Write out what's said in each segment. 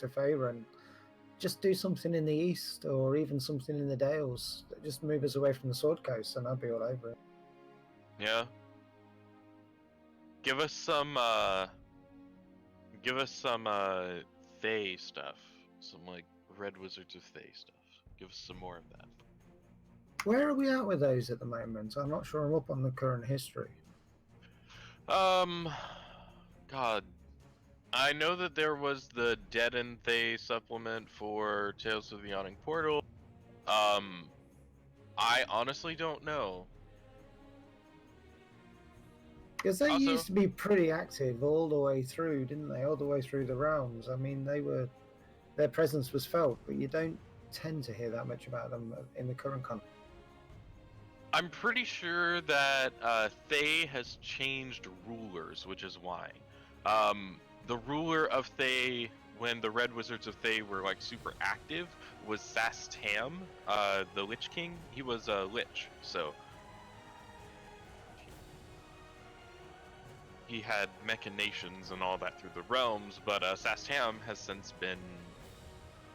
to Feyre and just do something in the east or even something in the Dales. Just move us away from the Sword Coast, and I'd be all over it. Yeah. Give us some Thay stuff. Some like Red Wizards of Thay stuff. Give us some more of that. Where are we at with those at the moment? I'm not sure I'm up on the current history. God. I know that there was the Dead and Thay supplement for Tales of the Yawning Portal. I honestly don't know. Because they used to be pretty active all the way through, didn't they? All the way through the realms. I mean, their presence was felt, but you don't tend to hear that much about them in the current context. I'm pretty sure that Thay has changed rulers, which is why. The ruler of Thay, when the Red Wizards of Thay were like super active, was Sastam, the Lich King. He was a Lich, so he had machinations and all that through the realms, but Sastam has since been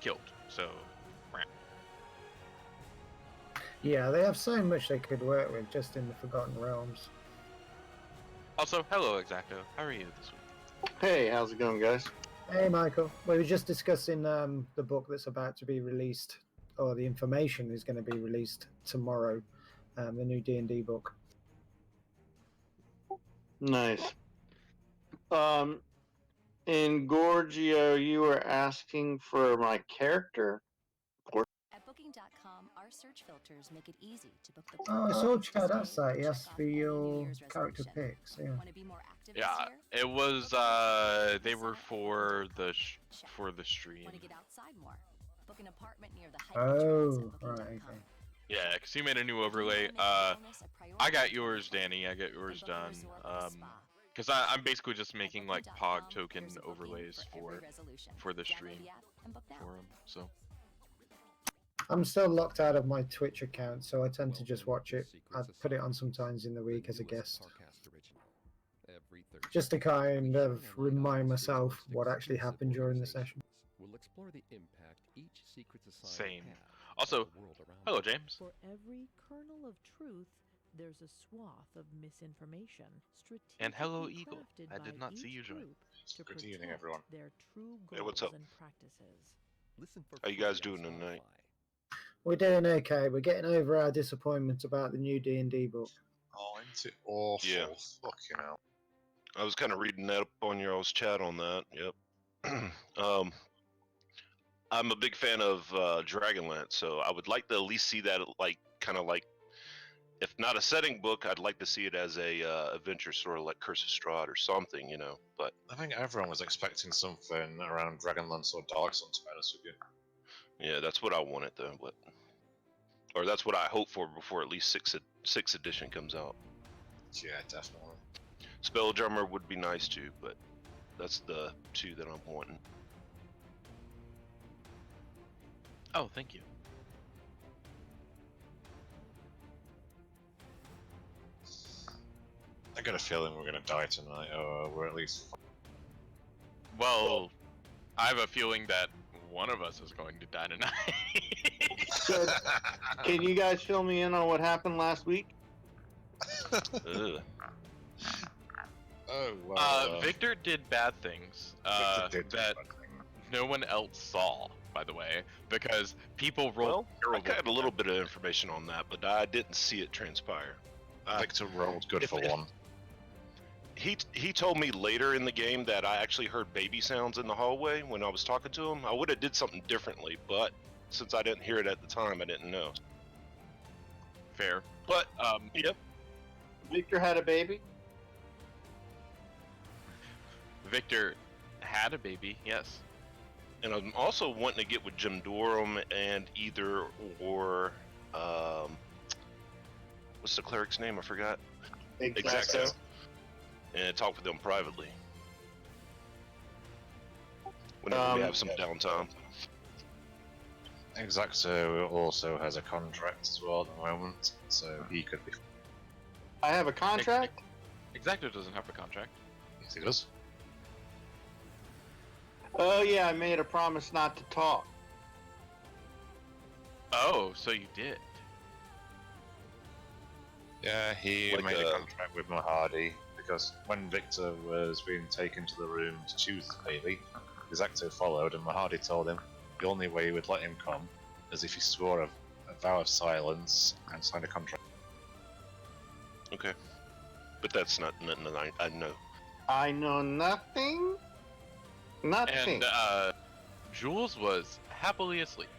killed, so... Yeah, they have so much they could work with just in the Forgotten Realms. Also, hello Exacto, how are you this week? Hey, how's it going, guys? Hey, Michael. We were just discussing the book that's about to be released, or the information is going to be released tomorrow, the new D&D book. Nice. In Gorgio, you were asking for my character. At Booking.com, our search filters make it easy to book the. Oh, I saw Chad outside. He asked for your character picks. Yeah. Want to be more active Yeah, this year? it was. They were for the stream. Want to get outside more? Book an apartment near the Oh, right. Okay. Yeah, because he made a new overlay. I got yours, Danny. I got yours done. Because I'm basically just making like POG token overlays for the stream for him. So. I'm still locked out of my Twitch account, so I tend to just watch it. I put it on sometimes in the week as a guest. Just to kind of remind myself what actually happened during the session. Same. Also, hello, James. For every kernel of truth, there's a swath of misinformation. And hello, Eagle. I did not see you join. Good evening, everyone. Their true Hey, what's up? and practices. How you guys doing tonight? We're doing okay. We're getting over our disappointment about the new D&D book. Oh, ain't it awful? Yeah. Fucking hell. I was kind of reading that up on your all's chat on that. Yep. I'm a big fan of Dragonlance, so I would like to at least see that, like, kind of like, if not a setting book, I'd like to see it as a adventure, sort of like Curse of Strahd or something, you know. But I think everyone was expecting something around Dragonlance or Darksun, to be honest with you. yeah, that's what I wanted though. But or that's what I hope for before at least sixth edition comes out. Yeah, definitely. Spelljammer would be nice too, but that's the two that I'm wanting. Oh, thank you. I got a feeling we're gonna die tonight, or we're at least. Well, I have a feeling that one of us is going to die tonight. So, can you guys fill me in on what happened last week? Ugh. Oh wow. Victor did bad things Victor did that bad thing. no one else saw, by the way, because people rolled I got a little bit of information on that, but I didn't see it transpire. Victor rolled good for one. He told me later in the game that I actually heard baby sounds in the hallway when I was talking to him. I would have did something differently, but since I didn't hear it at the time, I didn't know. Fair. But yep. Victor had a baby? Victor had a baby, yes. And I'm also wanting to get with Jim Durham and either or what's the cleric's name? I forgot. Exacto. And talk with them privately. Whenever we have some downtime. Exacto also has a contract as well at the moment, so he could be. I have a contract? Exacto doesn't have a contract. Yes, he does. Oh yeah, I made a promise not to talk. Oh, so you did. Yeah, he Like made a- a contract with Mahadi because when Victor was being taken to the room to choose his baby, Exacto followed, and Mahadi told him the only way he would let him come is if he swore a vow of silence and signed a contract. Okay. But that's not nothing I know. I know nothing. Nothing. And Jules was happily asleep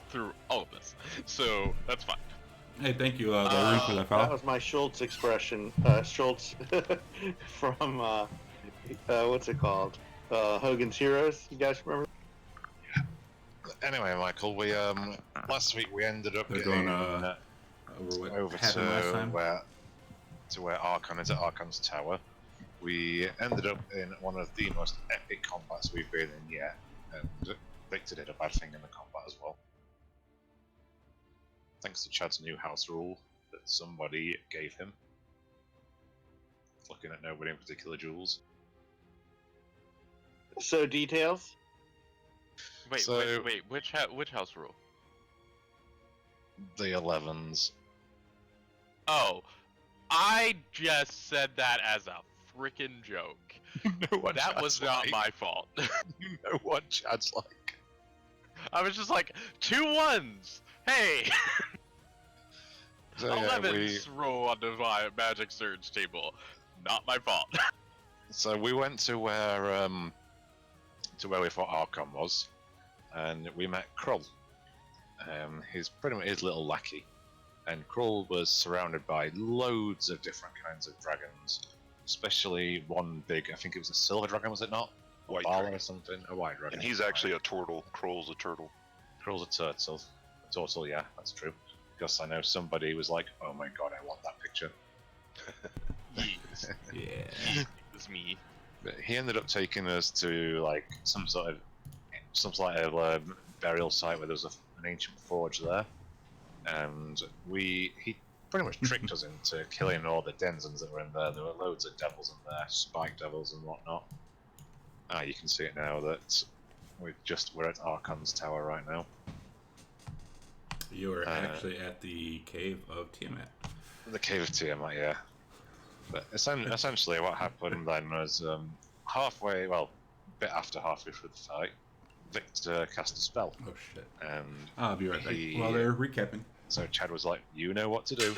through all of this, so that's fine. Hey, thank you, Darwin, for that That follow. was my Schultz expression. Schultz from what's it called? Hogan's Heroes. You guys remember? Anyway, Michael, we last week we ended up They're getting going over what over happened last time. where Archon is at Archon's tower. We ended up in one of the most epic combats we've been in yet, and Victor did a bad thing in the combat as well. Thanks to Chad's new house rule that somebody gave him. Looking at nobody in particular, Jules. So details. Wait, So- wait, which house rule? The 11s. Oh, I just said that as a freaking joke. know what That Chad's was not like. my fault. You know what Chad's like. I was just like, 2 1s! Hey! So, yeah, 11s roll on the Magic Surge table. Not my fault. So we went to where we thought Archon was, and we met Krull. He's pretty much his little lackey, and Krull was surrounded by loads of different kinds of dragons, especially one big. I think it was a silver dragon, was it not? White Bala dragon. or something. A white dragon. And he's actually a turtle. Kroll's a turtle. Krull's a turtle. A turtle, yeah, that's true. Because I know somebody was like, "Oh my god, I want that picture." Yes. Yeah. It's me. But he ended up taking us to like some sort of burial site where there was an ancient forge there, and he pretty much tricked us into killing all the denizens that were in there. There were loads of devils in there, spike devils and whatnot. You can see it now that we're at Archon's tower right now. You were actually at the cave of Tiamat. The cave of Tiamat, yeah. But essentially, what happened then was halfway, well, a bit after halfway through the fight, Victor cast a spell, Oh shit. and I'll be right back. he- While they're recapping. so Chad was like, "You know what to do."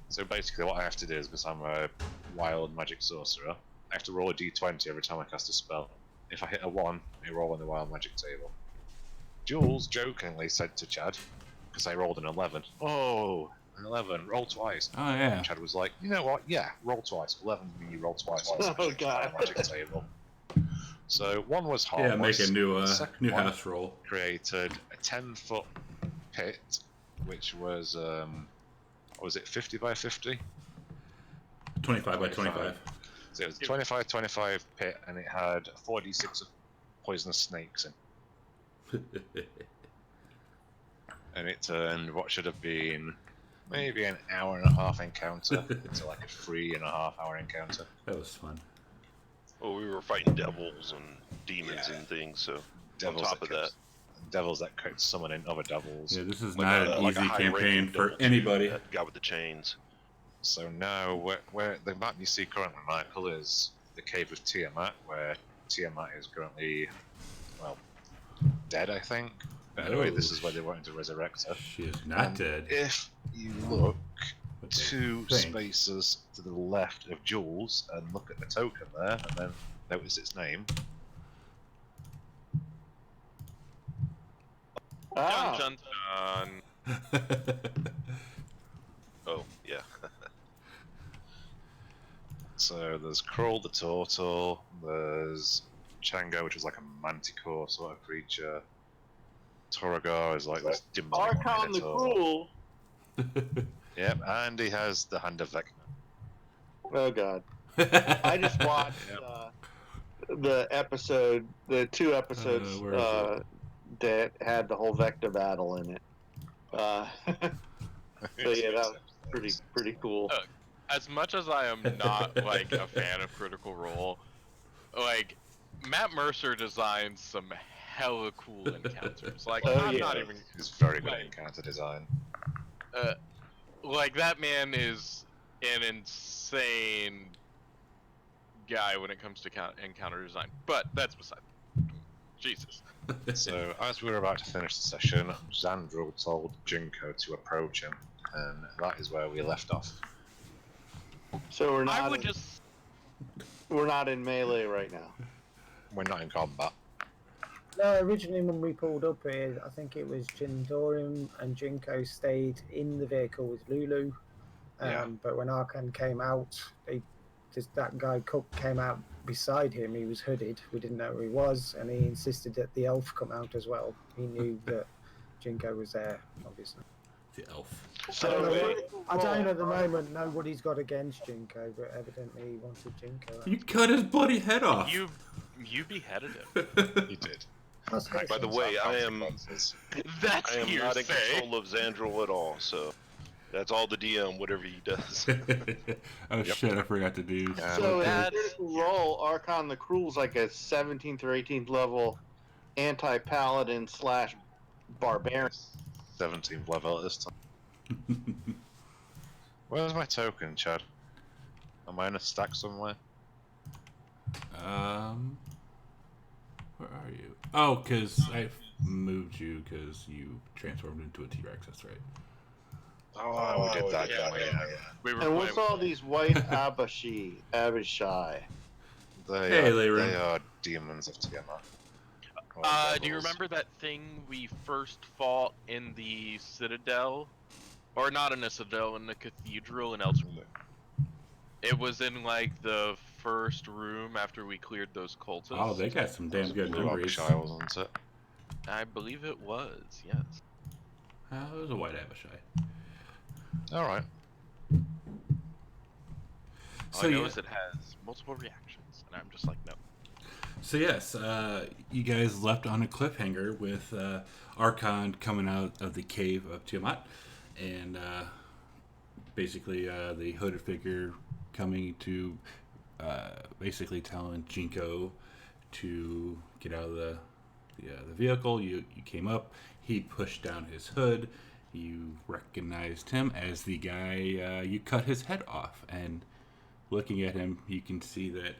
So basically, what I have to do is, because I'm a wild magic sorcerer, I have to roll a d20 every time I cast a spell. If I hit a 1, I roll on the wild magic table. Jules jokingly said to Chad, because I rolled an 11, "Oh, an 11, roll twice." Oh yeah. And Chad was like, "You know what? Yeah, roll twice. 11 mean you roll twice. Oh, God. Magic table." So one was Yeah, harmless. make a new The second new one house roll. created a 10-foot pit, which was what was it, 50 by 50? 25 by 25. So it was a 25 pit, and it had 4d6 of poisonous snakes in. And it turned what should have been maybe an hour and a half encounter into like a 3.5 hour encounter. That was fun. Well, we were fighting devils and demons Yeah. and things, so Devils on top of that. kept- devils that kept summoning other devils. Yeah, this is Like not a- an like a easy high-ranking campaign for devil, anybody. That guy with the chains. So now, where the map you see currently, Michael, is the cave of Tiamat, where Tiamat is currently, well, dead, I think. But anyway, this is where they wanted to resurrect her. She is not And dead. If you look What they 2 think. spaces to the left of Jules and look at the token there, and then notice its name. Ah, Dun dun dun. Oh, yeah. So there's Krull the Turtle, there's Chango, which is like a manticore sort of creature. Toragor is like this demonic Archon the minotaur. Cruel. Yep, and he has the Hand of Vecna. Oh God. I just watched the episode, the 2 episodes where is that had the whole Vector battle in it. So yeah, that was pretty cool. As much as I am not like a fan of Critical Role, like Matt Mercer designs some hella cool encounters. Like, Oh, I'm yeah. not even He's very good at Like- encounter design. like that man is an insane guy when it comes to encounter design. But that's beside. Jesus. So, as we were about to finish the session, Xandro told Junko to approach him, and that is where we left off. So we're I not. would just. We're not in melee right now. We're not in combat. No, originally when we pulled up here, I think it was Jindorim and Jinko stayed in the vehicle with Lulu. Yeah. But when Arkan came out, that guy Cook came out beside him. He was hooded. We didn't know who he was, and he insisted that the elf come out as well. He knew that Jinko was there, obviously. The elf. So I don't at the moment know what he's got against Jinko, but evidently he wanted Jinko out. You cut his bloody head off. You beheaded him. He did. That's By the way, I am Consequences. That's I am not in hearsay. control of Xandril at all, so that's all the DM, whatever he does. Oh shit! I forgot to do. So in That's- Critical Role, Archon the Cruel's like a 17th or 18th level anti-paladin / barbarian. 17th level at this time. Where's my token, Chad? Am I in a stack somewhere? Where are you? Oh, because I moved you because you transformed into a T-Rex. That's right. Oh, we did that, yeah, didn't we? yeah. We were And what's playing all these white Abishai? They, Hey, are, Lyra. they are demons of Tiamat. Or do you devils. remember that thing we first fought in the Citadel? Or not in the Citadel, in the Cathedral in Elsewhere? It was in, like, the first room after we cleared those cultists. Oh, they got some damn good Blue memories. Abishai, wasn't it? I believe it was, yes. It was a white Abishai. Alright. All So I know yeah. is it has multiple reactions, and I'm just like, no. So yes, you guys left on a cliffhanger with Archon coming out of the cave of Tiamat, and basically the hooded figure coming to basically telling Jinko to get out of the vehicle. You came up. He pushed down his hood. You recognized him as the guy you cut his head off, and looking at him, you can see that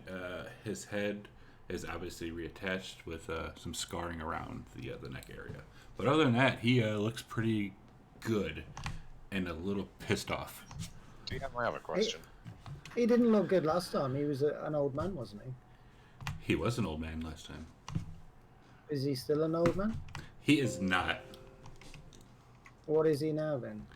his head is obviously reattached with some scarring around the neck area. But other than that, he looks pretty good and a little pissed off. Do you have a question? He didn't look good last time. He was an old man, wasn't he? He was an old man last time. Is he still an old man? He is not. What is he now then?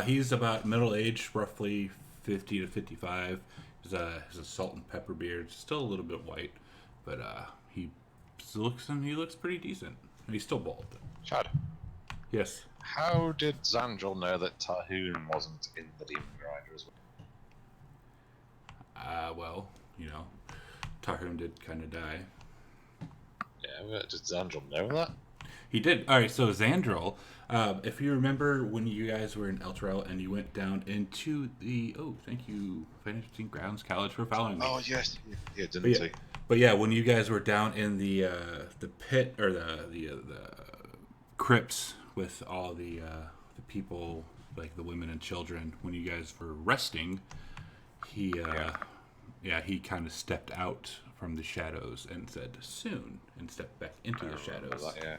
He's about middle age, roughly 50 to 55. He's a salt and pepper beard, still a little bit white, but he looks pretty decent. He's still bald. Chad, Yes. how did Xandril know that Tahoon wasn't in the Demon Grinder as well? Well, Tarhun did kind of die. Yeah, but did Xandril know that? He did. All right, so Xandril, if you remember when you guys were in Elturel and you went down into the... Oh, thank you, Fantasy Grounds College, for following me. Oh, yes. Yeah, didn't But he? But yeah, when you guys were down in the pit, or the crypts with all the people, like the women and children, when you guys were resting, he kind of stepped out from the shadows and said "soon" and stepped back into the shadows. That, yeah.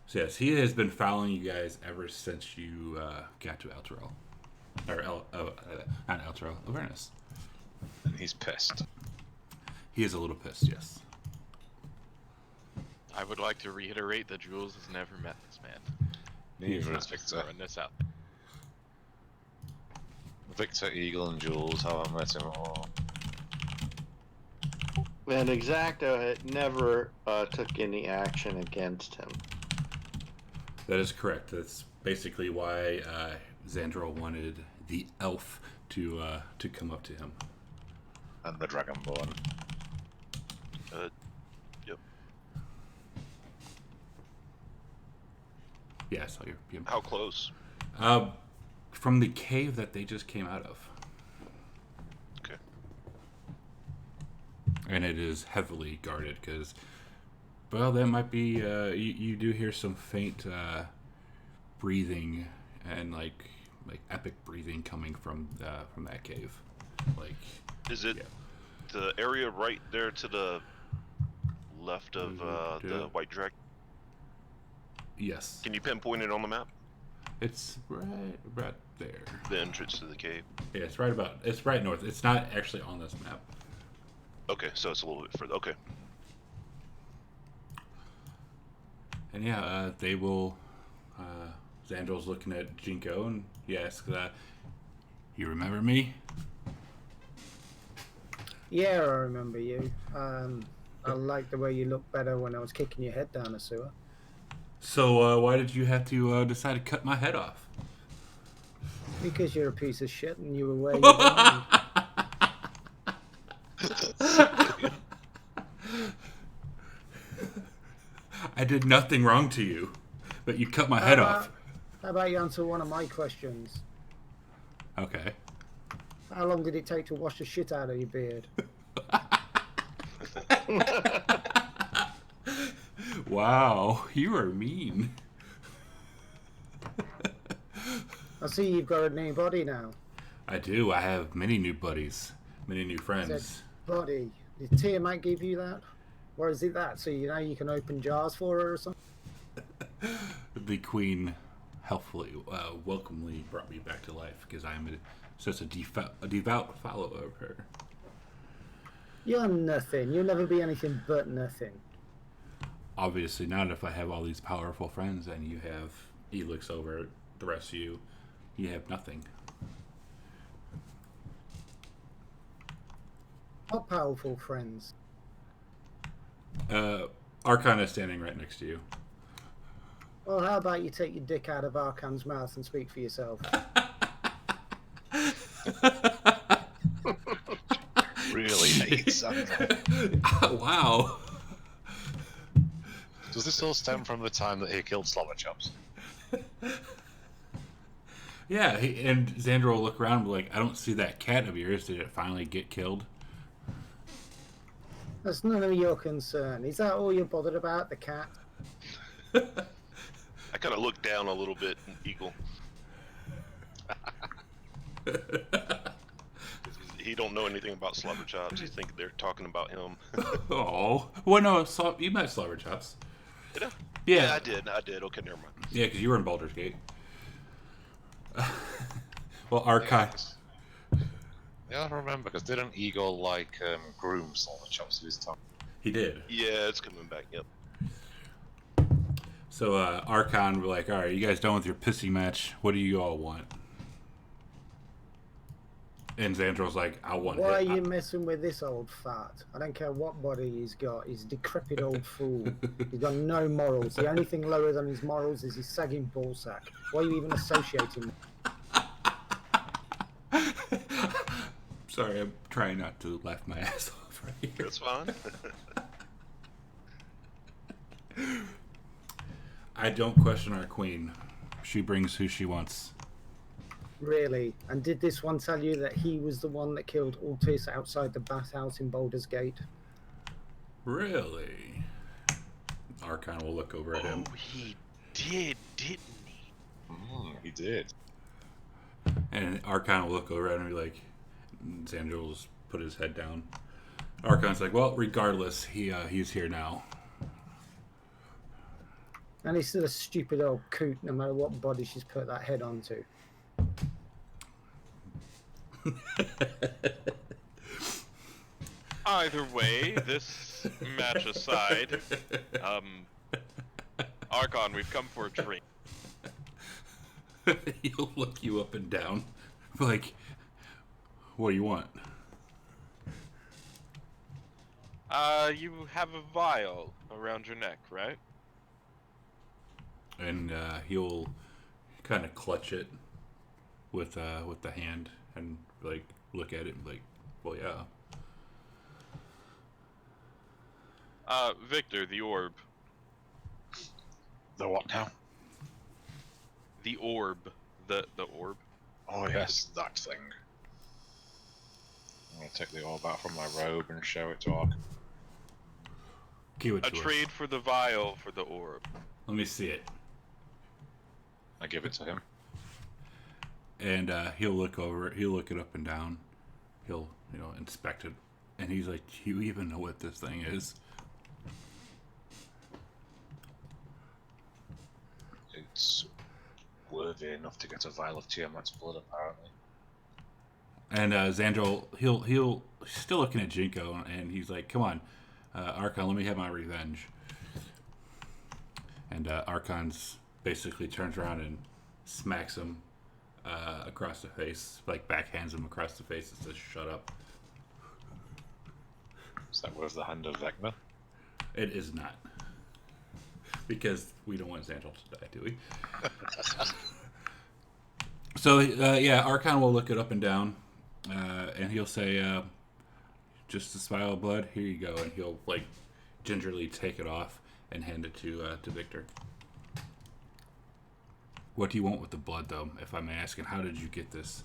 So yes, he has been following you guys ever since you got to Elturel, or not Elturel, Avernus. And he's pissed. He is a little pissed, yes. I would like to reiterate that Jules has never met this man. Neither is Just Victor. throwing this out. Victor, Eagle, and Jules haven't met him at all. And Exacto had never took any action against him. That is correct. That's basically why Xandril wanted the elf to come up to him. And the Dragonborn. Yep. Yeah, I saw your PM. How close? From the cave that they just came out of. Okay. and it is heavily guarded because, well, that might be. You do hear some faint breathing and like epic breathing coming from that cave. Like, is it the area right there to the left of the White Dragon? Yes. Can you pinpoint it on the map? It's right there. The entrance to the cave. Yeah, it's right north. It's not actually on this map. Okay, so it's a little bit further. Okay. And yeah, they will. Xandril's looking at Jinko and he asks, "You remember me?" Yeah, I remember you. I like the way you looked better when I was kicking your head down the sewer. So why did you have to decide to cut my head off? Because you're a piece of shit and you were where you belong. I did nothing wrong to you, but you cut my head off. How about you answer one of my questions? Okay. How long did it take to wash the shit out of your beard? Wow, you are mean. I see you've got a new body now. I do. I have many new buddies, many new friends. Body. Did Tiamat give you that? Or is it that so you know you can open jars for her or something? The queen helpfully, welcomely brought me back to life because I am such a devout follower of her. You're nothing. You'll never be anything but nothing. Obviously not if I have all these powerful friends and you have, he looks over at the rest of you, you have nothing. What powerful friends? Archon is standing right next to you. Well, how about you take your dick out of Archon's mouth and speak for yourself? Really hate Sandra. Wow. Does this all stem from the time that he killed Slobberchops? Yeah, and Xandra will look around and be like, I don't see that cat of yours. Did it finally get killed? That's none of your concern. Is that all you're bothered about, the cat? I kind of look down a little bit, Eagle. He don't know anything about Slobberchops. He think they're talking about him. Oh, well, no, you met Slobberchops. Did I? Yeah, I did. Okay, never mind. Yeah, because you were in Baldur's Gate. Well, Archon. Yeah, I remember, because didn't Eagle, like, groom Slobberchops this time? He did. Yeah, it's coming back, yep. So, Archon were like, alright, you guys done with your pissy match. What do you all want? And Xandral's like, I want Why are it. you messing with this old fart? I don't care what body he's got. He's a decrepit old fool. He's got no morals. The only thing lower than his morals is his sagging ballsack. Why are you even associating? Sorry, I'm trying not to laugh my ass off right here. That's fine. I don't question our queen. She brings who she wants. Really? And did this one tell you that he was the one that killed Altis outside the bathhouse in Baldur's Gate? Really? Archon will look over at him. Oh, he did, didn't he? He did. And Archon will look over at him and be like, Xandra will just put his head down. Archon's like, well, regardless, he's here now. And he's still a stupid old coot no matter what body she's put that head onto. Either way, this match aside, Archon, we've come for a drink. He'll look you up and down. Like, what do you want? You have a vial around your neck, right? And he'll kind of clutch it with the hand and like look at it and be like, well, yeah. Victor, the orb. The what now? The orb. The orb. Oh yes, that thing. I'm gonna take the orb out from my robe and show it to Ark. Give it A to us. trade for the vial for the orb. Let me see it. I give it to him. And he'll look over it. He'll look it up and down. He'll, inspect it. And he's like, "Do you even know what this thing is?" It's worthy enough to get a vial of Tiamat's blood, apparently. And Xandril, he'll still looking at Jinko, and he's like, "Come on, Archon, let me have my revenge." And Archon's basically turns around and smacks him across the face, like backhands him across the face and says, "Shut up." Is that worth the hand of Vecna? It is not. Because we don't want Xandril to die, do we? So, yeah, Archon will look it up and down, and he'll say, "Just a vial of blood, here you go." And he'll, gingerly take it off and hand it to Victor. What do you want with the blood, though, if I may ask? And how did you get this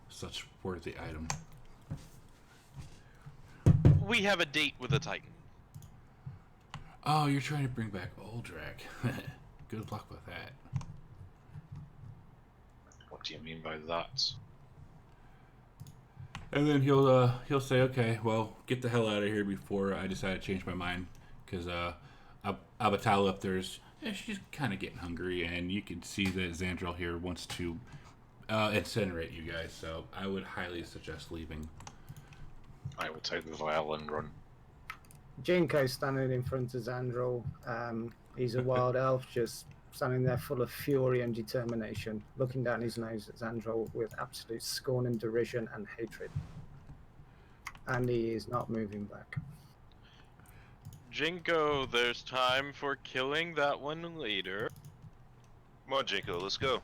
such worthy item? We have a date with a Titan. Oh, you're trying to bring back Uldrak. Good luck with that. What do you mean by that? And then he'll say, "Okay, well, get the hell out of here before I decide to change my mind." Because Abatala up there's she's kind of getting hungry, and you can see that Xandril here wants to incinerate you guys. So I would highly suggest leaving. I will take the vial and run. Jinko's standing in front of Xandril. He's a wild elf, just standing there full of fury and determination, looking down his nose at Xandril with absolute scorn and derision and hatred. And he is not moving back. Jinko, there's time for killing that one later. Come on, Jinko, let's go.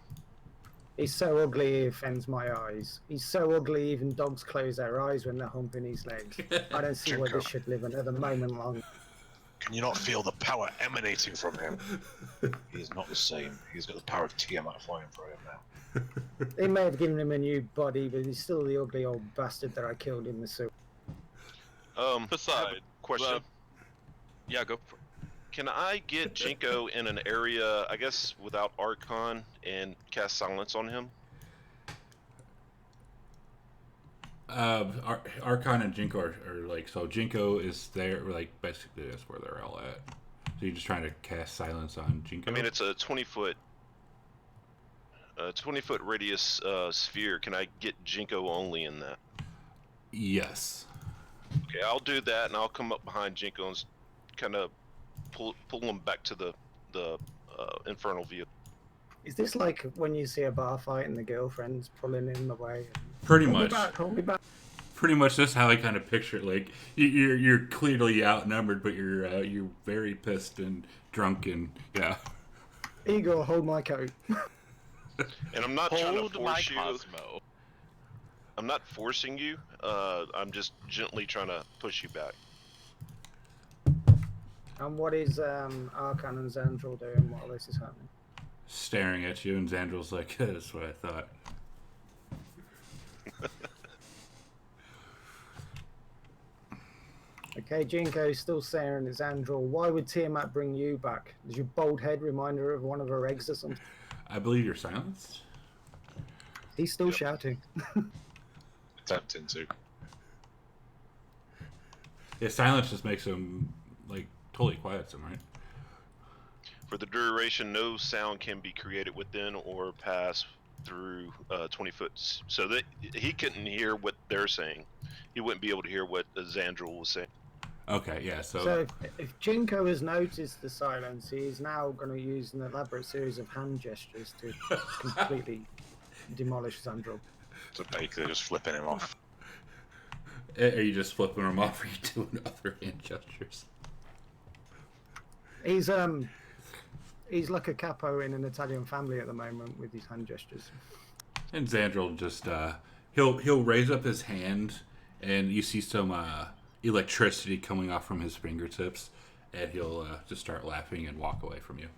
He's so ugly he offends my eyes. He's so ugly even dogs close their eyes when they're humping his legs. I don't see why Jinko. this should live another moment long. Can you not feel the power emanating from him? He is not the same. He's got the power of Tiamat flying for him now. They may have given him a new body, but he's still the ugly old bastard that I killed in the sewer. Beside, Question. yeah, go for it. Can I get Jinko in an area, I guess, without Archon and cast silence on him? Archon and Jinko are so Jinko is there, basically that's where they're all at. So you're just trying to cast silence on Jinko? I mean, it's a 20-foot radius sphere. Can I get Jinko only in that? Yes. Okay, I'll do that, and I'll come up behind Jinko and kind of pull him back to the infernal view. Is this like when you see a bar fight and the girlfriend's pulling him away? Pretty Hold much. me back, hold me back. Pretty much that's how I kind of picture it. Like you're clearly outnumbered, but you're very pissed and drunk and yeah. Igor, hold my coat. And I'm not trying to Hold my force you. Cosmo. I'm not forcing you. I'm just gently trying to push you back. And what is Archon and Xandril doing while this is happening? Staring at you, and Xandril's like, "That's what I thought." Okay, Jinko's still staring at Xandril. Why would Tiamat bring you back? Is your bald head reminder of one of her eggs or something? I believe you're silenced. He's still shouting. Attempting to. Yeah, silence just makes him totally quiet, right? For the duration, no sound can be created within or pass through 20 foot, so that he couldn't hear what they're saying. He wouldn't be able to hear what Xandril was saying. Okay, yeah. So if Jinko has noticed the silence, he is now going to use an elaborate series of hand gestures to completely demolish Xandril. So basically just flipping him off. Are you just flipping him off, or are you doing other hand gestures? He's like a capo in an Italian family at the moment with his hand gestures. And Xandril just he'll raise up his hand, and you see some electricity coming off from his fingertips, and he'll just start laughing and walk away from you.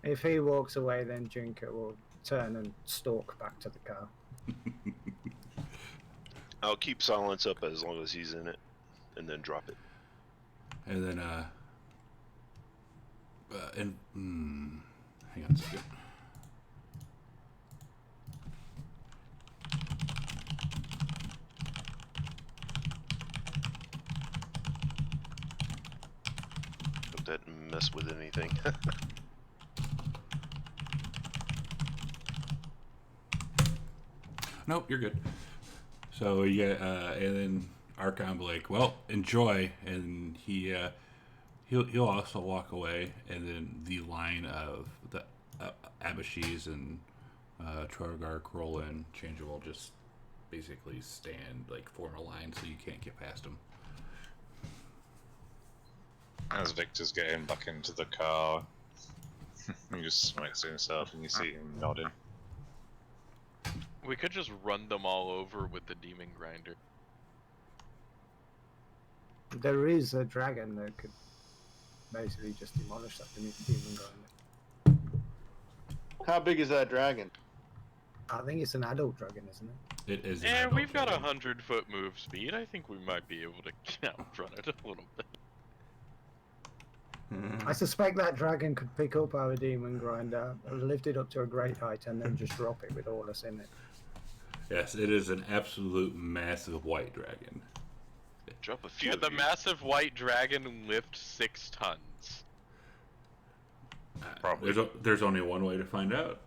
If he walks away, then Jinko will turn and stalk back to the car. I'll keep silence up as long as he's in it, and then drop it. And then, hang on a second. Hope that didn't mess with anything. Nope, you're good. So you get, and then Archon be like, "Well, enjoy," and he'll also walk away, and then the line of the Abashis and Trogar, Corolla, and Changeable just basically stand, like, form a line so you can't get past them. As Victor's getting back into the car, he just smacks himself and you see him nodding. We could just run them all over with the demon grinder. There is a dragon that could basically just demolish that demon grinder. How big is that dragon? I think it's an adult dragon, isn't it? It is. Yeah, we've got 100-foot move speed. I think we might be able to outrun it a little bit. I suspect that dragon could pick up our demon grinder, lift it up to a great height, and then just drop it with all us in it. Yes, it is an absolute massive white dragon. Drop a few. Could the massive white dragon lift 6 tons? Probably. There's only one way to find out.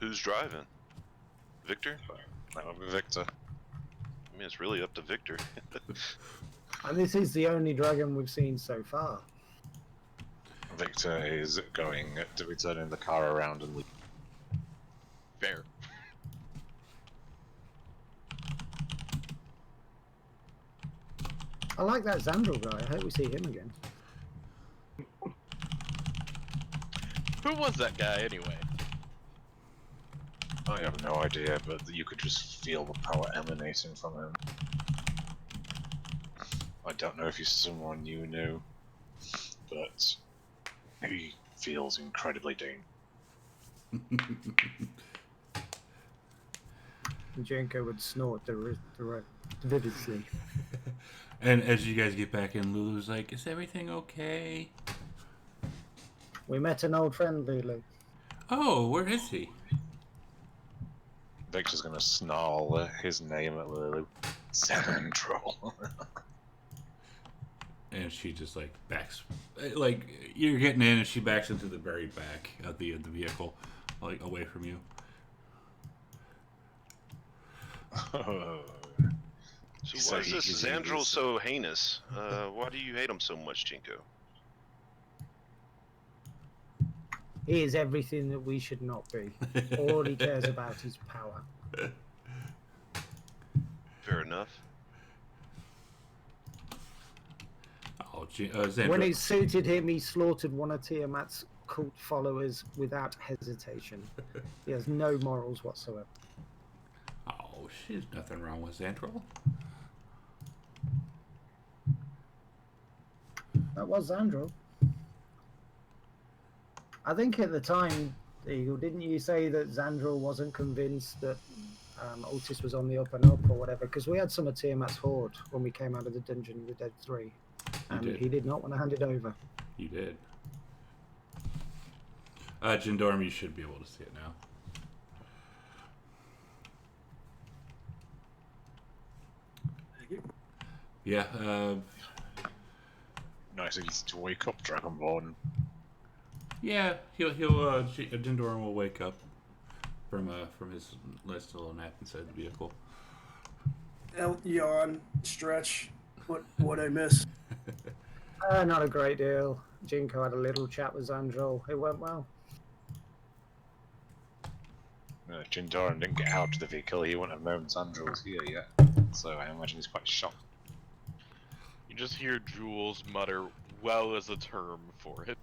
Who's driving? Victor? That would be Victor. I mean, it's really up to Victor. And this is the only dragon we've seen so far. Victor is going to be turning the car around and leave. Fair. I like that Xandril guy. I hope we see him again. Who was that guy anyway? I have no idea, but you could just feel the power emanating from him. I don't know if he's someone you knew, but he feels incredibly dangerous. Jenko would snort vividly. And as you guys get back in, Lulu's like, "Is everything okay?" We met an old friend, Lulu. Oh, where is he? Victor's gonna snarl his name at Lulu. Xandril. And she just, like, backs, like, you're getting in and she backs into the very back of the vehicle, like, away from you. So why is this Xandril so heinous? Why do you hate him so much, Jinko? He is everything that we should not be. All he cares about is power. Fair enough. Oh, Xandril. When it suited him, he slaughtered one of Tiamat's cult followers without hesitation. He has no morals whatsoever. Oh, there's nothing wrong with Xandril. That was Xandril. I think at the time, Eagle, didn't you say that Xandril wasn't convinced that Altis was on the up and up or whatever? Because we had some of Tiamat's horde when we came out of the dungeon with Dead 3. And he did not want to hand it over. You did. Jindorm, you should be able to see it now. Yeah, Nice of you to wake up, Dragonborn. yeah, Jindorm will wake up from his last little nap inside the vehicle. Yawn, stretch. What I miss? Not a great deal. Jinko had a little chat with Xandril. It went well. Jindoran didn't get out of the vehicle, he wouldn't have known Xandril was here yet. So I imagine he's quite shocked. You just hear Jules mutter, "well" as a term for it.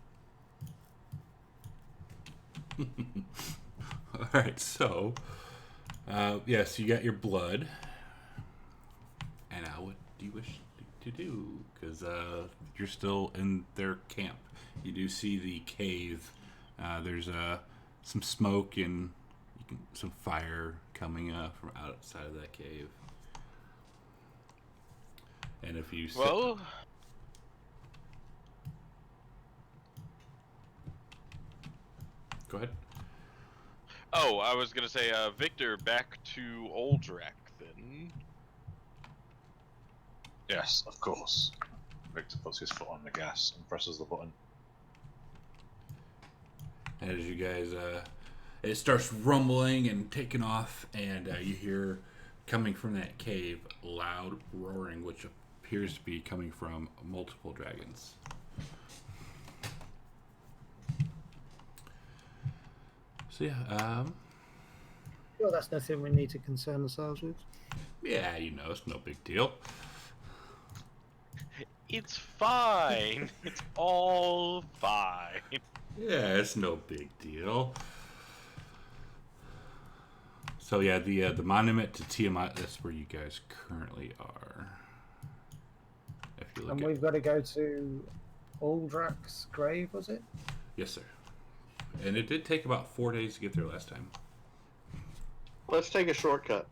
Alright, so, yes, you got your blood. And now, what do you wish to to do? Because you're still in their camp. You do see the cave. There's some smoke and some fire coming from outside of that cave. And if you Well, go ahead. oh, I was gonna say, Victor, back to Oldrak then. Yes, of course. Victor puts his foot on the gas and presses the button. As you guys, it starts rumbling and taking off, and you hear coming from that cave loud roaring, which appears to be coming from multiple dragons. So yeah, Well, that's nothing we need to concern ourselves with. yeah, it's no big deal. It's fine. It's all fine. Yeah, it's no big deal. So yeah, the monument to Tiamat, that's where you guys currently are. If you look And at, we've got to go to Aldrak's grave, was it? yes, sir. And it did take about 4 days to get there last time. Let's take a shortcut.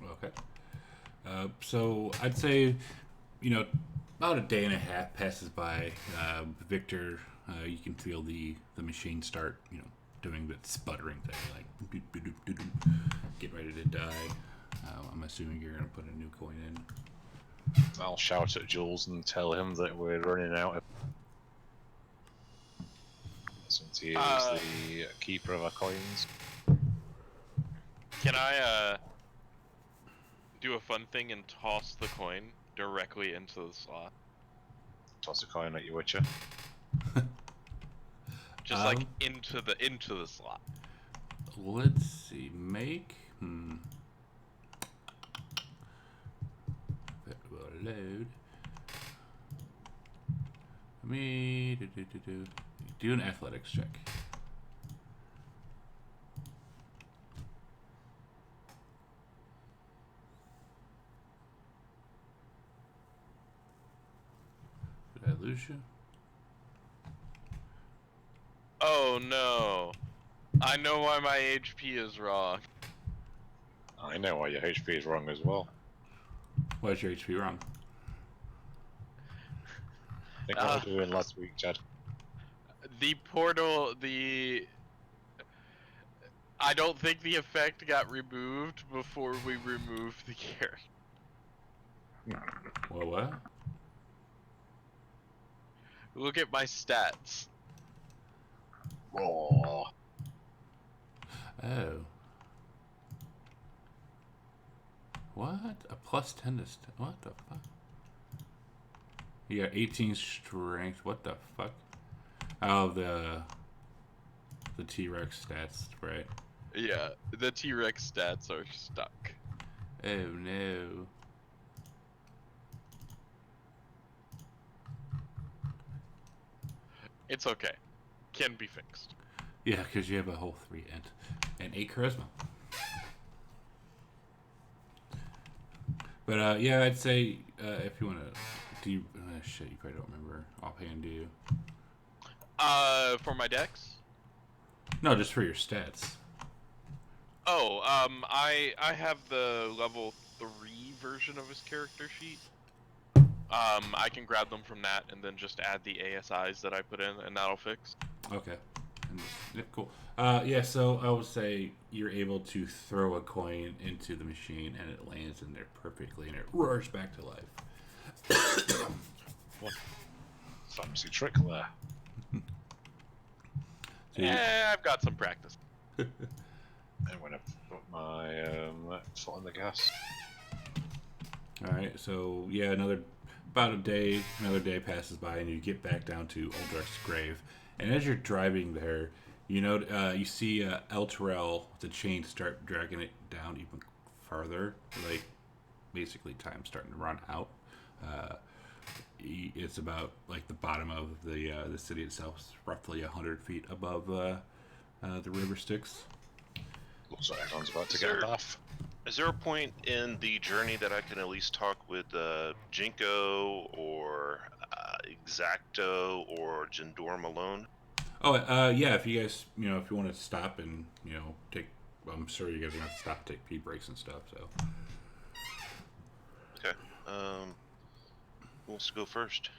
Okay. So I'd say, about a day and a half passes by. Victor, you can feel the machine start, doing that sputtering thing, like getting ready to die. I'm assuming you're going to put a new coin in. I'll shout at Jules and tell him that we're running out of... Since he is the keeper of our coins. Can I do a fun thing and toss the coin directly into the slot? Toss a coin at you, Witcher. Just like into the slot. Let's see. Make. That will load. Let me do an athletics check. Did I lose you? Oh no. I know why my HP is wrong. I know why your HP is wrong as well. Why is your HP wrong? I think what we were doing last week, Chad. The portal, I don't think the effect got removed before we removed the character. Well, what? Look at my stats. Oh. Oh. What? A plus 10 to... What the fuck? You got 18 strength. What the fuck? Oh, the T-Rex stats, right? Yeah, the T-Rex stats are stuck. Oh, no. It's okay. Can be fixed. Yeah, because you have a whole 3 int and 8 charisma. But yeah, I'd say if you want to, do you? Shit, you probably don't remember offhand, do you? For my dex? No, just for your stats. Oh, I have the level 3 version of his character sheet. I can grab them from that and then just add the ASIs that I put in, and that'll fix. Okay. Yeah, cool. Yeah, so I would say you're able to throw a coin into the machine and it lands in there perfectly and it roars back to life. What fancy trick there. So Yeah, I've got some practice. I'm gonna put my foot on the gas. Alright, so yeah, another day passes by and you get back down to Uldrek's grave. And as you're driving there, you see El Terrell, the chain, start dragging it down even farther. Like, basically time's starting to run out. It's about, like, the bottom of the city itself is roughly 100 feet above the river Styx. looks like everyone's about to get a bath. Is there a point in the journey that I can at least talk with Jinko or Exacto or Jindorum alone? Oh, yeah. If you guys, if you want to stop and take, I'm sure you guys are gonna have to stop and take pee breaks and stuff. So. Okay. Who wants to go first?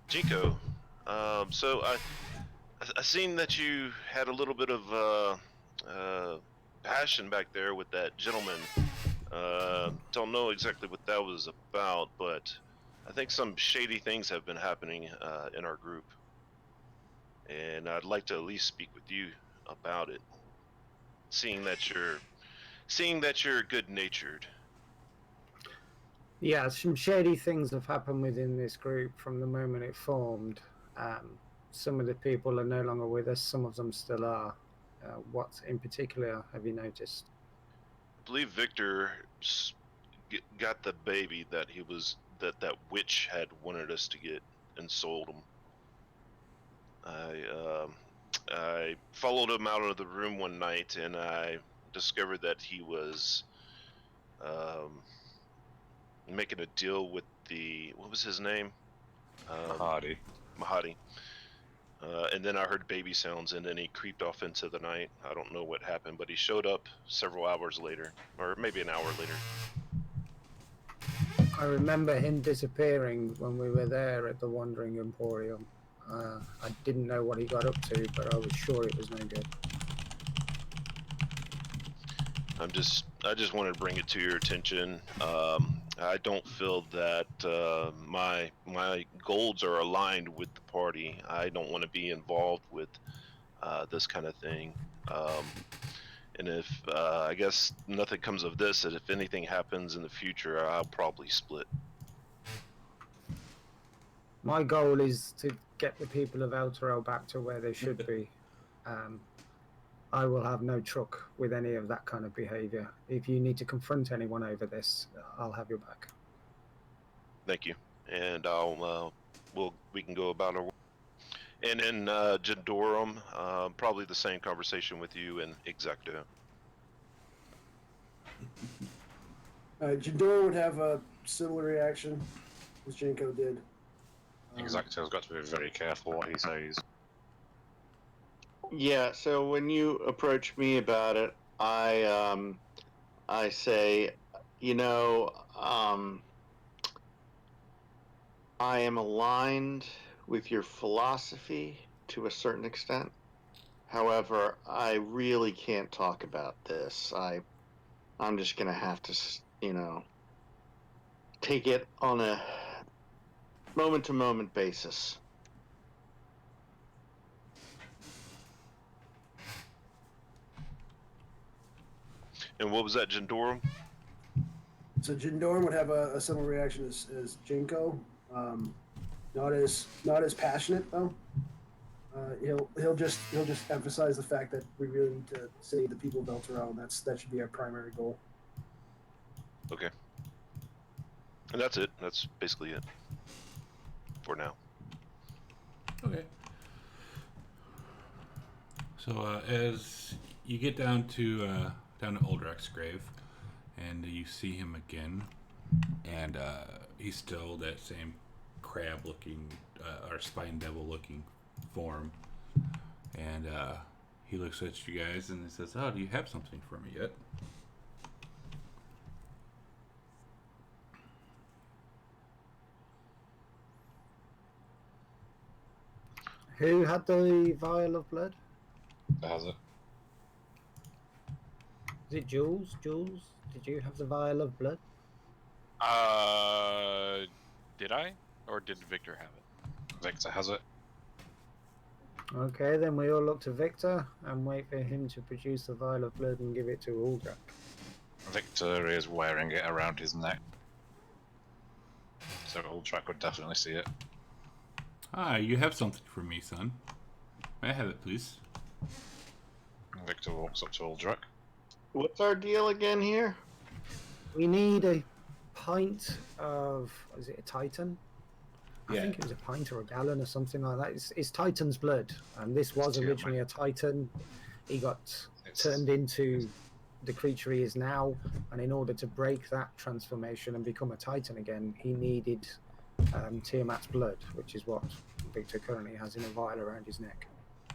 Jinko. So I seen that you had a little bit of passion back there with that gentleman. Don't know exactly what that was about, but I think some shady things have been happening in our group, and I'd like to at least speak with you about it. Seeing that you're good-natured. Yeah, some shady things have happened within this group from the moment it formed. Some of the people are no longer with us. Some of them still are. What in particular have you noticed? I believe Victor got the baby that that witch had wanted us to get and sold him. I followed him out of the room one night and I discovered that he was making a deal with what was his name? Mahadi. And then I heard baby sounds and then he creeped off into the night. I don't know what happened, but he showed up several hours later, or maybe an hour later. I remember him disappearing when we were there at the Wandering Emporium. I didn't know what he got up to, but I was sure it was no good. I just wanted to bring it to your attention. I don't feel that my goals are aligned with the party. I don't want to be involved with this kind of thing. And if I guess nothing comes of this, and if anything happens in the future, I'll probably split. My goal is to get the people of Elturel back to where they should be. I will have no truck with any of that kind of behavior. If you need to confront anyone over this, I'll have your back. Thank you, and we can go about our work. And in Jindorum, probably the same conversation with you and Exacto. Jindorum would have a similar reaction as Jinko did. Exacto's got to be very careful what he says. Yeah, so when you approach me about it, I say, I am aligned with your philosophy to a certain extent. However, I really can't talk about this. I'm just gonna have to, take it on a moment-to-moment basis. And what was that, Jindorum? So Jindorum would have a similar reaction as Jinko. Not as passionate though. He'll just emphasize the fact that we really need to save the people of Elturel, and that should be our primary goal. Okay. And that's it. That's basically it for now. Okay. So as you get down to Uldrak's grave, and you see him again, and he's still that same crab-looking or spine devil-looking form, and he looks at you guys and he says, "Oh, do you have something for me yet?" Who had the vial of blood? Has it? Is it Jules? Jules, did you have the vial of blood? Did I? Or did Victor have it? Victor has it. Okay, then we all look to Victor and wait for him to produce the vial of blood and give it to Uldrak. Victor is wearing it around his neck. So Uldrak would definitely see it. Ah, you have something for me, son. May I have it, please? Victor walks up to Uldrak. What's our deal again here? We need a pint of, is it a Titan? Yeah. I think it was a pint or a gallon or something like that. It's Titan's blood, and this was originally a Titan. he got turned into the creature he is now, and in order to break that transformation and become a Titan again, he needed Tiamat's blood, which is what Victor currently has in a vial around his neck.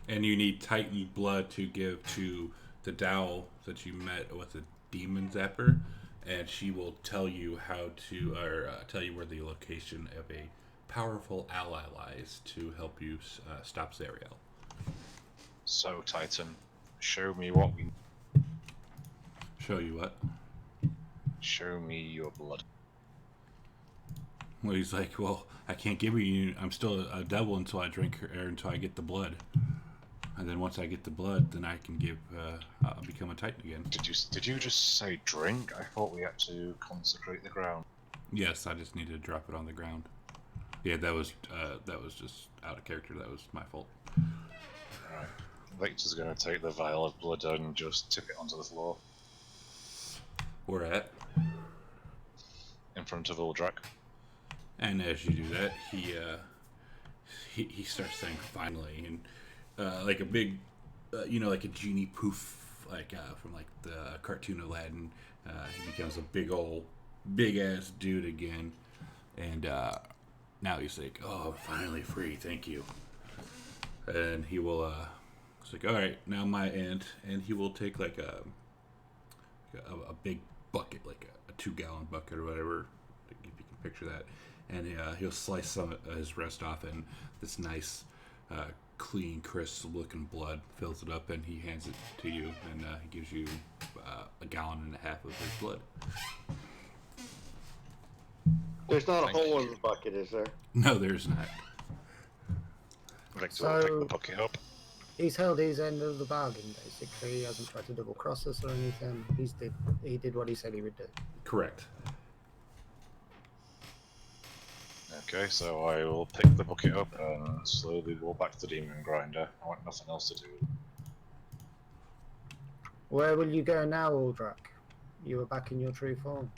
And you need Titan blood to give to the Dowell that you met with the Demon Zapper, and she will tell you how to, or tell you where the location of a powerful ally lies to help you stop Zariel. So, Titan, show me what we... Show you what? Show me your blood. Well, he's like, well, I can't give you. I'm still a devil until I drink, or until I get the blood. And then once I get the blood, then I can give. I'll become a Titan again. Did you just say drink? I thought we had to consecrate the ground. Yes, I just needed to drop it on the ground. Yeah, that was just out of character. That was my fault. Alright. Victor's gonna take the vial of blood and just tip it onto the floor. Where at? In front of Uldrak. And as you do that, he starts saying finally, and like a big, like a genie poof, like from like the cartoon Aladdin. He becomes a big ass dude again, and now he's like, oh, I'm finally free, thank you. And he will, it's like, all right, now my end, and he will take like a big bucket, like a 2-gallon bucket or whatever, if you can picture that. And he'll slice some of his rest off, and this nice, clean, crisp-looking blood fills it up, and he hands it to you, and he gives you a gallon and a half of his blood. There's not a hole in the bucket, is there? No, there's not. Victor will pick the bucket up. He's held his end of the bargain, basically. He hasn't tried to double cross us or anything. He did what he said he would do. Correct. Okay, so I will pick the bucket up and slowly walk back to the demon grinder. I want nothing else to do. Where will you go now, Uldrak? You are back in your true form.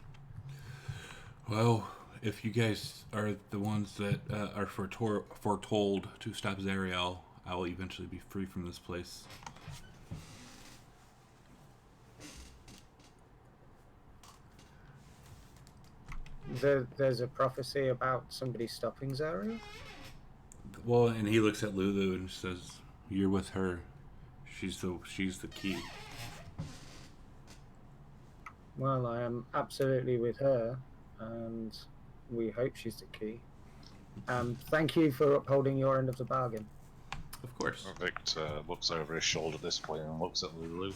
Well, if you guys are the ones that are foretold to stop Zariel, I will eventually be free from this place. There's a prophecy about somebody stopping Zariel? Well, and he looks at Lulu and says, "You're with her. She's the key." Well, I am absolutely with her, and we hope she's the key. Thank you for upholding your end of the bargain. Of course. Victor looks over his shoulder at this point and looks at Lulu.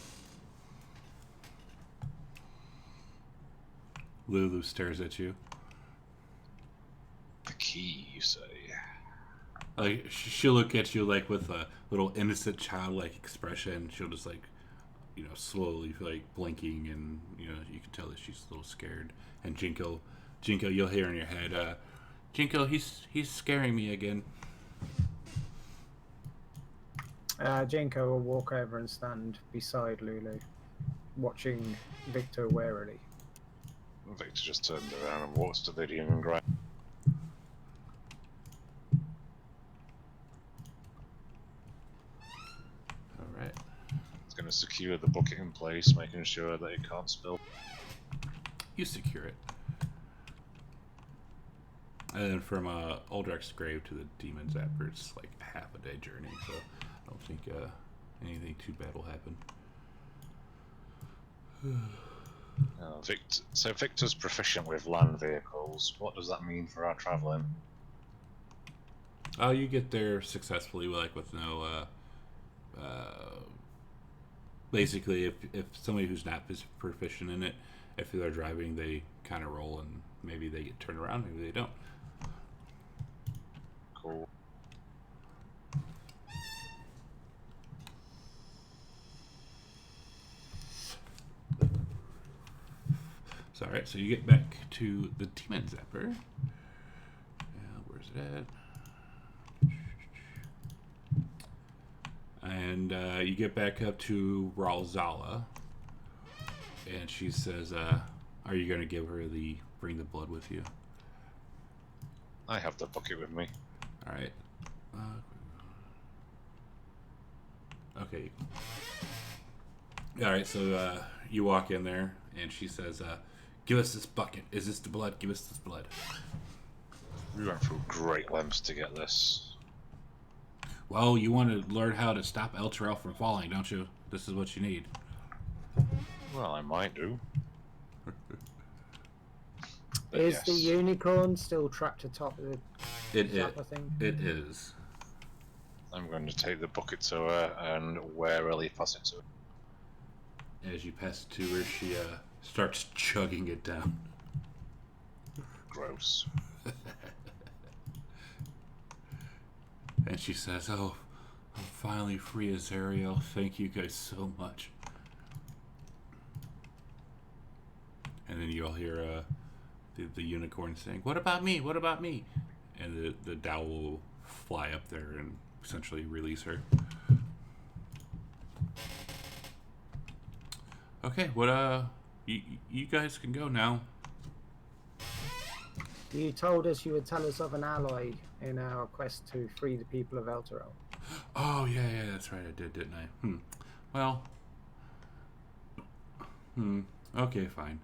Lulu stares at you. The key, you say? Like she'll look at you like with a little innocent childlike expression. She'll just like, slowly like blinking, and you can tell that she's a little scared. And Jinko, you'll hear in your head, Jinko, he's scaring me again. Jinko will walk over and stand beside Lulu, watching Victor warily. Victor just turned around and walks to the demon grinder. Alright. He's going to secure the bucket in place, making sure that it can't spill. You secure it. And then from Uldrak's grave to the demon zapper, it's like a half a day journey, so I don't think anything too bad will happen. So Victor's proficient with land vehicles. What does that mean for our traveling? You get there successfully, like with no. Basically, if somebody who's not proficient in it, if they're driving, they kind of roll, and maybe they get turned around, maybe they don't. Cool. So, alright, so you get back to the demon zapper. Where's it at? And you get back up to Ralzala, and she says, "Are you going to bring the blood with you?" I have the bucket with me. All right. Okay. All right, so you walk in there, and she says, "Give us this bucket. Is this the blood? Give us this blood." We went through great lengths to get this. Well, you want to learn how to stop El Terrell from falling, don't you? This is what you need. Well, I might do. Is yes. the unicorn still trapped atop the It zapper thing? It is. I'm going to take the bucket to her and warily pass it to her. As you pass it to her, she starts chugging it down. Gross. And she says, "Oh, I'm finally free as Ariel. Thank you guys so much." And then you all hear the unicorn saying, "What about me? What about me?" And the dowel will fly up there and essentially release her. Okay, what you guys can go now. You told us you would tell us of an ally in our quest to free the people of El Terrell. Oh yeah, that's right. I did, didn't I? Well. Okay, fine.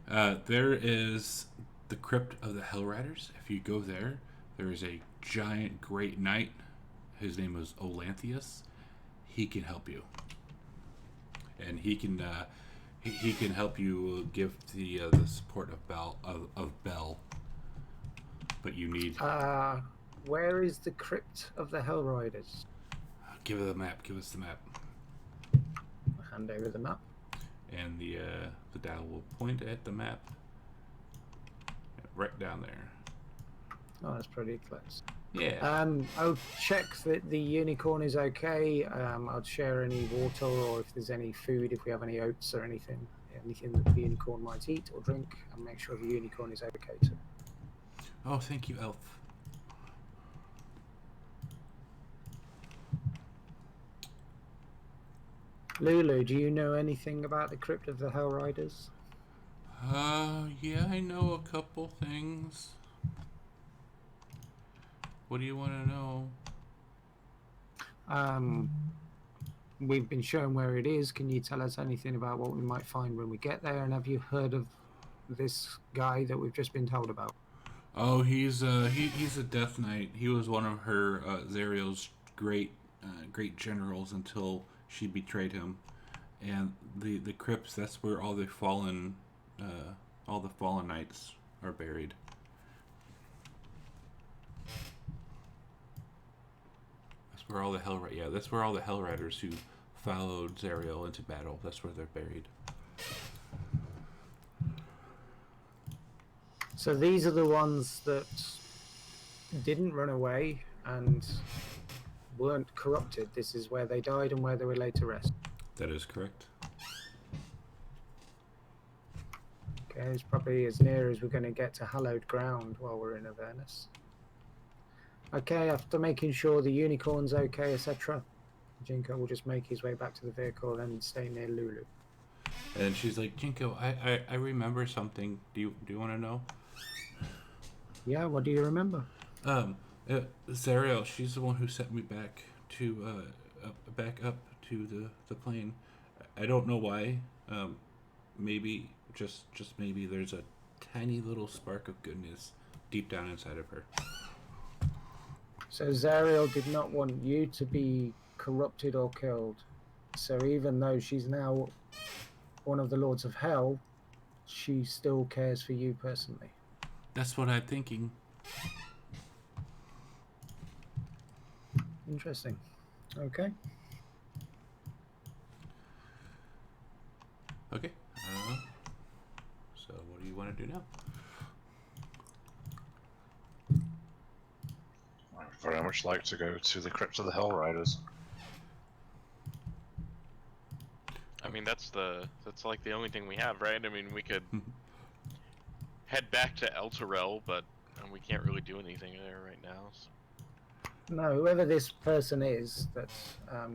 There is the crypt of the Hellriders. If you go there, there is a giant great knight. His name is Olanthius. He can help you, and he can help you give the support of Bell. But you need. Where is the crypt of the Hellriders? Give her the map. Give us the map. Hand over the map. And the dial will point at the map. Right down there. Oh, that's pretty close. Yeah. I'll check that the unicorn is okay. I'll share any water or if there's any food, if we have any oats or anything that the unicorn might eat or drink, and make sure the unicorn is okay too. Oh, thank you, Elf. Lulu, do you know anything about the crypt of the Hellriders? Yeah, I know a couple things. What do you want to know? We've been shown where it is. Can you tell us anything about what we might find when we get there? And have you heard of this guy that we've just been told about? Oh, he's a Death Knight. He was one of her Zariel's great generals until she betrayed him. And the crypts, that's where all the fallen knights are buried. That's where all the Hellriders who followed Zariel into battle, that's where they're buried. So these are the ones that didn't run away and weren't corrupted. This is where they died and where they were laid to rest. That is correct. Okay, it's probably as near as we're going to get to hallowed ground while we're in Avernus. Okay, after making sure the unicorn's okay, etc., Jinko will just make his way back to the vehicle and stay near Lulu. And she's like, "Jinko, I remember something. Do you want to know?" Yeah, what do you remember? Zariel, she's the one who sent me back to up to the plane. I don't know why. Maybe just maybe there's a tiny little spark of goodness deep down inside of her. So Zariel did not want you to be corrupted or killed. So even though she's now one of the Lords of Hell, she still cares for you personally. That's what I'm thinking. Interesting. Okay. Okay. So what do you want to do now? I'd very much like to go to the crypt of the Hellriders. I mean, that's like the only thing we have, right? I mean, we could head back to El Terrell, but we can't really do anything there right now. So. No, whoever this person is that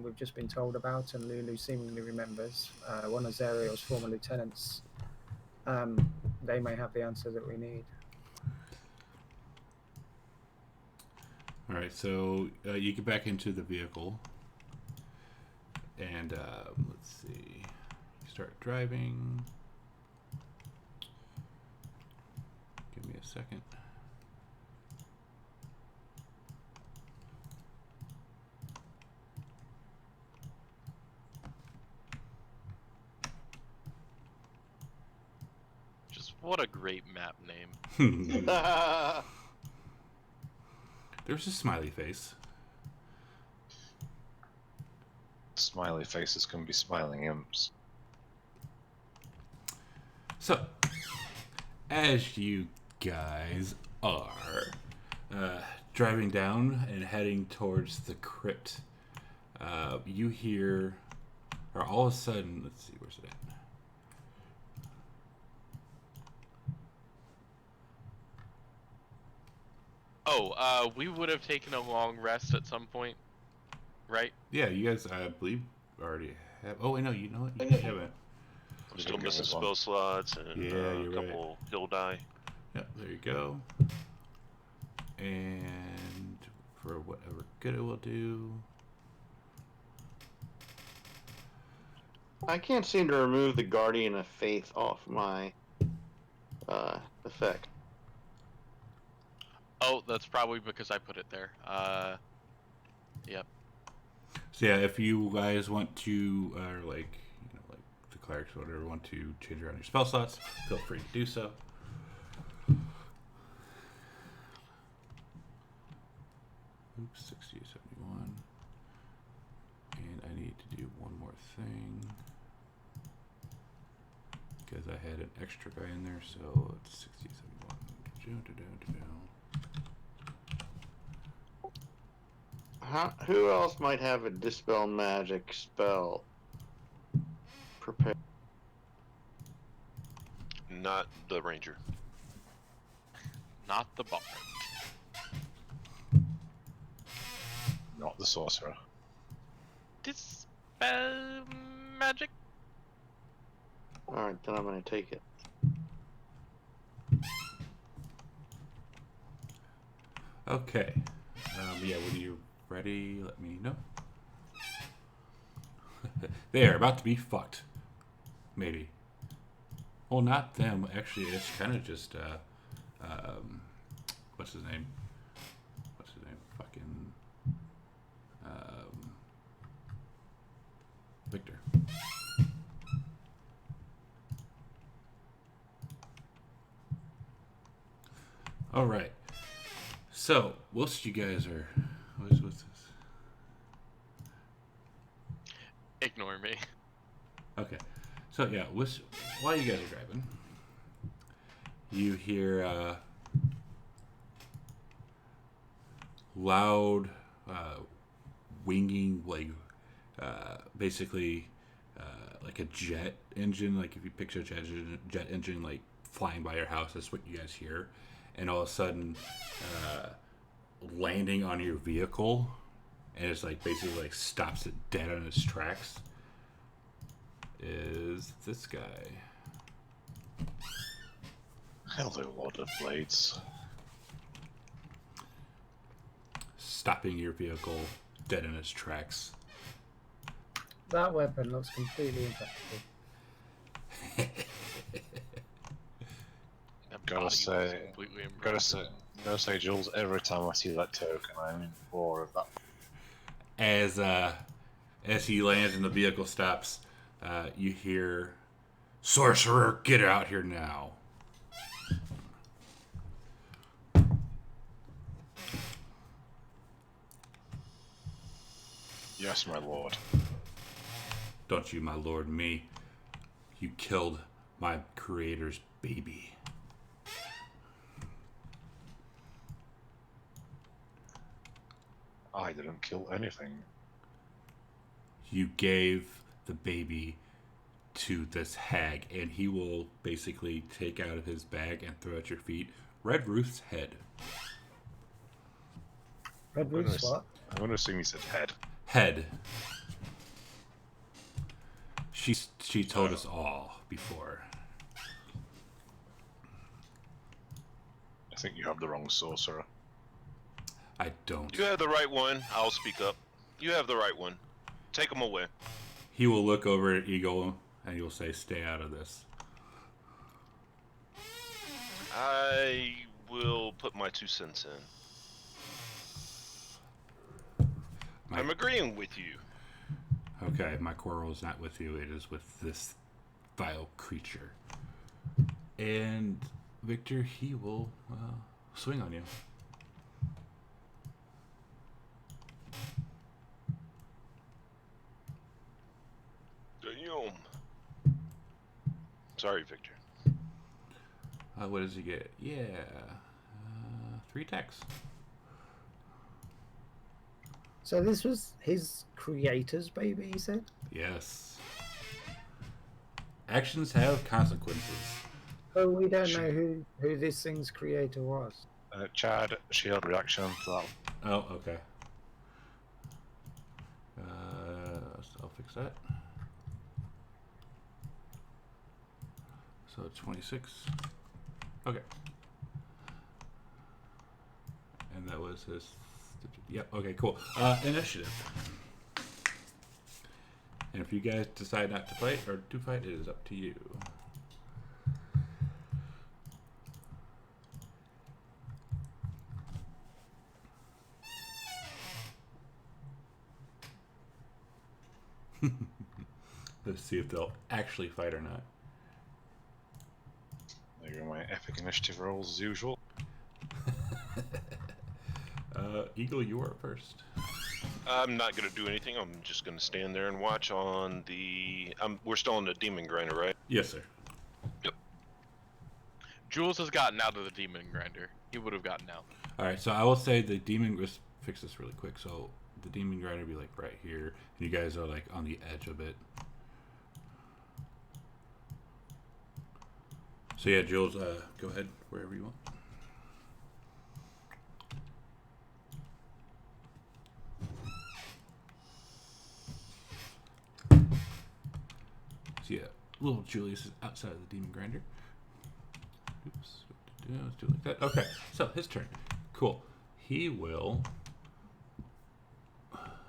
we've just been told about and Lulu seemingly remembers, one of Zariel's former lieutenants, they may have the answer that we need. Alright, so you get back into the vehicle. And let's see. start driving. Give me a second. Just what a great map name. There's a smiley face. Smiley faces can be smiling imps. So, as you guys are driving down and heading towards the crypt, you hear, or all of a sudden, let's see, where's it at? Oh, we would have taken a long rest at some point, right? Yeah, you guys, I believe, already have. Oh, wait, no, you know what? You haven't. I'm still missing spell slots and Yeah, a you're couple hill die. Yep, there you go. And for whatever good it will do. I can't seem to remove the Guardian of Faith off my effect. Oh, that's probably because I put it there. Yep. So yeah, if you guys want to, like, you know, like the clerics or whatever, want to change around your spell slots, feel free to do so. Oops, 60, 71. And I need to do one more thing. Because I had an extra guy in there, so it's 60, 71. Who else might have a Dispel Magic spell prepared? Not the ranger. Not the bard. Not the sorcerer. Dispel magic. Alright, then I'm going to take it. Okay. Yeah, when you're ready, let me know. They are about to be fucked. Maybe. Well, not them. Actually, it's kind of just, what's his name? What's his name? Fucking, Victor. All right. So, whilst you guys are, what's this? Ignore me. Okay. So yeah, while you guys are driving, you hear loud winging, like basically like a jet engine. Like if you picture a jet engine like flying by your house, that's what you guys hear. And all of a sudden, landing on your vehicle, and it's like basically like stops it dead on its tracks. Is this guy? Hello, Lord of Blades. Stopping your vehicle dead in its tracks. That weapon looks completely impractical. Gotta say, Jules, every time I see that token, I'm in awe of that. As he lands and the vehicle stops, you hear, "Sorcerer, get out here now." Yes, my lord. Don't you, my lord, me. You killed my creator's baby. I didn't kill anything. You gave the baby to this hag, and he will basically take out of his bag and throw at your feet Red Ruth's head. Red Root's what? I'm going to assume he said head. Head. She told us all before. I think you have the wrong sorcerer. I don't. You have the right one. I'll speak up. You have the right one. Take him away. He will look over at Eagle and you'll say, "Stay out of this." I will put my 2 cents in. I'm agreeing with you. Okay, my quarrel is not with you. It is with this vile creature. And Victor, he will swing on you. Damn. Sorry, Victor. What does he get? Yeah, 3 attacks. So this was his creator's baby, you said? Yes. Actions have consequences. Oh, we don't know who this thing's creator was. Chad, shield reaction to that. Oh, okay. I'll fix that. So 26. Okay. And that was his. Yep. Okay. Cool. Initiative. And if you guys decide not to fight or to fight, it is up to you. Let's see if they'll actually fight or not. There go my epic initiative rolls as usual. Eagle, you are first. I'm not going to do anything. I'm just going to stand there and watch on the... we're still on the demon grinder, right? Yes, sir. Yep. Jules has gotten out of the demon grinder. He would have gotten out. All right, so I will say the demon. Let's fix this really quick. So the demon grinder will be like right here, and you guys are like on the edge of it. So yeah, Jules, go ahead wherever you want. So yeah, little Julius is outside of the demon grinder. Oops. Let's do it like that. Okay, so his turn. Cool. He will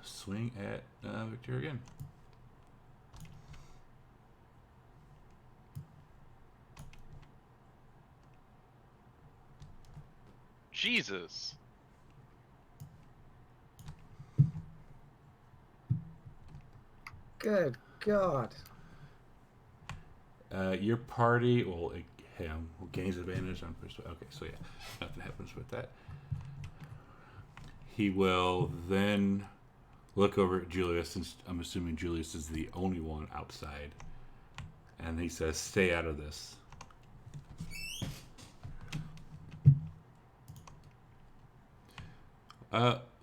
swing at Victor again. Jesus. Good God. Your party will gains advantage on persuasion. Okay, so yeah, nothing happens with that. He will then look over at Julius, since I'm assuming Julius is the only one outside, and he says, "Stay out of this."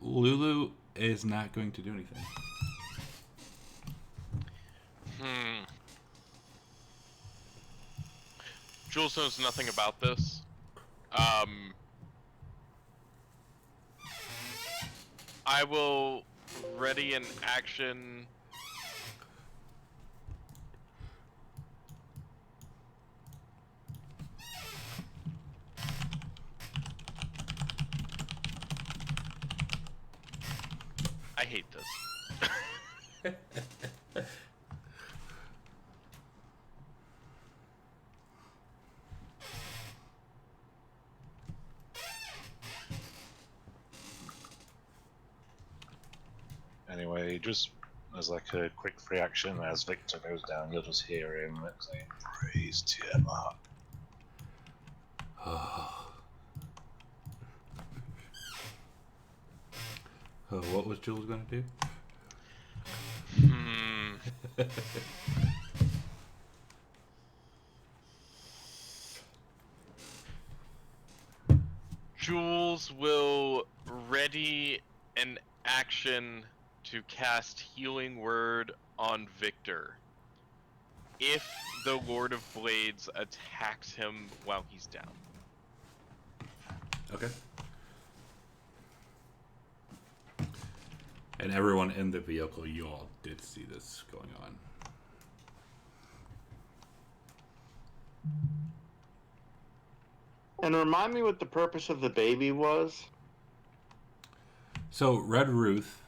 Lulu is not going to do anything. Jules knows nothing about this. I will ready an action. I hate this. Anyway, just as like a quick reaction, as Victor goes down, you'll just hear him saying, "Praise Tiamat." What was Jules going to do? Jules will ready an action to cast Healing Word on Victor if the Lord of Blades attacks him while he's down. Okay. And everyone in the vehicle, you all did see this going on. And remind me what the purpose of the baby was. So Red Ruth,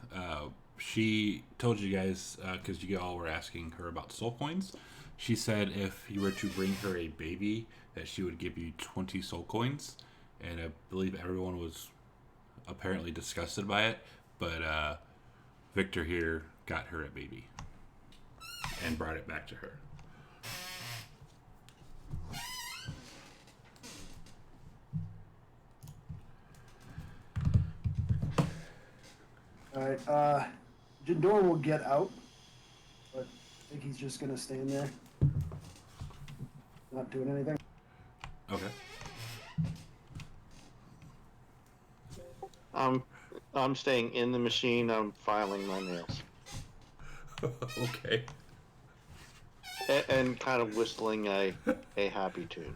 she told you guys, because you all were asking her about soul coins. She said if you were to bring her a baby, that she would give you 20 soul coins. And I believe everyone was apparently disgusted by it. But Victor here got her a baby and brought it back to her. All right. Jindor will get out, but I think he's just gonna stand there, not doing anything. Okay. I'm staying in the machine. I'm filing my nails. Okay. And kind of whistling a happy tune.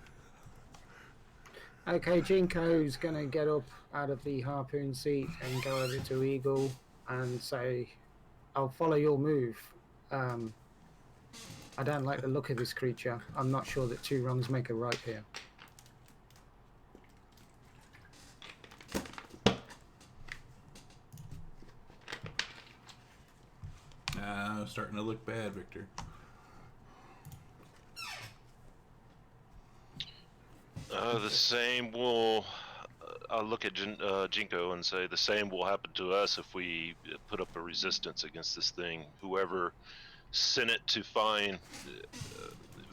Okay, Jinko's going to get up out of the harpoon seat and go over to Eagle and say, I'll follow your move. I don't like the look of this creature. I'm not sure that 2 wrongs make a right here. Starting to look bad, Victor. The same will. I'll look at Jinko and say the same will happen to us if we put up a resistance against this thing. Whoever sent it to find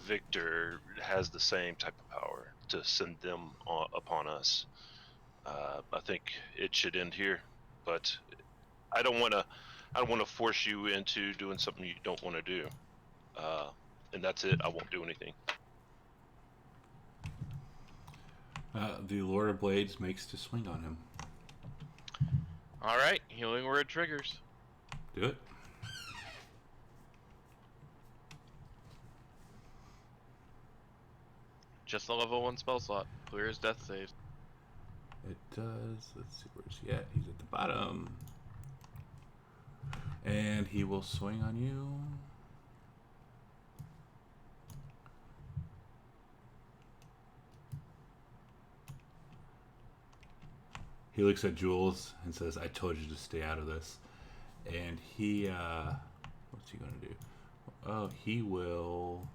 Victor has the same type of power to send them upon us. I think it should end here, but I don't want to force you into doing something you don't want to do. And that's it. I won't do anything. The Lord of Blades makes to swing on him. All right, healing word triggers. Do it. Just a level 1 spell slot. Clears death saves. It does. Let's see, where's he at? He's at the bottom. And he will swing on you. He looks at Jules and says, I told you to stay out of this. And he, what's he going to do? Oh, he will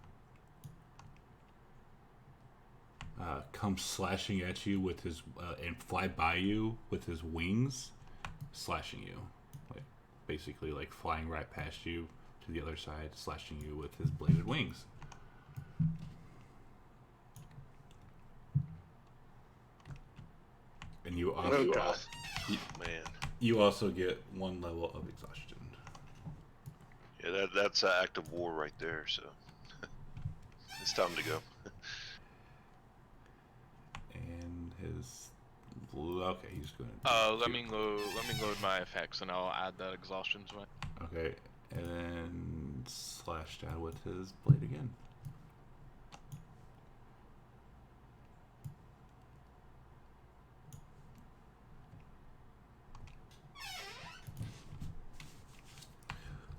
come slashing at you with his, and fly by you with his wings, slashing you. Like, basically, like flying right past you to the other side, slashing you with his bladed wings. And you also, Man. You also get 1 level of exhaustion. Yeah, that's an act of war right there. So it's time to go. And his, okay, he's going to. Let me load my effects, and I'll add that exhaustion to it. Okay, and then slash down with his blade again.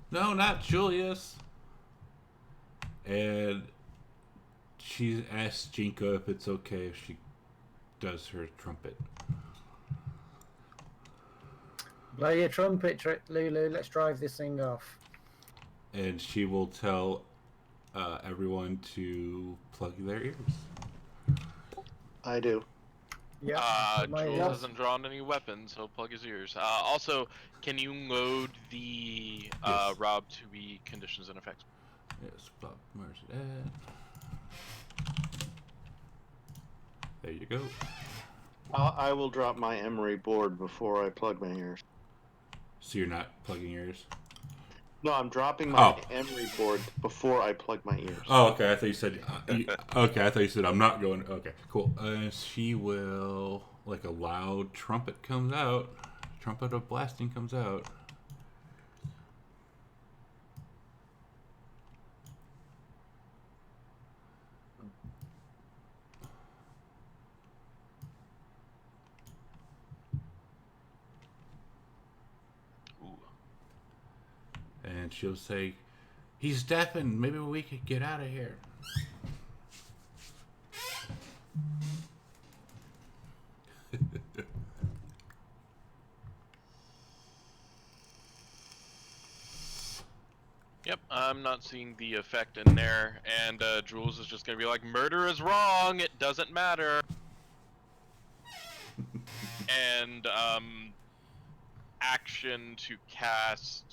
No, not Julius. And she asks Jinko if it's okay if she does her trumpet. Blow your trumpet, Lulu. Let's drive this thing off. And she will tell everyone to plug their ears. I do. Yeah. Jules hasn't drawn any weapons. He'll plug his ears. Also, can you load the Yes. Rob 2E conditions and effects? Yes, Bob, where's it at? There you go. I will drop my emery board before I plug my ears. So you're not plugging yours? No, I'm dropping my emery board before I plug my ears. Oh, okay. I thought you said. Okay, I thought you said I'm not going. Okay, cool. She will, like a loud trumpet comes out. Trumpet of blasting comes out. And she'll say, he's deafened. Maybe we could get out of here. Yep, I'm not seeing the effect in there, and Jules is just gonna be like, "Murder is wrong. It doesn't matter." And action to cast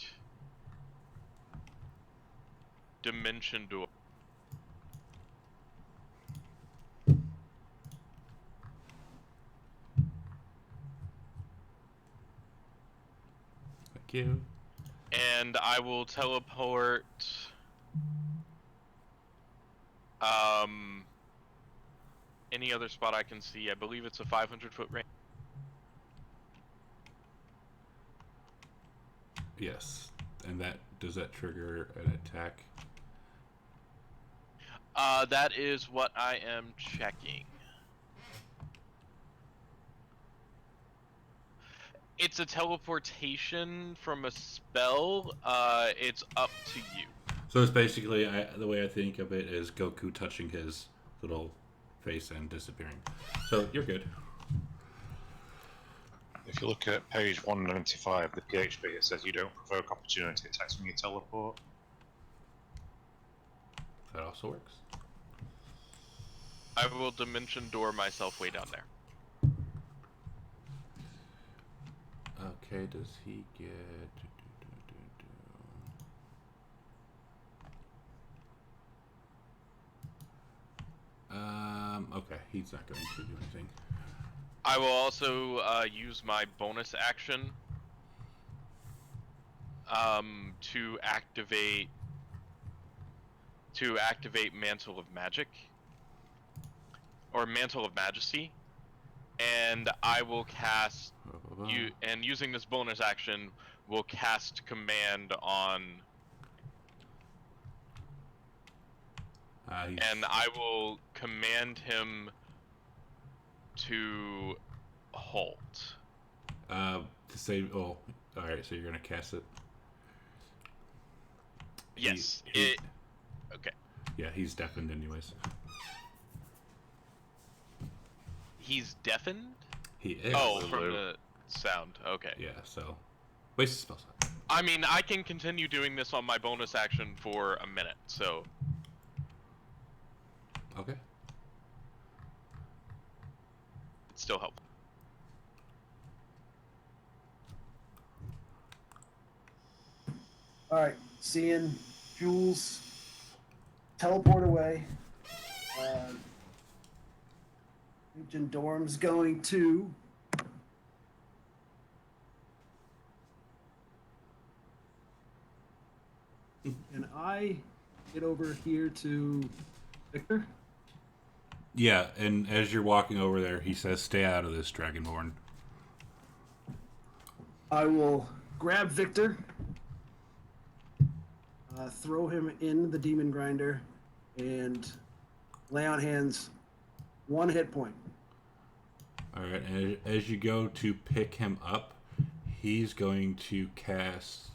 Dimension Door. Thank you. And I will teleport any other spot I can see. I believe it's a 500-foot range. Yes. And does that trigger an attack? That is what I am checking. It's a teleportation from a spell. It's up to you. So it's basically, the way I think of it is Goku touching his little face and disappearing. So you're good. If you look at page 195, the PHP, it says you don't provoke opportunity attacks when you teleport. That also works. I will Dimension Door myself way down there. Okay, does he get... Okay, he's not going to do anything. I will also use my bonus action to activate Mantle of Magic or Mantle of Majesty, and I will cast and using this bonus action will cast Command on and I will command him to halt. To say, oh, alright, so you're gonna cast it? Yes. Okay. Yeah, he's deafened anyways. He's deafened? He is. Oh, from the sound. Okay. Yeah, so waste a spell slot. I mean, I can continue doing this on my bonus action for a minute, so... Okay. It's still helpful. Alright, seeing Jules teleport away. Agent Dorm's going to and I get over here to Victor. Yeah, and as you're walking over there, he says, "Stay out of this, Dragonborn." I will grab Victor, throw him in the demon grinder, and lay on hands. 1 hit point. All right, and as you go to pick him up, he's going to cast.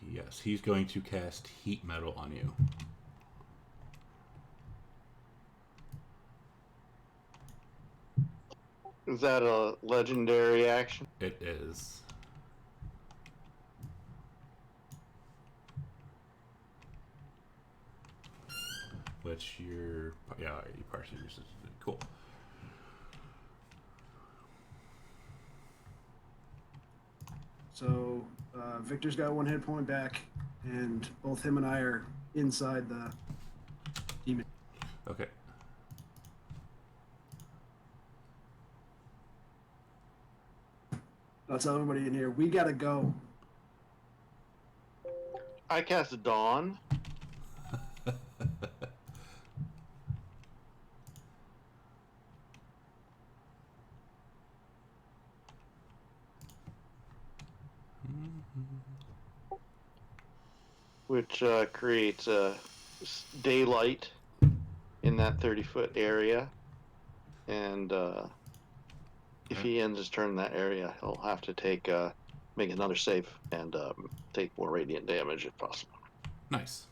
Yes, he's going to cast Heat Metal on you. Is that a legendary action? It is. Which you're, yeah, you partially resisted it. Cool. So Victor's got 1 hit point back, and both him and I are inside the demon. Okay. I'll tell everybody in here, we gotta go. I cast Dawn. Which creates daylight in that 30-foot area. And if he ends his turn in that area, he'll have to make another save and take more radiant damage if possible. Nice.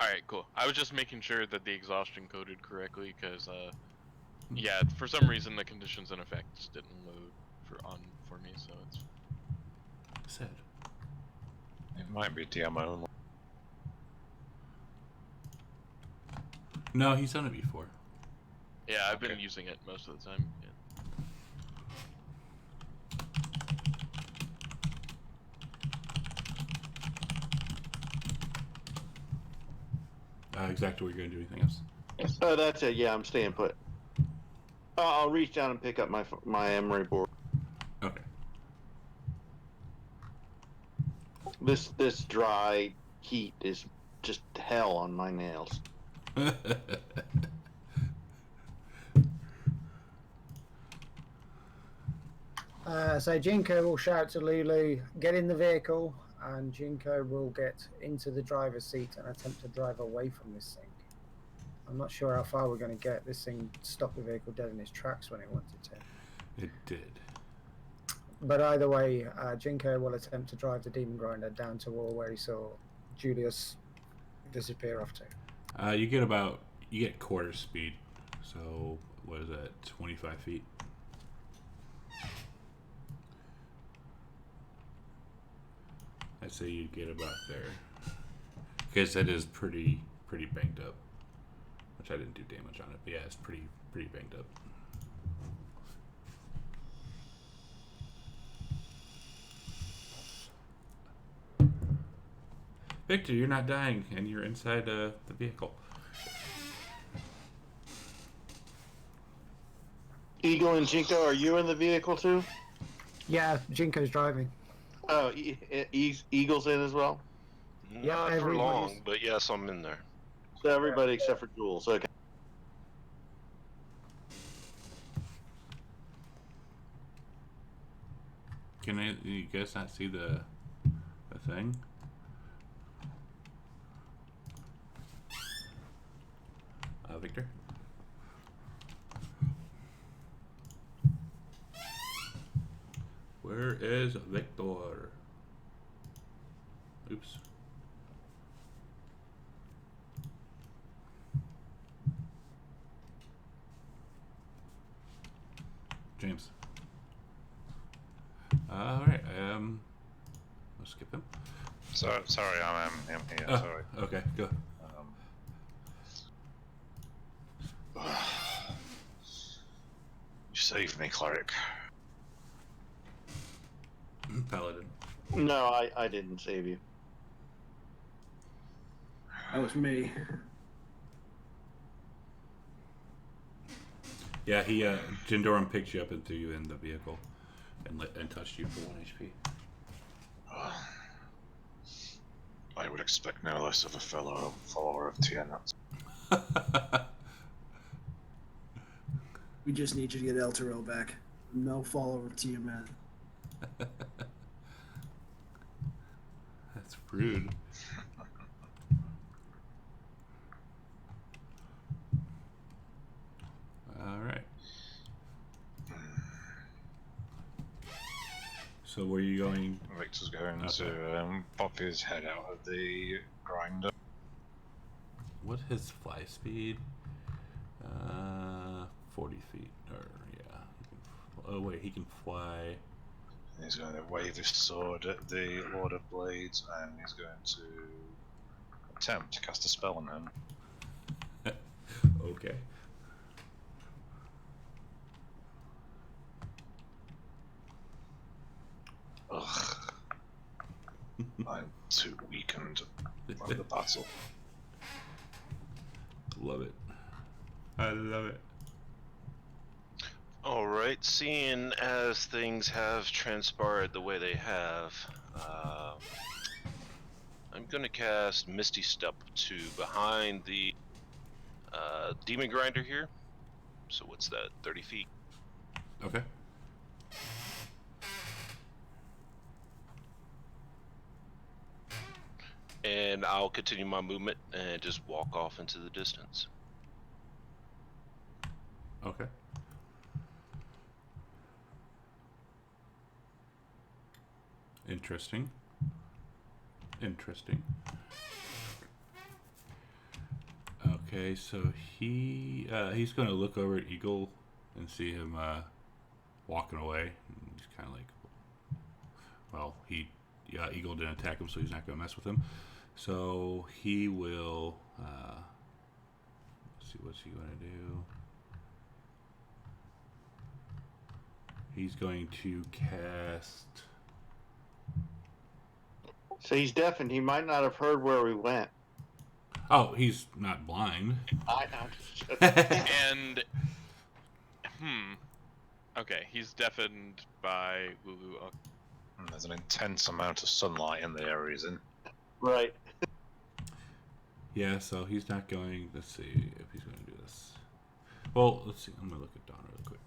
Alright, cool. I was just making sure that the exhaustion coded correctly, because Yeah, for some reason the conditions and effects didn't load for me, so it's Sad. It might be DM only. No, he's done it before. yeah. I've been Okay. using it most of the time. Yeah. Exactly. We're going to do anything else? Oh, that's it. Yeah, I'm staying put. I'll reach down and pick up my emery board. Okay. This dry heat is just hell on my nails. So Jinko will shout to Lulu, get in the vehicle, and Jinko will get into the driver's seat and attempt to drive away from this thing. I'm not sure how far we're going to get. This thing stopped the vehicle dead in its tracks when it wanted to. It did. But either way, Jinko will attempt to drive the Demon Grinder down to where he saw Julius disappear off to. You get quarter speed. So what is that? 25 feet. I'd say you get about there, because it is pretty banged up. Which I didn't do damage on it, but yeah, it's pretty banged up. Victor, you're not dying, and you're inside the vehicle. Eagle and Jinko, are you in the vehicle too? Yeah, Jinko's driving. Oh, Eagle's in as well? Not for long, but yes, I'm in there. So everybody except for Jules. Okay. Can you guys not see the thing? Victor? Where is Victor? Oops. James. Alright, I'll skip him. Sorry, I'm here. Oh, Sorry. okay, go. You saved me, cleric. Paladin. No, I didn't save you. That was me. Yeah, he Jindoran picked you up and threw you in the vehicle, and touched you for 1 HP. I would expect no less of a fellow follower of Tiamat. We just need you to get El Toro back. No follower of Tiamat. That's rude. All right. So where are you going? Victor's going to pop his head out of the grinder. What's his fly speed? 40 feet. Or yeah. Oh wait, he can fly. He's going to wave his sword at the Lord of Blades, and he's going to attempt to cast a spell on him. Okay. Ugh. I'm too weakened by the battle. Love it. I love it. Alright, seeing as things have transpired the way they have, I'm gonna cast Misty Step to behind the Demon Grinder here. So what's that, 30 feet? Okay. And I'll continue my movement and just walk off into the distance. Okay. Interesting. Interesting. Okay, Okay, so he's going to look over at Eagle and see him walking away. And he's kind of like, well, Eagle didn't attack him, so he's not going to mess with him. So he will. Let's see, what's he going to do? He's going to cast. So he's deafened. He might not have heard where we went. Oh, he's not blind. And okay, he's deafened by Lulu. There's an intense amount of sunlight in the area he's in. Right. Yeah, so he's not going. Let's see if he's going to do this. Well, let's see. I'm going to look at Dawn really quick.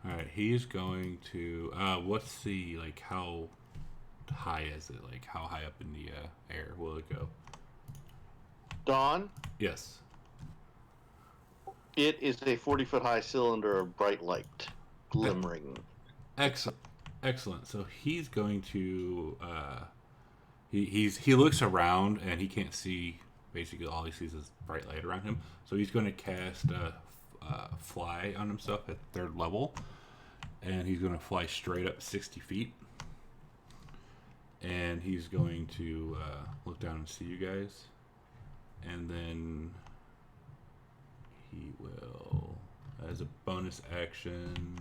All right, he is going to. What's the like? How high is it? Like, how high up in the air will it go? Dawn? Yes. It is a 40-foot high cylinder of bright light, glimmering. Excellent. So he's going to. He looks around and he can't see. Basically, all he sees is bright light around him. So he's going to cast fly on himself at 3rd level, and he's going to fly straight up 60 feet. And he's going to look down and see you guys, and then he will, as a bonus action.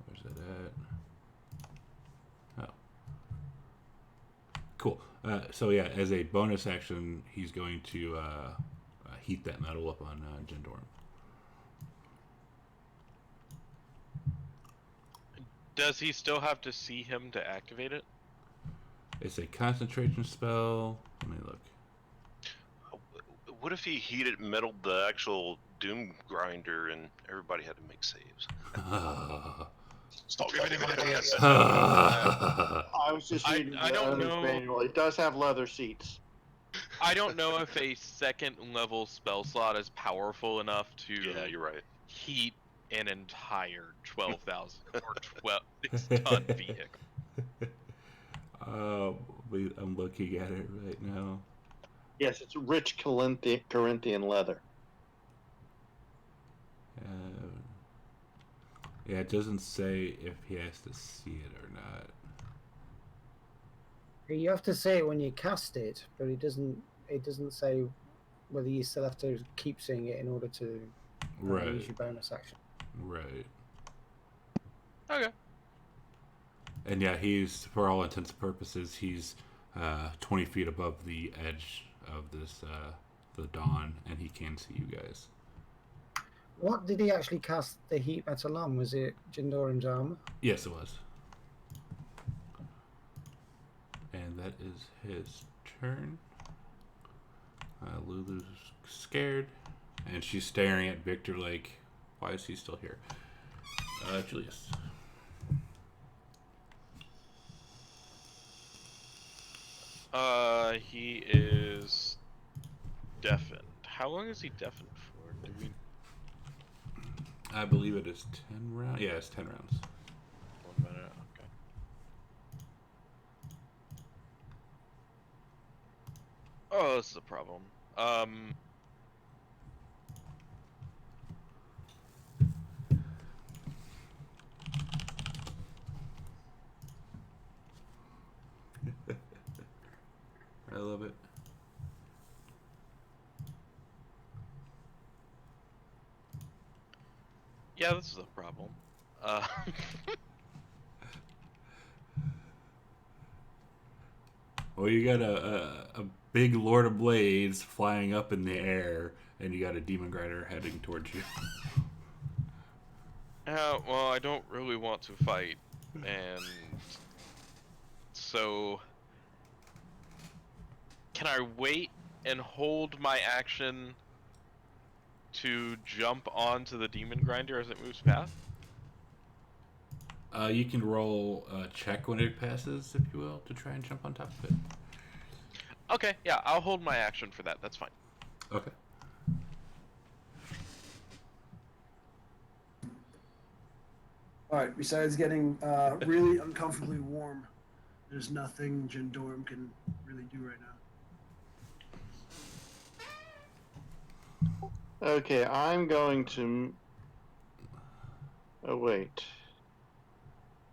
Where's that at? Oh, cool. So yeah, as a bonus action, he's going to heat that metal up on Jindoran. Does he still have to see him to activate it? It's a concentration spell. Let me look. What if he heated metal the actual Doom grinder and everybody had to make saves? Stop giving him ideas. I was just reading the don't owner's know. manual. It does have leather seats. I don't know if a 2nd level spell slot is powerful enough to Yeah, you're right. heat an entire 12,000 or 6-ton vehicle. I'm looking at it right now. Yes, it's rich Corinthian leather. Yeah, it doesn't say if he has to see it or not. You have to say it when you cast it, but it doesn't. It doesn't say whether you still have to keep seeing it in order to use your bonus action. Right. Okay. And yeah, he's, for all intents and purposes, he's 20 feet above the edge of this the dawn, and he can see you guys. What did he actually cast the heat metal on? Was it Jindoran's armor? Yes, it was. And that is his turn. Lulu's scared, and she's staring at Victor like, why is he still here? Julius. He is deafened. How long is he deafened for? Do we... I believe it is 10 rounds. Yeah, it's 10 rounds. 1 minute, okay. Oh, this is a problem. I love it. Yeah, this is a problem. Well, you got a big Lord of Blades flying up in the air, and you got a Demon Grider heading towards you. Well, I don't really want to fight, and so can I wait and hold my action to jump onto the Demon Grinder as it moves past? You can roll a check when it passes, if you will, to try and jump on top of it. Okay, yeah, I'll hold my action for that. That's fine. Okay. All right. Besides getting really uncomfortably warm, there's nothing Jindorm can really do right now. Okay, I'm going to. Oh wait,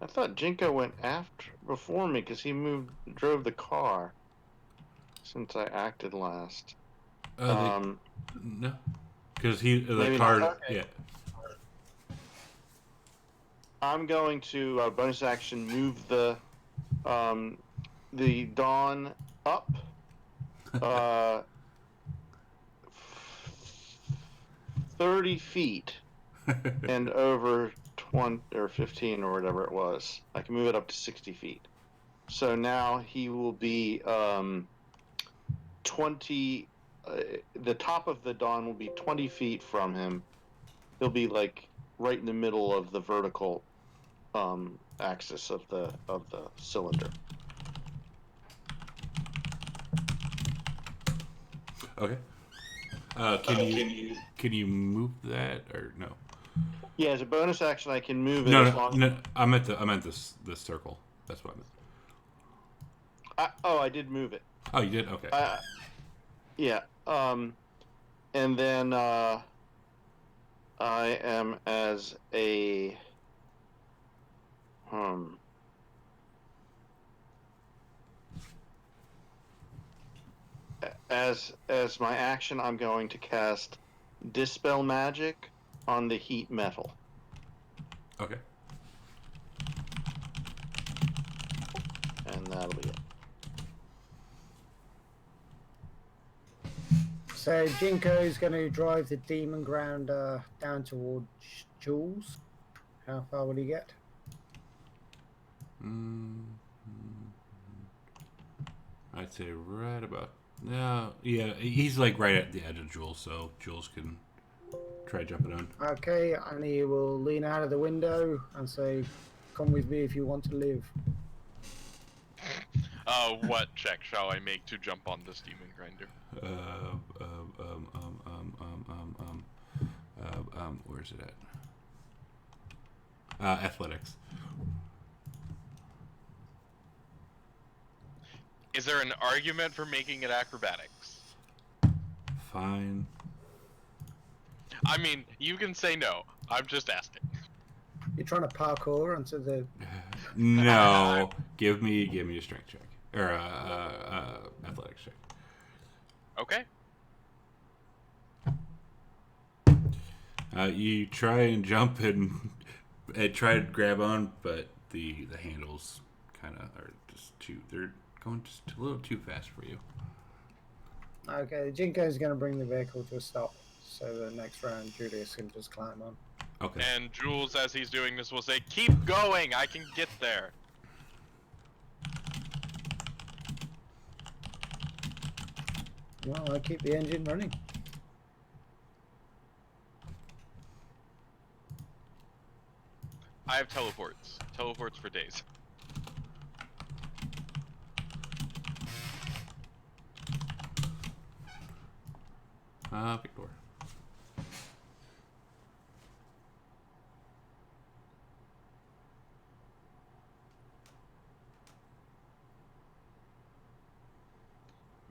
I thought Jinko went before me because he drove the car. Since I acted last. No, because the car. Okay. Yeah. I'm going to bonus action move the Dawn up 30 feet and over 20 or 15 or whatever it was. I can move it up to 60 feet. So now he will be 20. The top of the Dawn will be 20 feet from him. He'll be like right in the middle of the vertical axis of the cylinder. Okay. Can you move that or no? Yeah, as a bonus action, I can move it. No. I meant this circle. That's what I meant. I did move it. Oh, you did? Okay. Yeah. And then I am as a as my action, I'm going to cast Dispel Magic on the heat metal. Okay. And that'll be it. So Jinko's going to drive the demon grounder down towards Jules. How far will he get? I'd say right about. No, yeah, he's like right at the edge of Jules, so Jules can try jumping on. Okay, and he will lean out of the window and say, "Come with me if you want to live." What check shall I make to jump on this demon grinder? Where's it at? Athletics. Is there an argument for making it acrobatics? Fine. I mean, you can say no. I'm just asking. You're trying to parkour onto the. No, give me a strength check or athletics check. Okay. You try and jump and try to grab on, but the handles kind of are just they're going just a little too fast for you. Okay, Jinko's going to bring the vehicle to a stop, so the next round Julius can just climb on. Okay. And Jules, as he's doing this, will say, "Keep going, I can get there." Well, I keep the engine running. I have teleports. Teleports for days. Victor.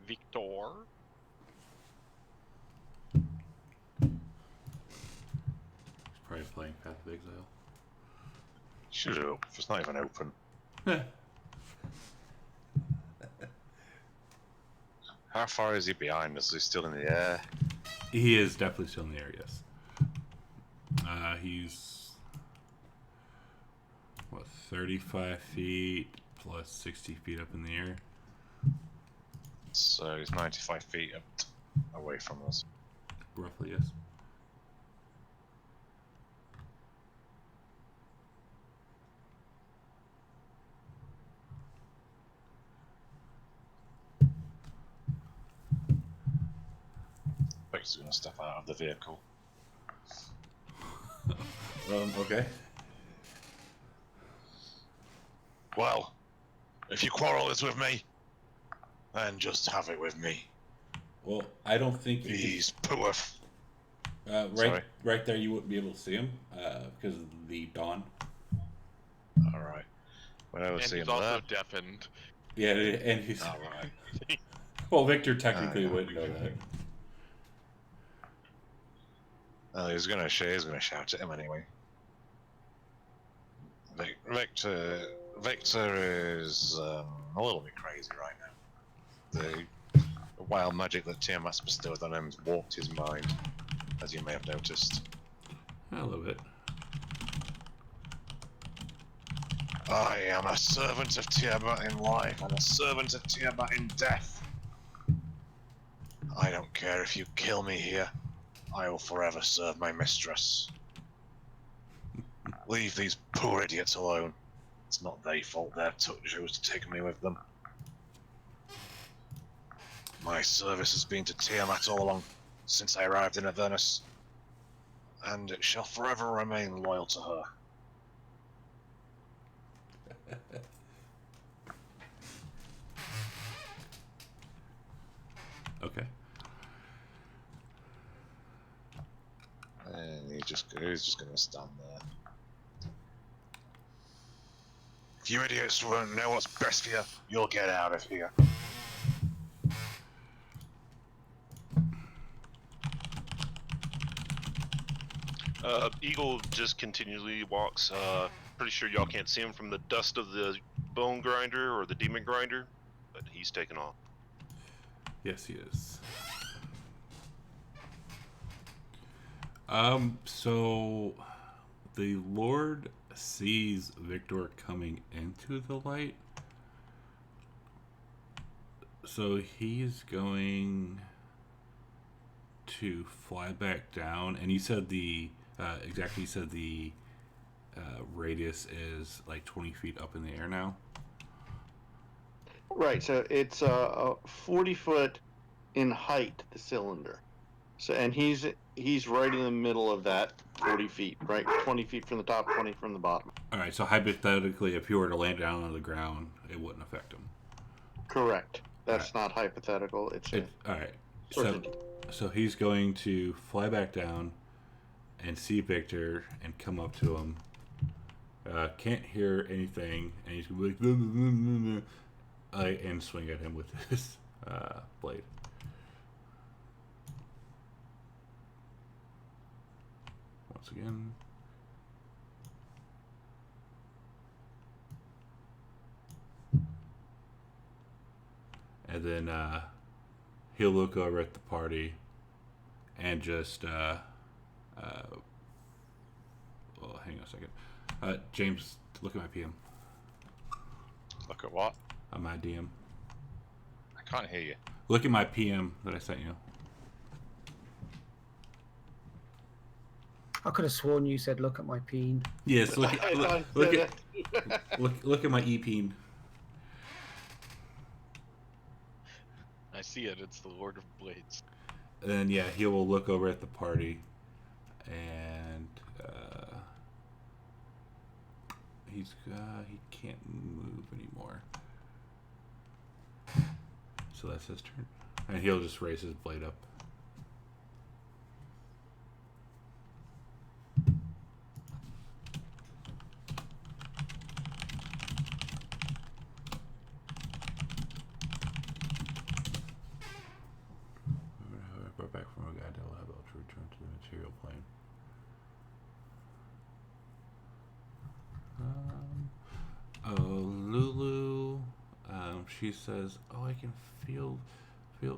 Victor? He's probably playing Path of Exile. Shut up, if it's not even open. How far is he behind us? Is he still in the air? He is definitely still in the air, yes. He's, 35 feet plus 60 feet up in the air? So he's 95 feet away from us. Roughly, yes. He's going to step out of the vehicle. Okay. Well, if your quarrel is with me, then just have it with me. Well, I don't think He's poor. right there you wouldn't be able to see him because of the dawn. All right. Well, I will And see he's him also there. deafened. Yeah, and he's. All right. Well, Victor technically yeah. wouldn't know that. He's gonna shout at him anyway. Victor is a little bit crazy right now. The wild magic that Tiamat's bestowed on him has warped his mind, as you may have noticed. A little bit. I am a servant of Tiamat in life and a servant of Tiamat in death. I don't care if you kill me here. I will forever serve my mistress. Leave these poor idiots alone. It's not their fault they chose to take me with them. My service has been to Tiamat all along, since I arrived in Avernus, and it shall forever remain loyal to her. Okay. And he's just gonna stand there. If you idiots won't know what's best for you, you'll get out of here. Eagle just continually walks. Pretty sure y'all can't see him from the dust of the bone grinder or the demon grinder, but he's taken off. Yes, he is. So the Lord sees Victor coming into the light. So he's going to fly back down, and he said the radius is like 20 feet up in the air now. Right, so it's 40 foot in height, the cylinder. So, and he's right in the middle of that 40 feet, right? 20 feet from the top, 20 from the bottom. All right, so hypothetically, if he were to land down on the ground, it wouldn't affect him. Correct. That's not hypothetical. It's all right. certainty. So he's going to fly back down and see Victor and come up to him. Can't hear anything, and he's going to be like, and swing at him with his blade. Once again. And then he'll look over at the party and just well, hang on a second. James, look at my PM. Look at what? My DM. I can't hear you. Look at my PM that I sent you. I could have sworn you said, "Look at my peen." Yes, look at my e-peen. I see it. It's the Lord of Blades. And then yeah, he will look over at the party, and he can't move anymore. So that's his turn, and he'll just raise his blade up. Brought back from a guide that will have to return to the material plane. Lulu, she says, "Oh, I can feel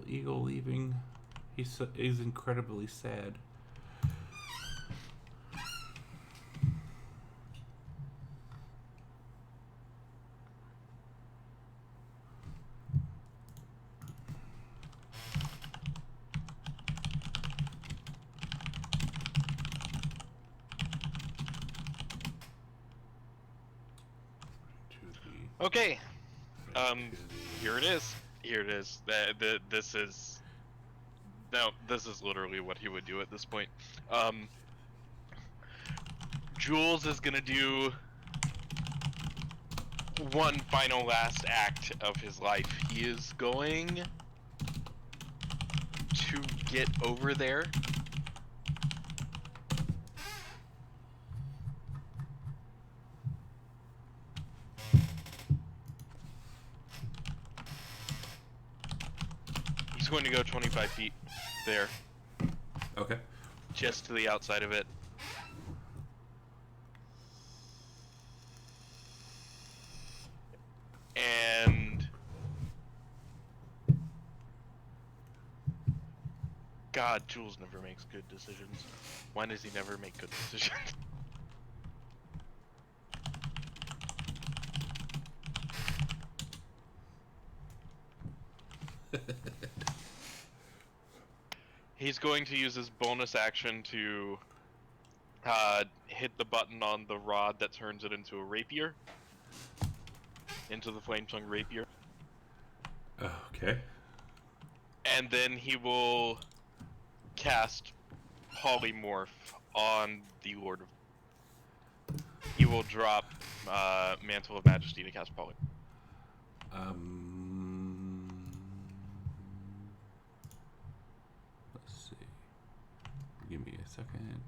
Eagle leaving. He's incredibly sad." Okay. Here it is. Here it is. This is. No, this is literally what he would do at this point. Jules is gonna do one final last act of his life. He is going to get over there. going to go 25 feet there, Okay. just to the outside of it. And God, Jules never makes good decisions. Why does he never make good decisions? He's going to use his bonus action to hit the button on the rod that turns it into a rapier. Into the flame tongue rapier. Okay. And then he will cast polymorph on the Lord of... He will drop Mantle of Majesty to cast polymorph. Let's see. Give me a second.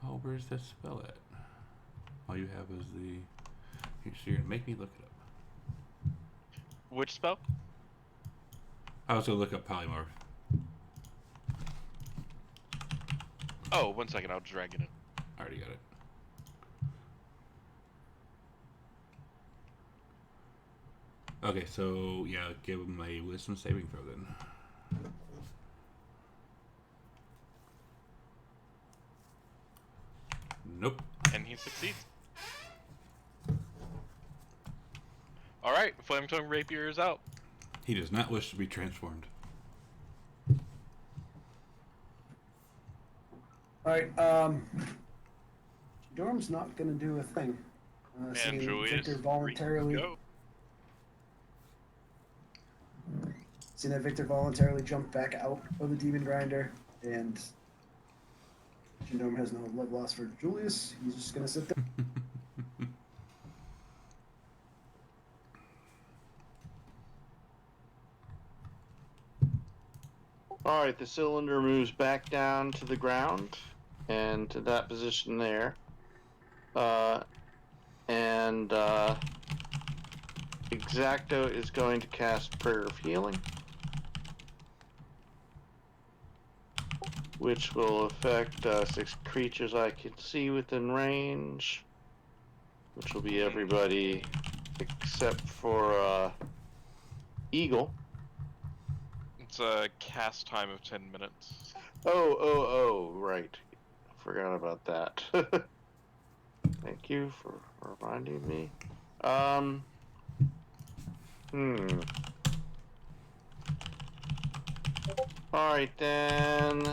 Oh, where's that spell at? All you have is the... So you're gonna make me look it up. Which spell? I was gonna look up polymorph. Oh, 1 second, I'll drag it in. I already got it. Okay, so yeah, give him a wisdom saving throw then. Nope. And he succeeds. Alright, Flame Tongue Rapier is out. He does not wish to be transformed. Alright, Dorm's not gonna do a thing. Seeing Julius, Victor voluntarily... go. Seeing that Victor voluntarily jumped back out of the Demon Grinder, and Jindorm has no blood loss for Julius, he's just gonna sit there. Alright, the cylinder moves back down to the ground, and to that position there. Exacto is going to cast Prayer of Healing, which will affect 6 creatures I can see within range, which will be everybody except for Eagle. It's a cast time of 10 minutes. Oh, right. Forgot about that. Thank you for reminding me. Alright then.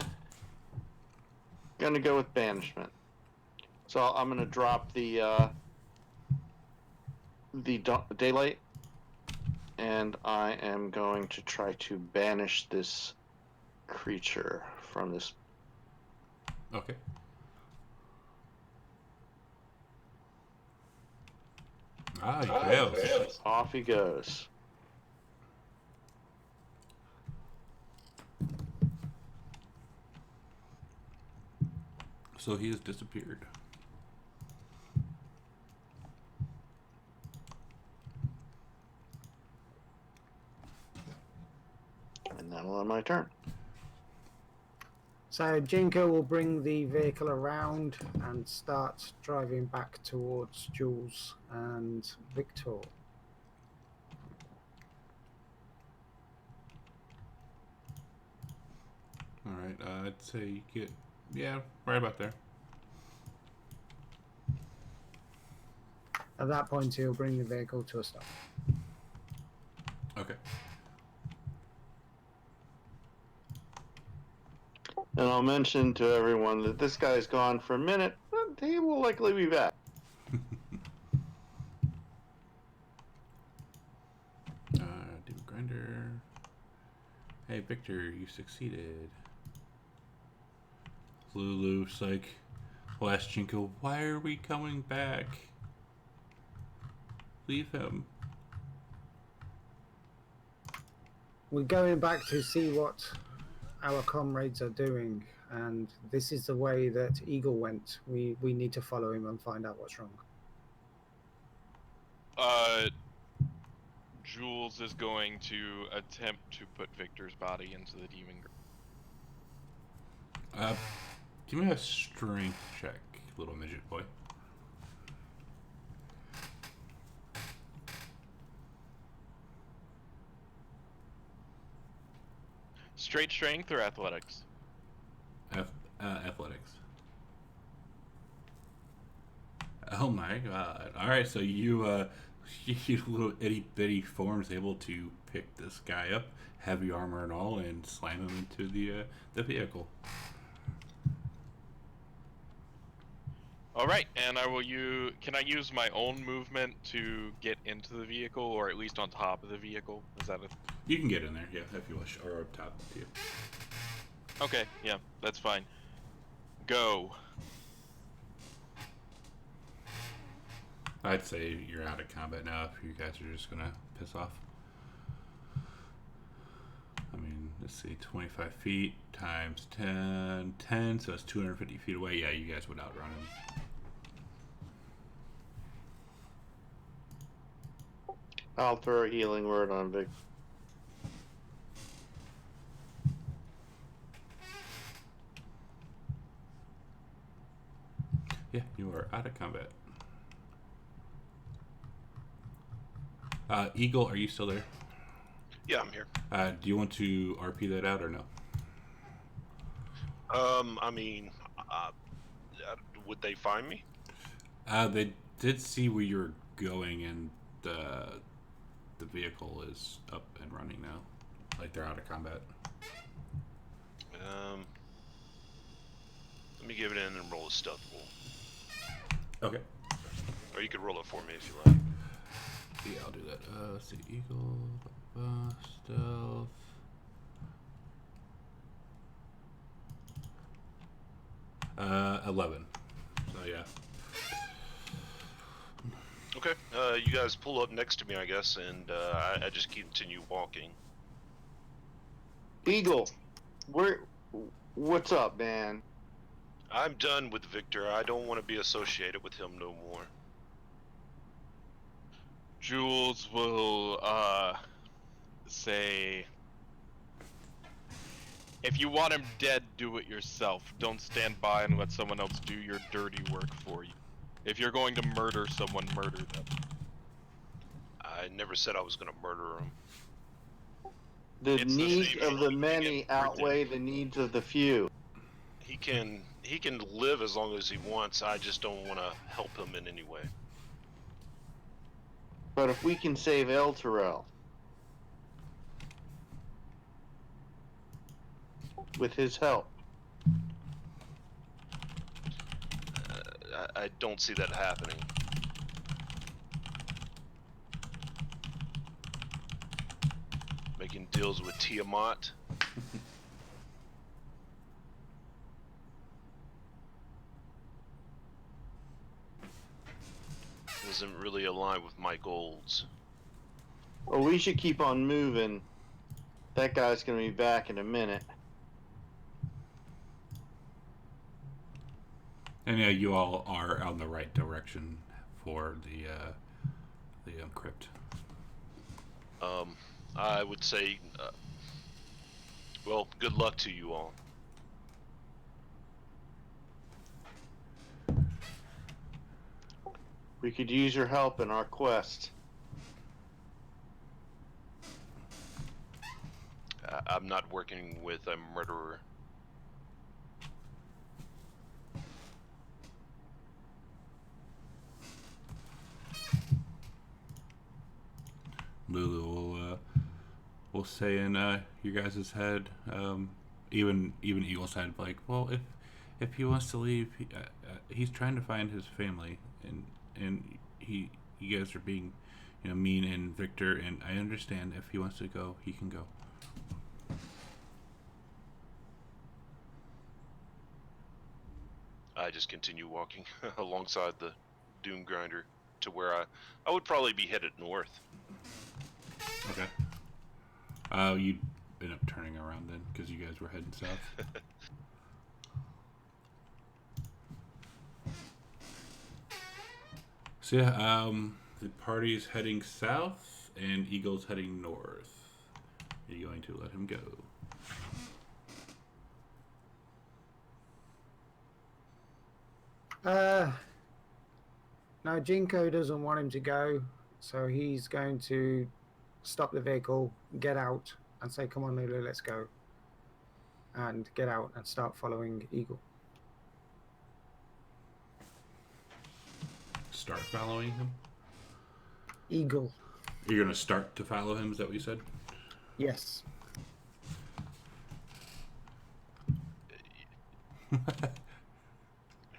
Gonna go with banishment. So I'm gonna drop the daylight, and I am going to try to banish this creature from this. Okay. Ah, he fails. Off he goes. So he has disappeared. And that'll end my turn. So Jinko will bring the vehicle around and start driving back towards Jules and Victor. Alright, I'd say you get... Yeah, right about there. At that point, he'll bring the vehicle to a stop. Okay. And I'll mention to everyone that this guy's gone for a minute, but he will likely be back. Demon Grinder. Hey, Victor, you succeeded. Lulu, Psych, Last Jinko, why are we coming back? Leave him. We're going back to see what our comrades are doing. and this is the way that Eagle went. We need to follow him and find out what's wrong. Jules is going to attempt to put Victor's body into the demon. Give me a strength check, little midget boy. Straight strength or athletics? Athletics. Oh my god. Alright, so you little itty bitty form is able to pick this guy up, heavy armor and all, and slam him into the vehicle. Alright, and I will can I use my own movement to get into the vehicle, or at least on top of the vehicle? Is that a... You can get in there, yeah, if you wish, or up top to you. Okay, yeah, that's fine. Go. I'd say you're out of combat now if you guys are just gonna piss off. I mean, let's see, 25 feet times 10, so that's 250 feet away. Yeah, you guys would outrun him. I'll throw a healing word on Vic. Yeah, you are out of combat. Eagle, are you still there? Yeah, I'm here. Do you want to RP that out or no? I mean, would they find me? They did see where you're going, and the vehicle is up and running now. Like, they're out of combat. Let me give it in and roll a stealth roll. Okay. Or you could roll it for me if you like. Yeah, I'll do that. Let's see, Eagle, stealth. Uh, 11. So yeah. Okay. You guys pull up next to me, I guess, and I just continue walking. Eagle, what's up, man? I'm done with Victor. I don't want to be associated with him no more. Jules will say, if you want him dead, do it yourself. Don't stand by and let someone else do your dirty work for you. If you're going to murder someone, murder them. I never said I was going to murder him. The needs of the many outweigh the needs of the few. He can live as long as he wants. I just don't want to help him in any way. But if we can save El Terrell with his help, I don't see that happening. Making deals with Tiamat. Doesn't really align with my goals. well, we should keep on moving. That guy's going to be back in a minute. And yeah, you all are on the right direction for the crypt. I would say, well, good luck to you all. We could use your help in our quest. I'm not working with a murderer. Lulu will say in your guys' head, even Eagle's head, like, well, if he wants to leave, he's trying to find his family, and you guys are being, mean and Victor, and I understand if he wants to go, he can go. I just continue walking alongside the Doom Grinder to where I would probably be headed north. Okay. You'd end up turning around then, because you guys were heading south. So yeah, the party's heading south, and Eagle's heading north. Are you going to let him go? No, Jinko doesn't want him to go, so he's going to stop the vehicle, get out, and say, "Come on, Lulu, let's go." And get out and start following Eagle. Start following him? Eagle. You're going to start to follow him, is that what you said? Yes.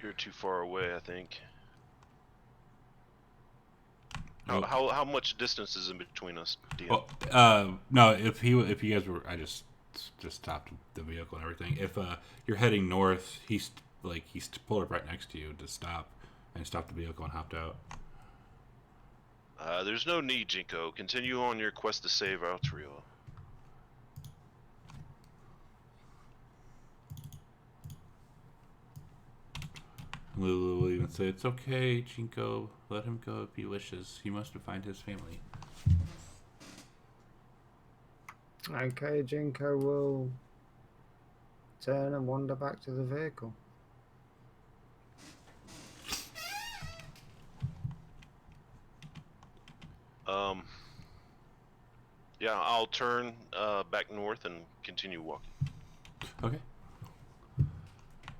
You're too far away, I think. Oh. How much distance is in between us, DM? Well, no, if you guys were, I just stopped the vehicle and everything. If you're heading north, he's pulled up right next to you to stop, and stopped the vehicle and hopped out. There's no need, Jinko. Continue on your quest to save our trio. Lulu will even say, "It's okay, Jinko. Let him go if he wishes. He must find his family." Okay, Jinko will turn and wander back to the vehicle. Yeah, I'll turn back north and continue walking. Okay.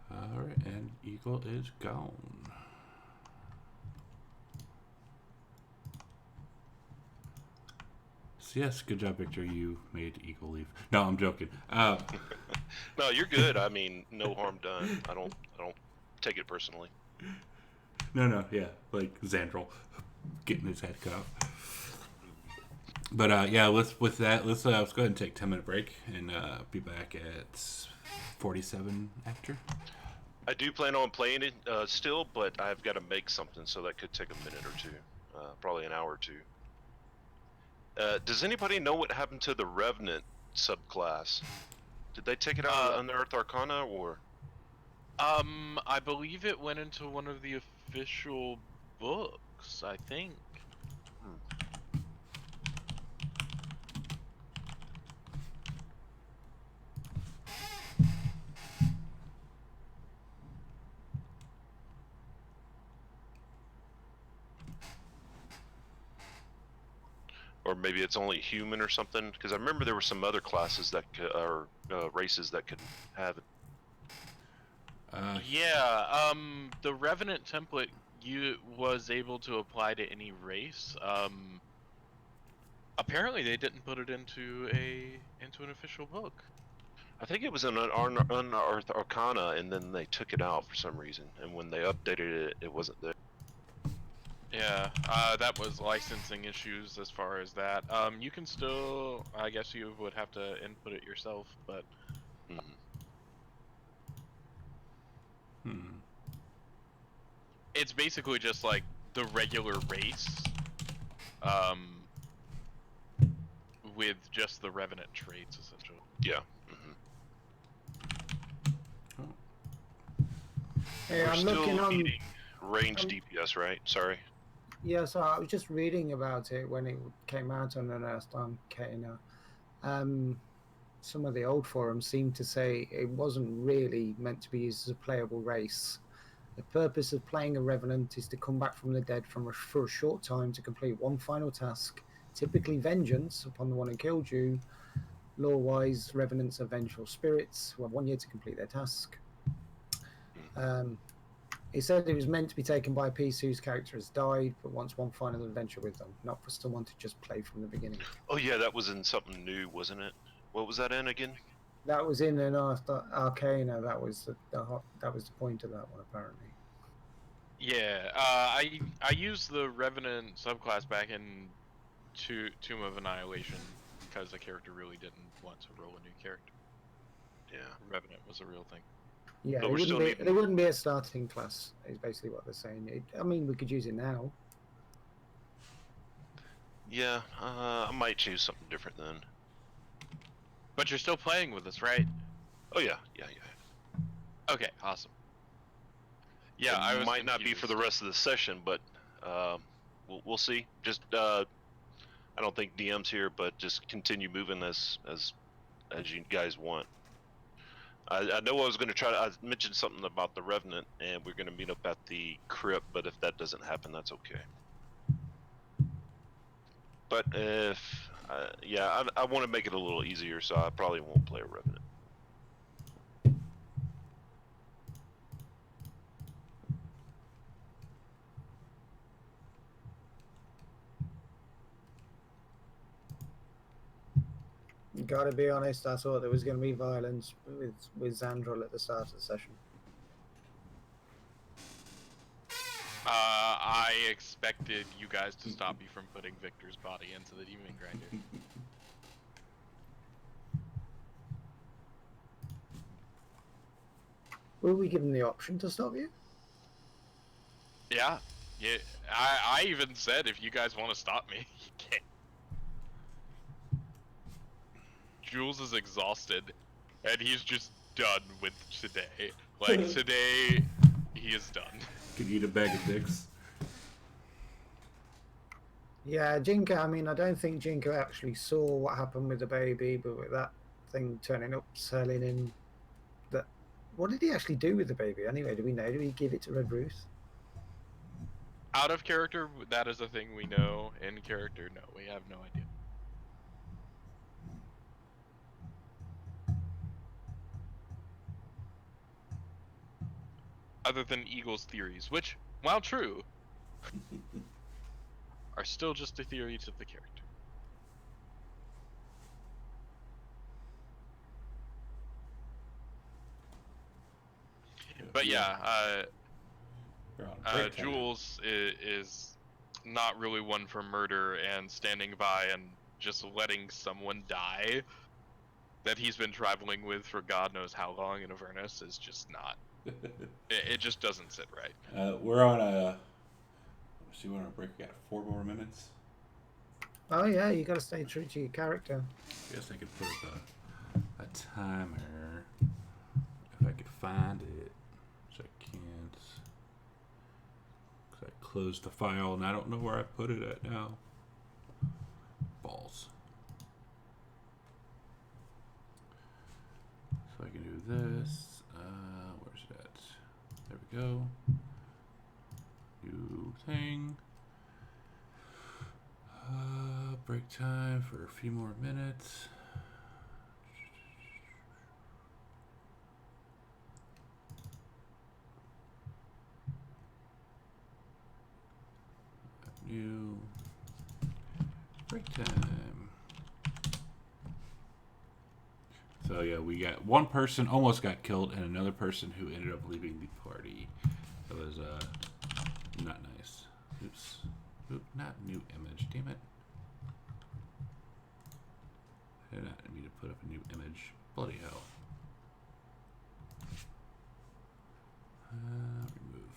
Alright, and Eagle is gone. So yes, good job, Victor. You made Eagle leave. No, I'm joking. No, you're good. I mean, no harm done. I don't take it personally. No, yeah, like Xandril getting his head cut off. But yeah, let's go ahead and take a 10-minute break and be back at 47 after. I do plan on playing it still, but I've got to make something, so that could take a minute or two, probably an hour or two. Does anybody know what happened to the Revenant subclass? Did they take it out of Unearthed Arcana, or? I believe it went into one of the official books, I think. Or maybe it's only human or something, because I remember there were some other classes that or races that could have it. Yeah, the Revenant template was able to apply to any race. Apparently they didn't put it into an official book. I think it was an Unearthed Arcana, and then they took it out for some reason, and when they updated it, it wasn't there. Yeah, that was licensing issues as far as that. You can still, I guess you would have to input it yourself, but... It's basically just like the regular race, with just the Revenant traits, essentially. Yeah. Hey, We're I'm still looking on needing range DPS, right? Sorry. Yeah, so I was just reading about it when it came out on Unearthed Arcana. Some of the old forums seem to say it wasn't really meant to be used as a playable race. The purpose of playing a Revenant is to come back from the dead for a short time to complete one final task, typically vengeance upon the one who killed you. Lore-wise, Revenants are vengeful spirits who have 1 year to complete their task. He said it was meant to be taken by a PC whose character has died, but wants one final adventure with them, not for someone to just play from the beginning. Oh yeah, that was in something new, wasn't it? What was that in again? That was in an Arcana. That was the point of that one, apparently. Yeah, I used the Revenant subclass back in Tomb of Annihilation because the character really didn't want to roll a new character. Yeah, Revenant was a real thing. Yeah, but it wouldn't be a starting class, is basically what they're saying. I mean, we could use it now. Yeah, I might choose something different then. But you're still playing with us, right? Oh yeah. Okay, awesome. Yeah, I might not be for the rest of the session, but We'll see. Just I don't think DM's here, but just continue moving as you guys want. I know I was going to try to. I mentioned something about the Revenant, and we're going to meet up at the crypt. But if that doesn't happen, that's okay. But if yeah, I want to make it a little easier, so I probably won't play a Revenant. Gotta be honest, I thought there was going to be violence with Xandril at the start of the session. I expected you guys to stop me from putting Victor's body into the Demon Grinder. Were we given the option to stop you? Yeah. I even said if you guys want to stop me, you can't. Jules is exhausted, and he's just done with today. Like, today, he is done. Could eat a bag of dicks. Yeah, Jinko, I mean, I don't think Jinko actually saw what happened with the baby, but with that thing turning up, selling him, that... What did he actually do with the baby anyway? Do we know? Did he give it to Red Ruth? Out of character, that is a thing we know. In character, no, we have no idea. Other than Eagle's theories, which, while true, are still just the theories of the character. But yeah, Jules is not really one for murder, and standing by and just letting someone die that he's been traveling with for God knows how long in Avernus is just not. It just doesn't sit right. We're on a. Let's see, we're on a break. We got 4 more minutes. Oh yeah, you got to stay true to your character. Guess I could put up a timer if I could find it. Which I can't. Because I closed the file and I don't know where I put it at now. Balls. So I can do this. Where's that? There we go. New thing. Break time for a few more minutes. New break time. So yeah, we got one person almost got killed and another person who ended up leaving the party. That was not nice. Oops. Oop, not new image, damn it. I did not need to put up a new image. Bloody hell. Remove.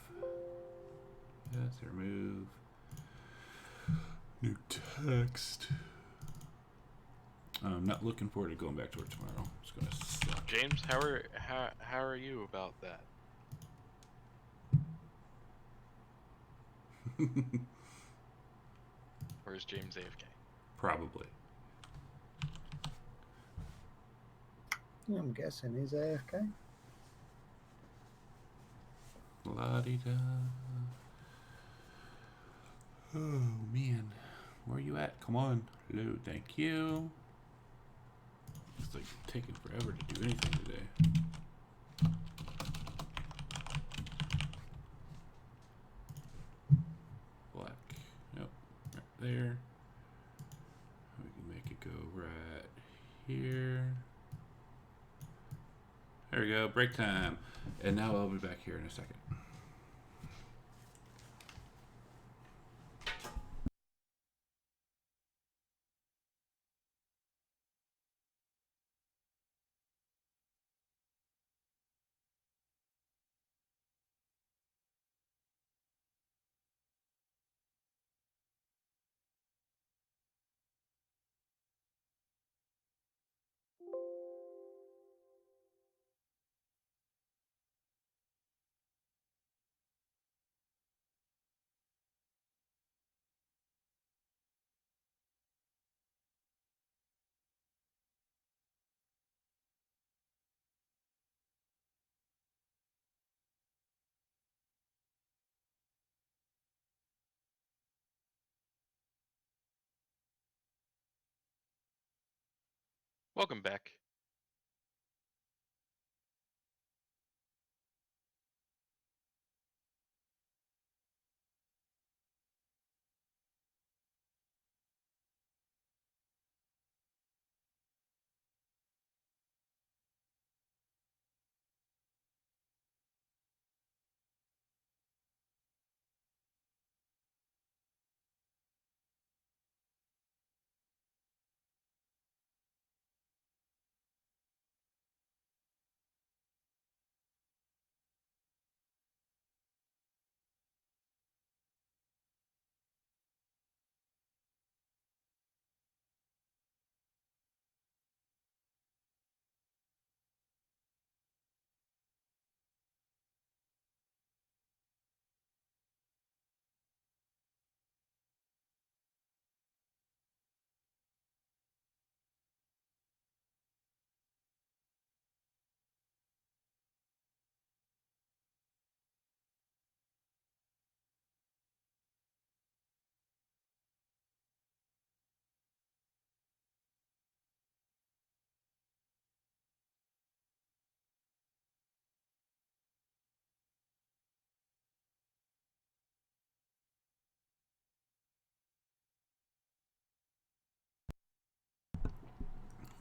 Yes, remove. New text. I'm not looking forward to going back to work tomorrow. It's gonna suck. James, how are you about that? Or is James AFK? Probably. I'm guessing he's AFK. La-di-da. Oh, man. Where are you at? Come on. Hello, thank you. It's like taking forever to do anything today. Black. Nope. Right there. We can make it go right here. There we go. Break time. And now I'll be back here in a second. Welcome back.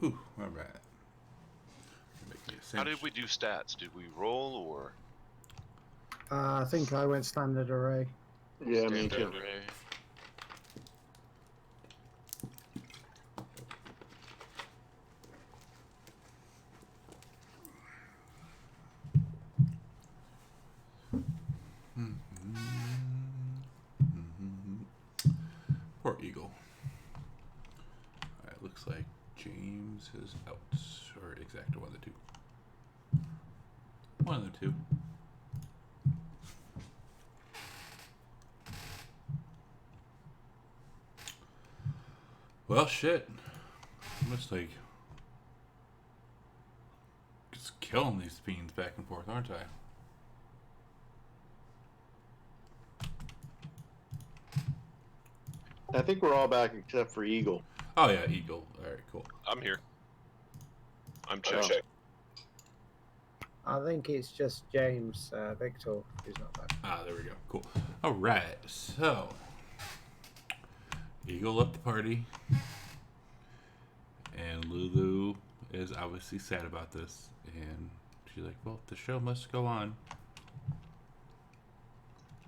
Ooh, all right. How did we do stats? Did we roll or I think I went standard array. Yeah, me Standard too. array. Poor Eagle. Alright, looks like James is out. Or Exacto, one of the two. One of the two. Well, shit. I'm just like... just killing these fiends back and forth, aren't I? I think we're all back except for Eagle. Oh, yeah, Eagle. Alright, cool. I'm here. I'm Oh. checking. I think it's just James Victor who's not back. Ah, there we go. Cool. Alright, so... Eagle left the party. And Lulu is obviously sad about this. And she's like, well, the show must go on.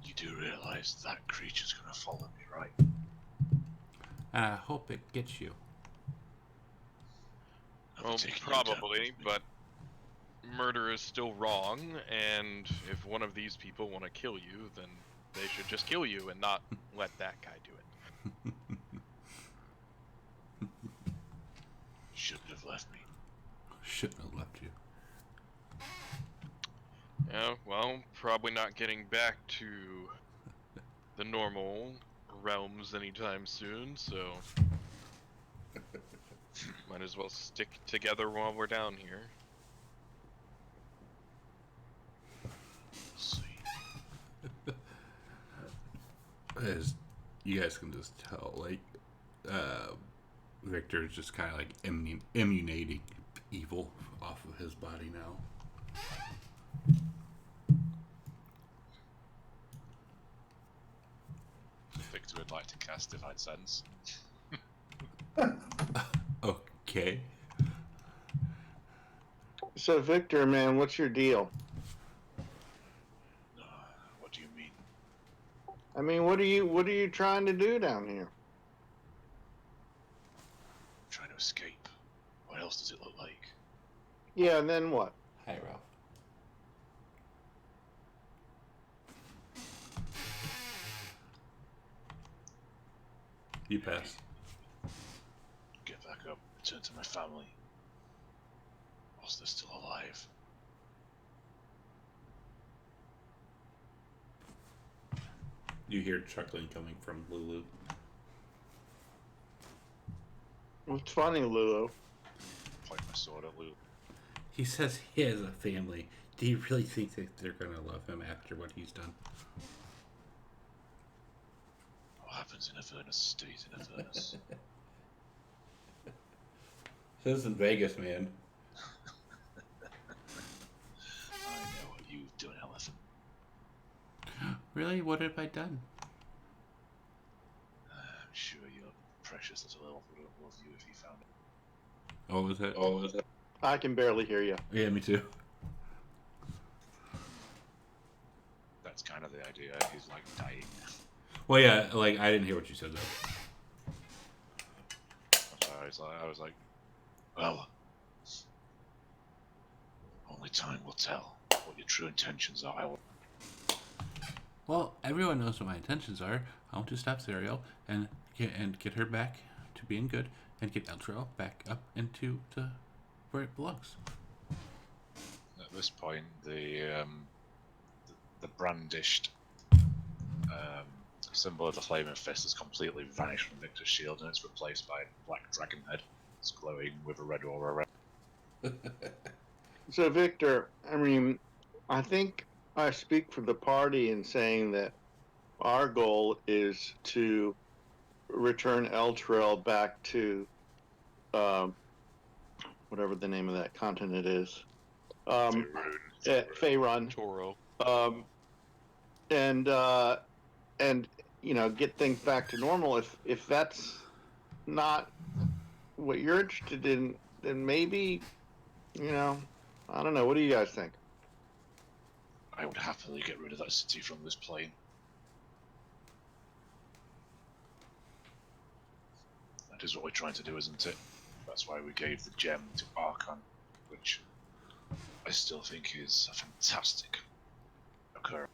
You do realise that creature's going to follow me, right? And I hope it gets you. Well, probably, but murder is still wrong, and if one of these people want to kill you, then they should just kill you and not let that guy do it. Shouldn't have left me. Shouldn't have left you. Yeah, well, probably not getting back to the normal realms anytime soon, so might as well stick together while we're down here. See. As you guys can just tell, like, Victor is just kind of like emanating evil off of his body now. Victor would like to cast Divine Sense. Okay. So Victor, man, what's your deal? What do you mean? I mean, what are you trying to do down here? I'm trying to escape. What else does it look like? Yeah, and then what? Hi, Ralph. You pass. Get back up, return to my family. Whilst they're still alive. You hear chuckling coming from Lulu. What's funny, Lulu? Point my sword at Lou. He says he has a family. Do you really think that they're gonna love him after what he's done? What happens in Avernus stays in Avernus. This isn't Vegas, man. I know what you've done, Elephant. Really? What have I done? I'm sure your precious little elf would have loved you if he found it. Oh, was it? Oh, is it? I can barely hear you. Yeah, me too. That's kind of the idea. He's like dying. Well, yeah, like I didn't hear what you said though. So I was like, well, only time will tell what your true intentions are. Well, everyone knows what my intentions are. I want to stop Serial and get her back to being good and get Eltrell back up into where it belongs. At this point, the brandished symbol of the Flaming Fist has completely vanished from Victor's shield, and it's replaced by a black dragon head. It's glowing with a red aura. So, Victor, I mean, I think I speak for the party in saying that our goal is to return Eltrell back to whatever the name of that continent is. Faerun. Toro. And you know, get things back to normal. If that's not what you're interested in, then maybe, you know, I don't know. What do you guys think? I would happily get rid of that city from this plane. That is what we're trying to do, isn't it? That's why we gave the gem to Archon, which I still think is a fantastic occurrence.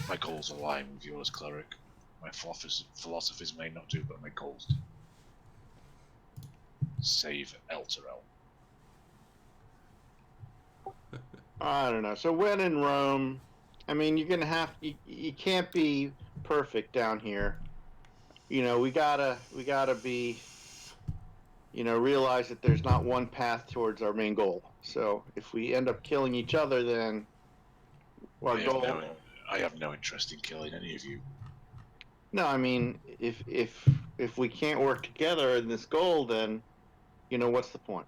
My goals align with yours, Cleric. My philosophies may not do, but my goals do. Save Elturel. I don't know. So when in Rome, I mean, you're gonna have you can't be perfect down here. You know, we gotta be, you know, realize that there's not one path towards our main goal. So if we end up killing each other, then our goal. I have no interest in killing any of you. No, I mean, if we can't work together in this goal, then, you know, what's the point?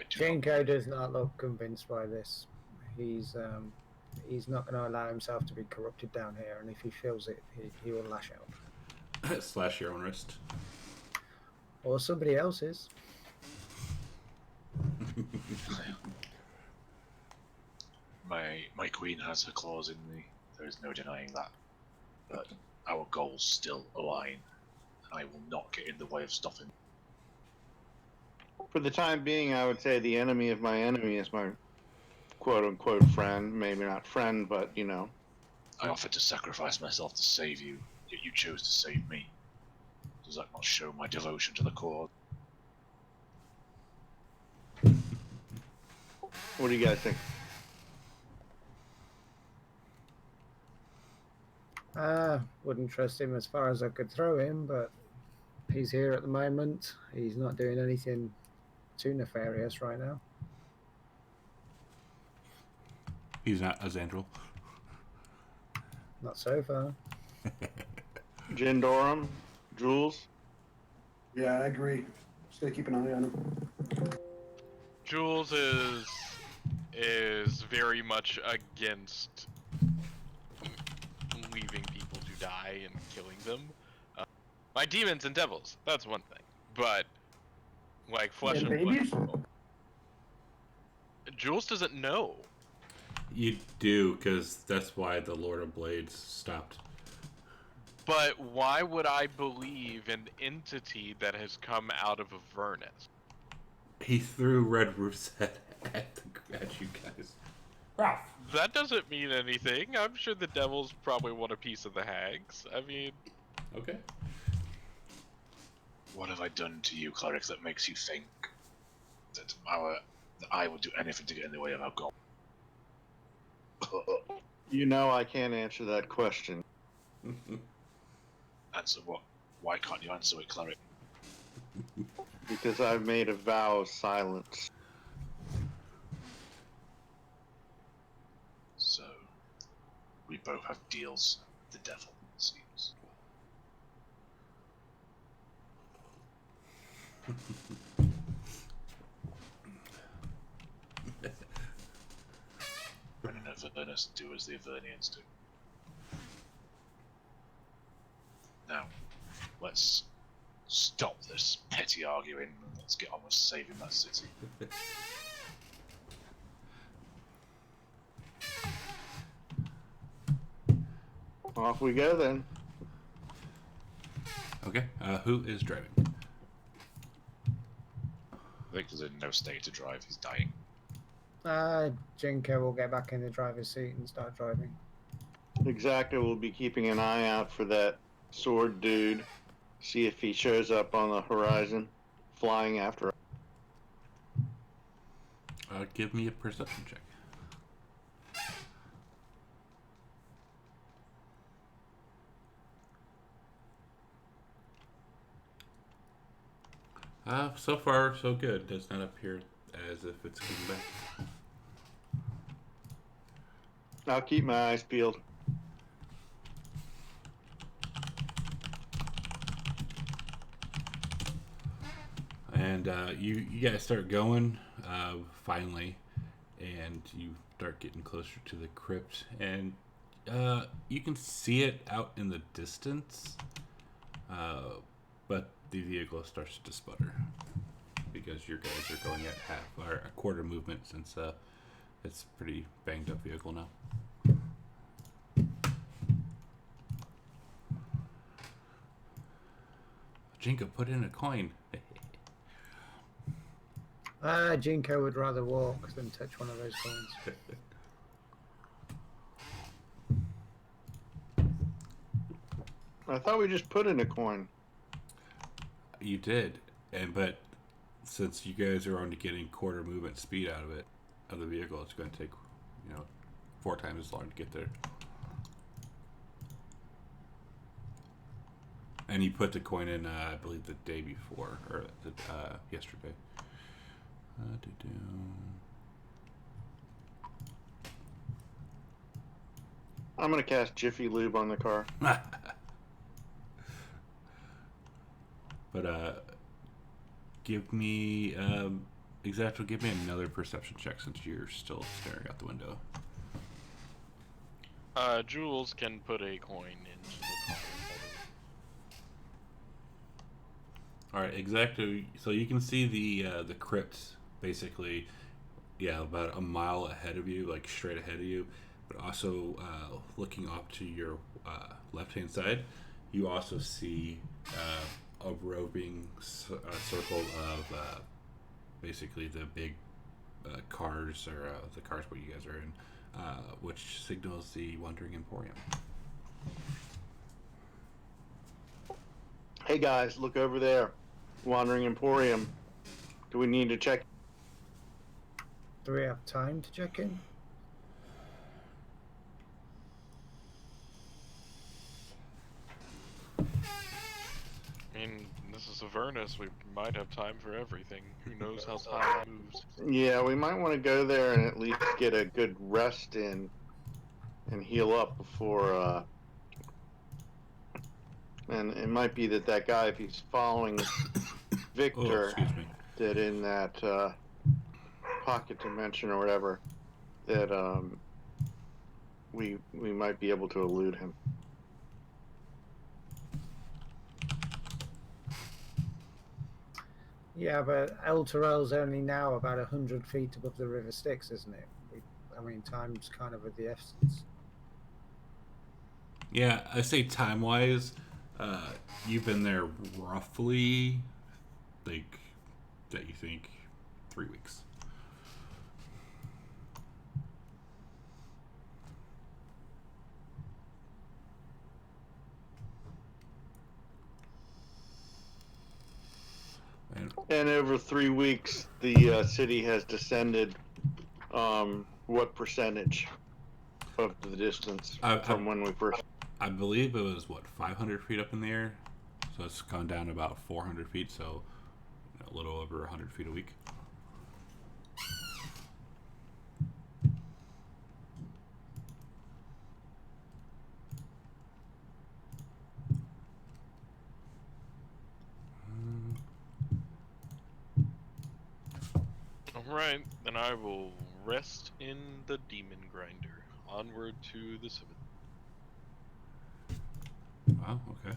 Jinko does not look convinced by this. He's not going to allow himself to be corrupted down here, and if he feels it, he will lash out. Slash your own wrist. Or somebody else's. My queen has her claws in me. There is no denying that. But our goals still align. I will not get in the way of stopping. For the time being, I would say the enemy of my enemy is my quote-unquote friend. Maybe not friend, but, you know. I offered to sacrifice myself to save you, yet you chose to save me. Does that not show my devotion to the cause? What do you guys think? Wouldn't trust him as far as I could throw him, but he's here at the moment. He's not doing anything too nefarious right now. He's not a Xandril. Not so far. Jindorum, Jules? Yeah, I agree. Just gotta keep an eye on him. Jules is very much against leaving people to die and killing them. My demons and devils, that's one thing. But, like, flesh and babies? blood. Jules doesn't know. You do, because that's why the Lord of Blades stopped. But why would I believe an entity that has come out of Avernus? He threw Red Roof's head at you guys. Ralph! That doesn't mean anything. I'm sure the devils probably want a piece of the hags. I mean... Okay. What have I done to you, Cleric, that makes you think that I would do anything to get in the way of our goal? You know I can't answer that question. Answer what? Why can't you answer it, Cleric? Because I've made a vow of silence. both have deals with the devil, it seems. When an Avernus do as the Avernians do. Now, let's stop this petty arguing and let's get on with saving that city. Off we go then. Okay, who is driving? Victor's in no state to drive, he's dying. Jinko will get back in the driver's seat and start driving. Exactly, we'll be keeping an eye out for that sword dude. See if he shows up on the horizon, flying after us. Give me a perception check. So far, so good. Does not appear as if it's coming back. I'll keep my eyes peeled. And you guys start going, finally, and you start getting closer to the crypt, and you can see it out in the distance, but the vehicle starts to sputter because your guys are going at half or a quarter movement since it's a pretty banged up vehicle now. Jinko, put in a coin. Jinko would rather walk than touch one of those coins. I thought we just put in a coin. You did, but since you guys are only getting quarter movement speed out of the vehicle, it's going to take 4 times as long to get there. And you put the coin in, I believe, the day before or yesterday. I'm gonna cast Jiffy Lube on the car. But give me give me another perception check since you're still staring out the window. Jules can put a coin into the car. All right, exactly. So you can see the crypt basically, about a mile ahead of you, like straight ahead of you. But also looking off to your left-hand side, you also see a roving circle of basically the big cars, or the cars where you guys are in, which signals the Wandering Emporium. Hey guys, look over there. Wandering Emporium. Do we need to check? Do we have time to check in? I mean, this is Avernus. We might have time for everything. Who knows how time moves? Yeah, we might want to go there and at least get a good rest in and heal up before. And it might be that guy, if he's following Victor, that in that pocket dimension or whatever, that we might be able to elude him. Yeah, but El Terrell's only now about 100 feet above the River Styx, isn't it? I mean, time's kind of of the essence. Yeah, I say time-wise, you've been there roughly, like, that you think, 3 weeks. And over 3 weeks, the city has descended. What percentage of the distance from when we first? I believe it was 500 feet up in the air, so it's gone down about 400 feet, so a little over 100 feet a week. Right, then I will rest in the demon grinder. Onward to the summit. Wow, okay.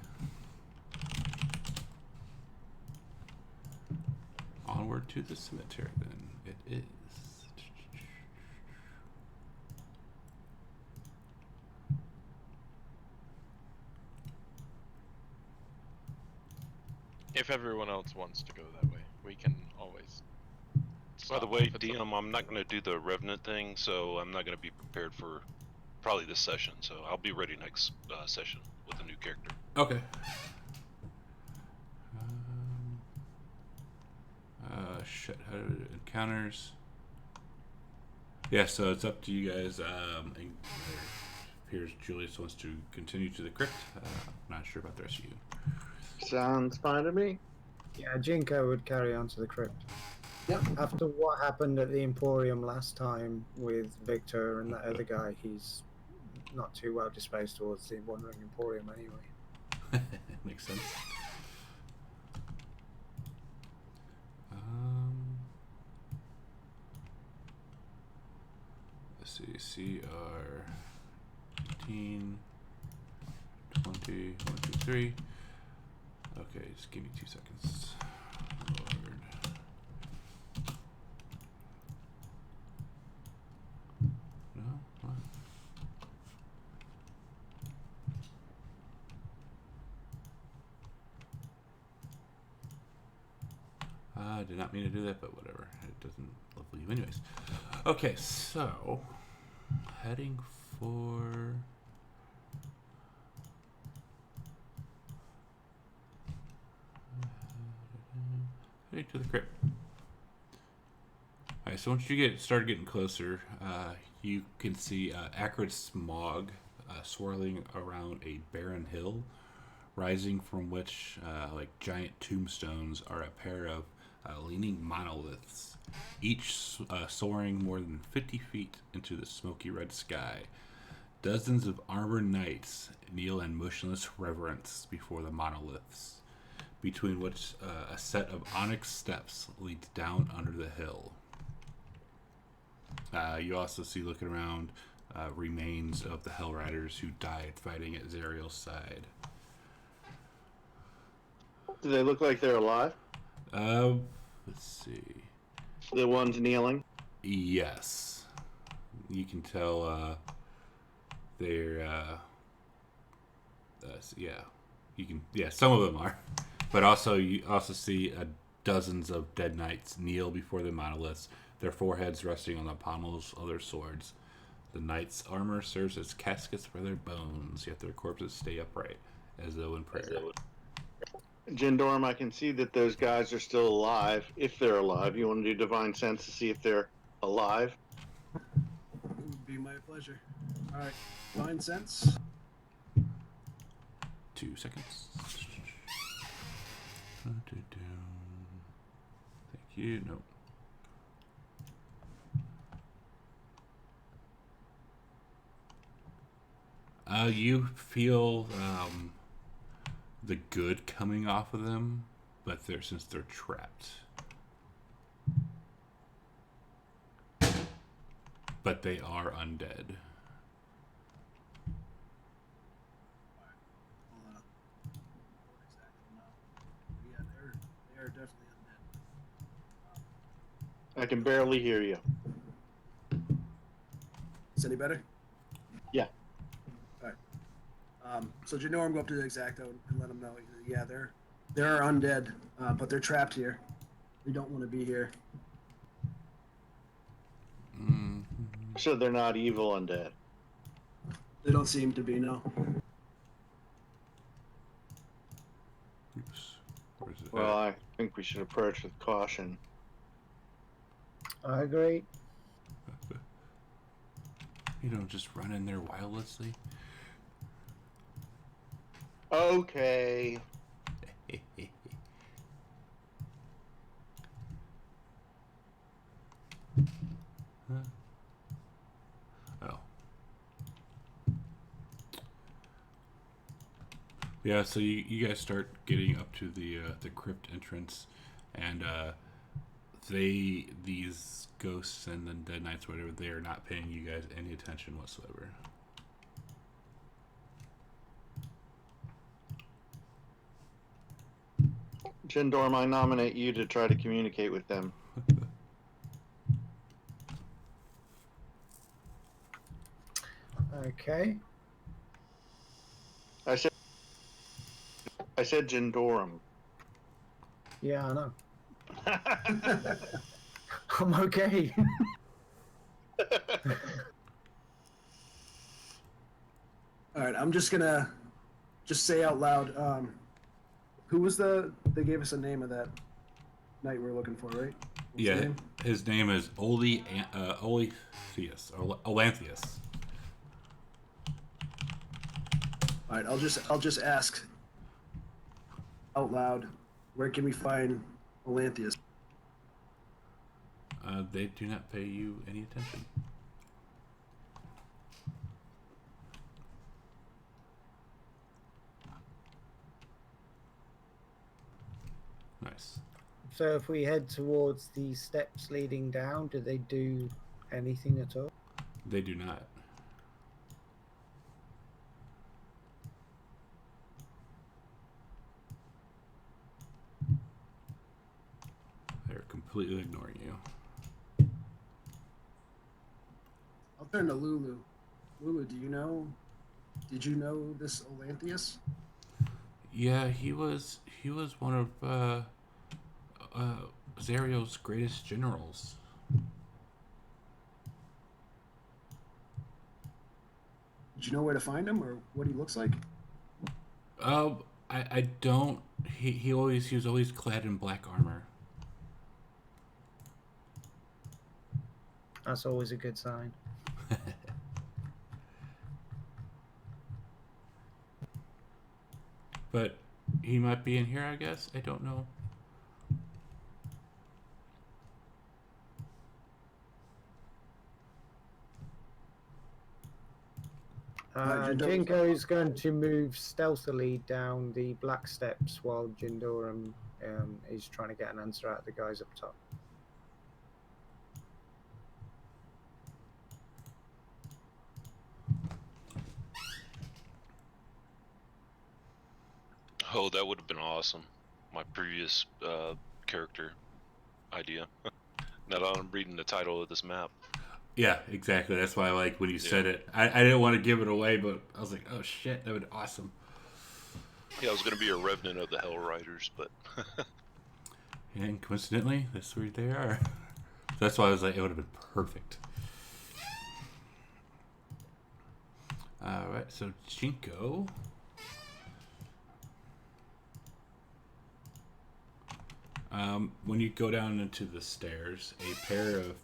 Onward to the cemetery, then. It is. If everyone else wants to go that way, we can always. By the stop way, if it's DM, I'm not going to do the Revenant thing, so I'm not going to be prepared for probably this session. So I'll be ready next session with a new character. Okay. Shit. How did it encounters? Yeah, so it's up to you guys. It appears Julius wants to continue to the crypt. Not sure about the rest of you. Sounds fine to me. Yeah, Jinko would carry on to the crypt. Yep. After what happened at the Emporium last time with Victor and that other guy, he's not too well disposed towards the Wandering Emporium anyway. Makes sense. Let's see, CR 18, 20, 1, 2, 3. Okay, just give me 2 seconds. Lord. No? What? I did not mean to do that, but whatever. It doesn't level you anyways. Okay, so heading for heading to the crypt. Alright, so once you start getting closer, you can see acrid smog swirling around a barren hill, rising from which like giant tombstones are a pair of leaning monoliths, each soaring more than 50 feet into the smoky red sky. Dozens of armored knights kneel in motionless reverence before the monoliths, between which a set of onyx steps leads down under the hill. You also see, looking around, remains of the Hell Riders who died fighting at Zariel's side. Do they look like they're alive? Let's see. The ones kneeling? Yes. You can tell they're yeah. You can some of them are. But also you also see dozens of dead knights kneel before the monoliths, their foreheads resting on the pommels of their swords. The knights' armor serves as caskets for their bones, yet their corpses stay upright, as though in prayer. Jindorm, I can see that those guys are still alive. If they're alive, you want to do Divine Sense to see if they're alive? It would be my pleasure. All right, Divine Sense. 2 seconds. Thank you. Nope. You feel the good coming off of them, but since they're trapped. But they are undead. Yeah, they are definitely undead. I can barely hear you. Is any better? Yeah. All right. So Janorum, go up to the Exacto and let them know. Yeah, they're undead, but they're trapped here. They don't want to be here. Mm-hmm. So they're not evil undead. They don't seem to be, no. Oops. Where's it? Well, I think we should approach with caution. I agree. You don't just run in there wildlessly. Okay. Huh? Oh. Yeah, so you guys start getting up to the crypt entrance, and these ghosts and the dead knights, whatever, they are not paying you guys any attention whatsoever. Jindorm, I nominate you to try to communicate with them. Okay. I said Jindorum. Yeah, I know. I'm okay. All right, I'm just gonna say out loud. Who was they gave us a name of that knight we're looking for, right? What's Yeah, his name is Oletheus, or Olanthius. All right, I'll just ask out loud. Where can we find Olanthius? They do not pay you any attention. Nice. So if we head towards the steps leading down, do they do anything at all? They do not. They're completely ignoring you. I'll turn to Lulu. Lulu, did you know this Olanthius? Yeah, he was one of Zario's greatest generals. Did you know where to find him or what he looks like? I don't. He was always clad in black armor. That's always a good sign. But he might be in here, I guess. I don't know. Jinko is going to move stealthily down the black steps while Jindorum is trying to get an answer out of the guys up top. Oh, that would have been awesome. My previous character idea. Now that I'm reading the title of this map. Yeah, exactly. That's why, like, when you said it, I didn't want to give it away, but I was like, oh shit, that would be awesome. Yeah, I was going to be a revenant of the Hell Riders, but... And coincidentally, that's where they are. That's why I was like, it would have been perfect. Alright, so Jinko. When you go down into the stairs, a pair of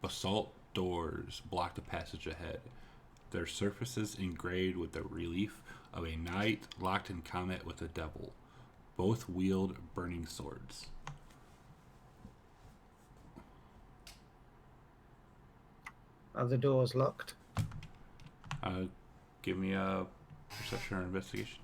basalt doors block the passage ahead. Their surfaces engraved with the relief of a knight locked in combat with a devil. Both wield burning swords. Are the doors locked? Give me a perception or investigation.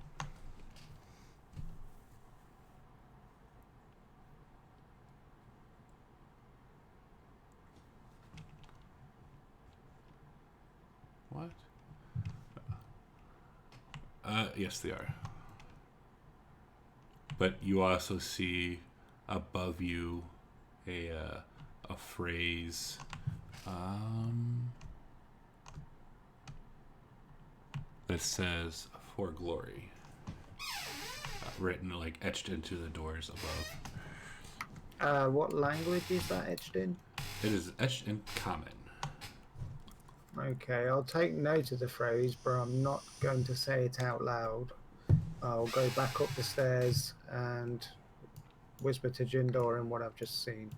What? Yes, they are. But you also see above you a phrase. That says "for glory," written like etched into the doors above. What language is that etched in? It is etched in Common. Okay, I'll take note of the phrase, but I'm not going to say it out loud. I'll go back up the stairs and whisper to Jindorum what I've just seen.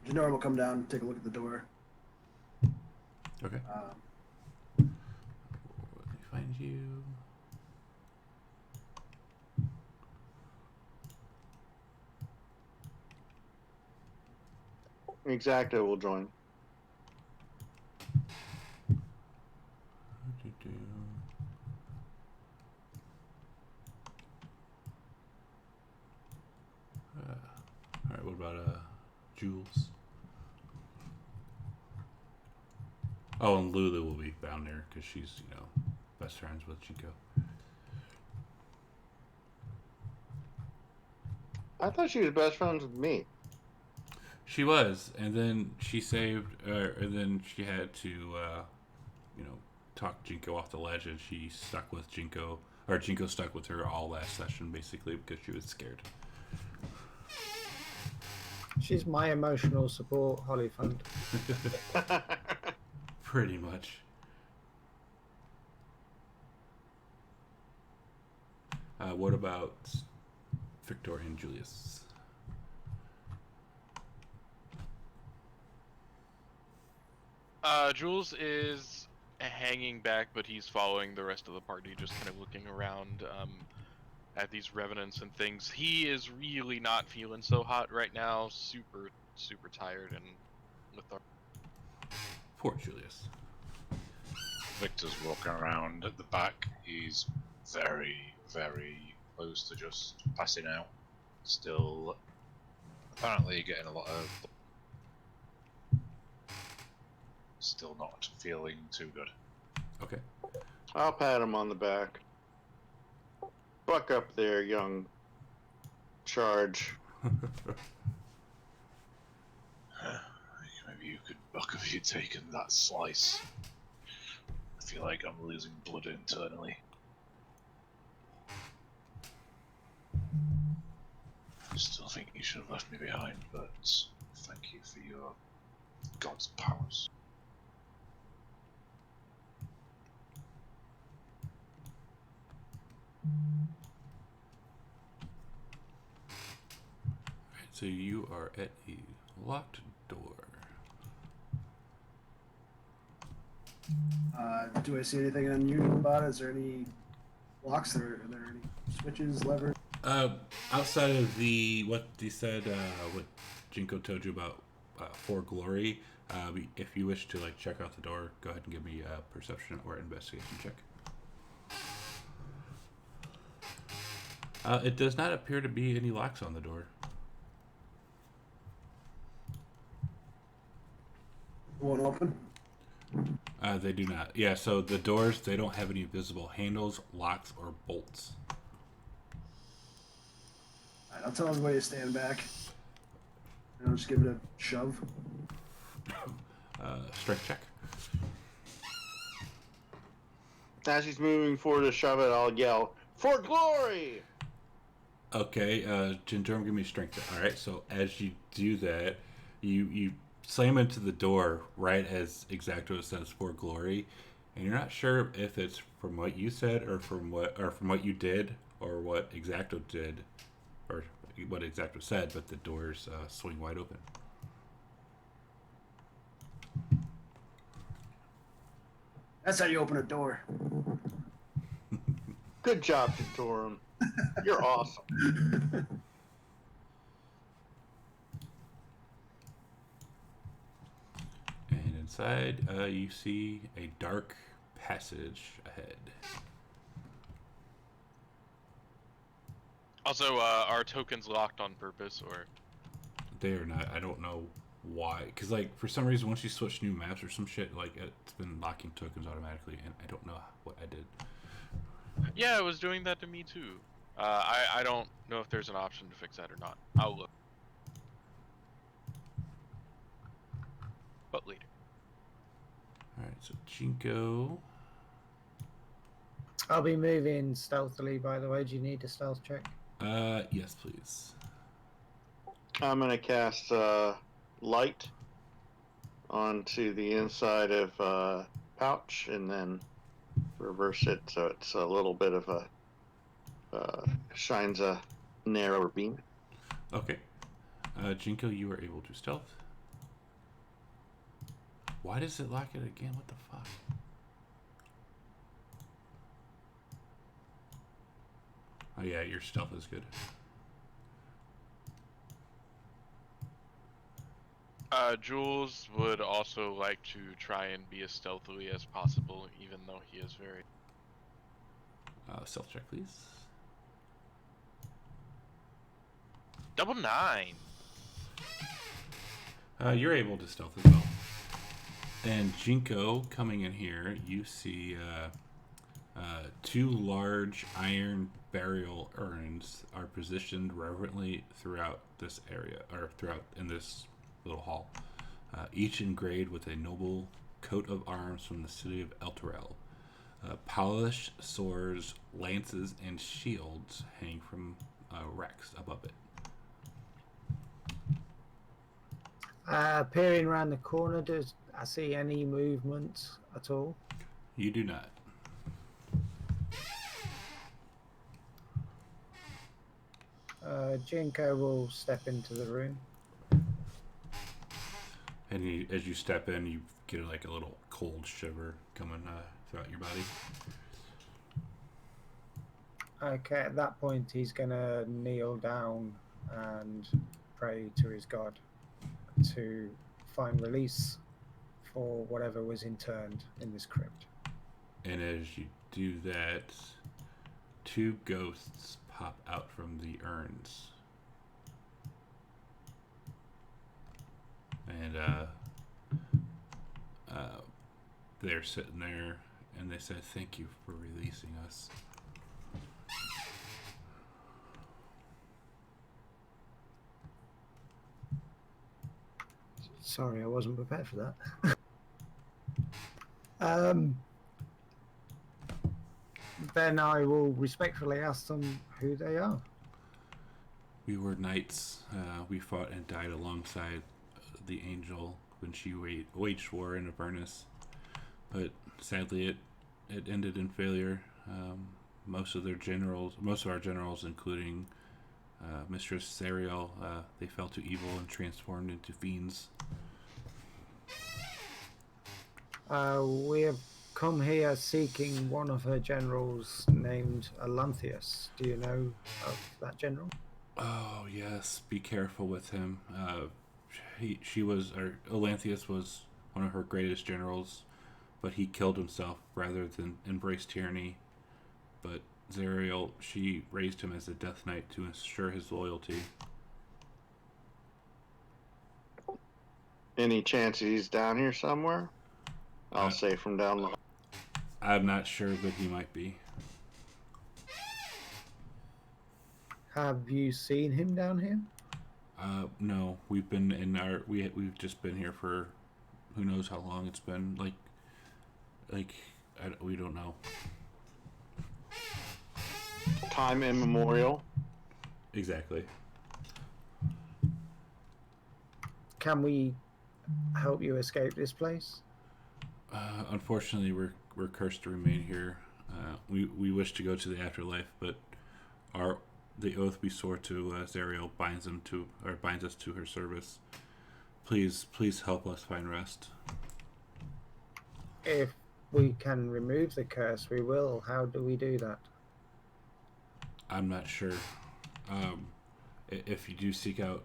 Jindorum will come down, take a look at the door. Okay. Let me find you. Exacto will join. Oh, and Lulu will be down there because she's, best friends with Chico. I thought she was best friends with me. She was, and then she and then she had to, talk Jinko off the ledge, and she stuck with Jinko, or Jinko stuck with her all last session, basically, because she was scared. She's my emotional support, Hollyfund. Pretty much. What about Victor and Julius? Jules is hanging back, but he's following the rest of the party, just kind of looking around at these revenants and things. He is really not feeling so hot right now. Super, super tired and lethargic. Poor Julius. Victor's walking around at the back. He's very, very close to just passing out. Still, apparently getting a lot of... Still not feeling too good. Okay. I'll pat him on the back. Buck up there, young charge. Maybe you could buck if you'd taken that slice. I feel like I'm losing blood internally. I still think you should have left me behind, but thank you for your god's powers. Alright, so you are at a locked door. Do I see anything unusual about it? Is there any locks? Are there any switches, levers? Outside of what they said, what Jinko told you about For Glory, if you wish to check out the door, go ahead and give me a perception or investigation check. It does not appear to be any locks on the door. Won't open? They do not. Yeah, so the doors, they don't have any visible handles, locks, or bolts. Alright, I'll tell everybody to stand back. And I'll just give it a shove. Strength check. As he's moving forward to shove it, I'll yell, "For glory!" Okay, Jindorm, give me a strength check. Alright, so as you do that, you slam into the door right as Exacto says For Glory, and you're not sure if it's from what you said or from what you did or what Exacto did or what Exacto said, but the doors swing wide open. That's how you open a door. Good job, Jintorum. You're awesome. And inside, you see a dark passage ahead. Also, are tokens locked on purpose, or? They are not. I don't know why. Because, for some reason, once you switch new maps or some shit, it's been locking tokens automatically, and I don't know what I did. Yeah, it was doing that to me too. I don't know if there's an option to fix that or not. I'll look. But later. Alright, so Jinko. I'll be moving stealthily, by the way. Do you need a stealth check? Yes, please. I'm going to cast light onto the inside of pouch and then reverse it so it's a little bit of a shines a narrower beam. Okay. Jinko, you are able to stealth. Why does it lock it again? What the fuck? Oh yeah, your stealth is good. Jules would also like to try and be as stealthily as possible, even though he is very... Stealth check, please. Double 9! You're able to stealth as well. And Jinko, coming in here, you see two large iron burial urns are positioned reverently throughout this area, or throughout in this little hall, each engraved with a noble coat of arms from the city of Elturel. Polished swords, lances, and shields hang from racks above it. Peering around the corner, does I see any movement at all? You do not. Jinko will step into the room. And as you step in, you get like a little cold shiver coming throughout your body. Okay, at that point, he's gonna kneel down and pray to his god to find release for whatever was interned in this crypt. And as you do that, two ghosts pop out from the urns. And they're sitting there, and they say, "Thank you for releasing us." Sorry, I wasn't prepared for that. Then I will respectfully ask them who they are. We were knights. We fought and died alongside the angel when she waged war in Avernus. But sadly, it ended in failure. Most of our generals, including Mistress Zariel, they fell to evil and transformed into fiends. We have come here seeking one of her generals named Alanthius. Do you know of that general? Oh yes, be careful with him. Alanthius was one of her greatest generals, but he killed himself rather than embrace tyranny. But Zariel, she raised him as a death knight to ensure his loyalty. Any chance he's down here somewhere? I'll say from down the hall. I'm not sure, but he might be. Have you seen him down here? No, we've been in we've just been here for who knows how long it's been. We don't know. Time immemorial. Exactly. Can we help you escape this place? Unfortunately, we're cursed to remain here. We wish to go to the afterlife, but the oath we swore to Zariel binds us to her service. Please help us find rest. If we can remove the curse, we will. How do we do that? I'm not sure. If you do seek out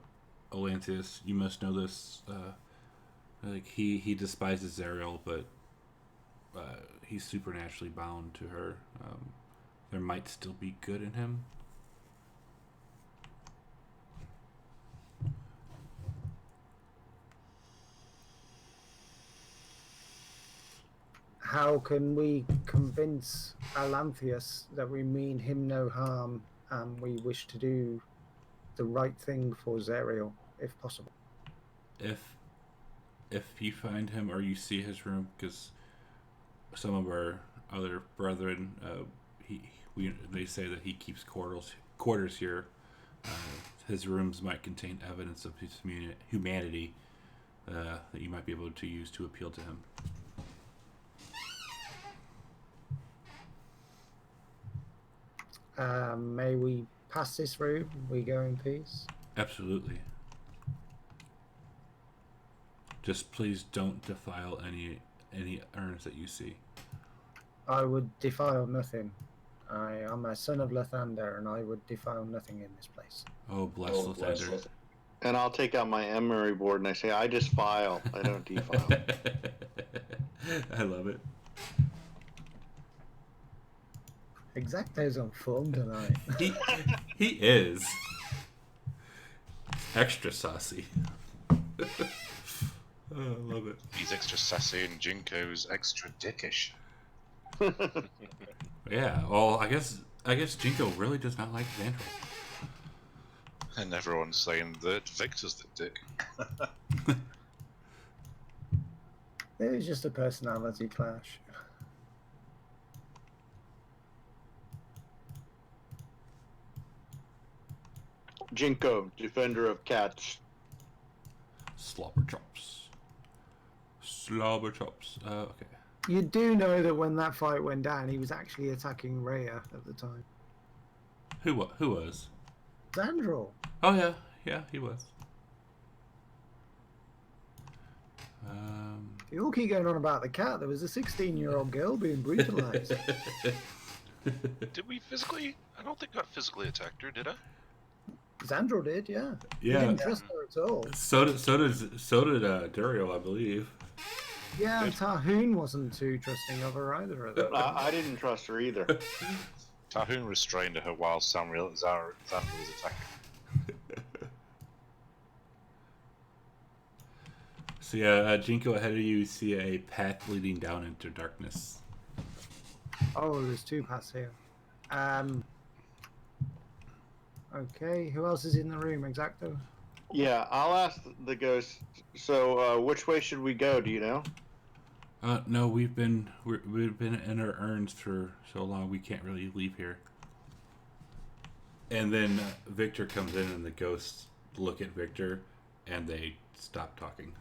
Atlantis, you must know this. He despises Zariel, but he's supernaturally bound to her. There might still be good in him. How can we convince Alanthius that we mean him no harm and we wish to do the right thing for Zariel, if possible? If you find him or you see his room, because some of our other brethren, they say that he keeps quarters here. His rooms might contain evidence of his humanity that you might be able to use to appeal to him. May we pass this room? We go in peace? Absolutely. Just please don't defile any urns that you see. I would defile nothing. I am a son of Lathander, and I would defile nothing in this place. Oh, bless Lathander. And I'll take out my emery board and I say, I just file. I don't defile. I love it. Exacto's on form tonight. He is. Extra saucy. Oh, I love it. He's extra sassy and Jinko's extra dickish. Yeah, well, I guess Jinko really does not like Vandal. And everyone's saying that Victor's the dick. It was just a personality clash. Jinko, defender of cats. Slobber chops. Slobber chops. Okay. You do know that when that fight went down, he was actually attacking Rhea at the time. Who was? Xandril. Oh yeah, he was. You all keep going on about the cat. There was a 16-year-old girl being brutalized. Did we physically? I don't think I physically attacked her, did I? Xandril did, yeah. Yeah. He didn't trust her at all. So did Dario, I believe. Yeah, Tarhoon wasn't too trusting of her either. At that point. I didn't trust her either. Tarhoon restrained her while Xandril was attacking. So yeah, Jinko, ahead of you see a path leading down into darkness. Oh, there's two paths here. Okay, who else is in the room, Exacto? Yeah, I'll ask the ghost. So, which way should we go? Do you know? No, we've been in our urns for so long we can't really leave here. And then Victor comes in, and the ghosts look at Victor, and they stop talking.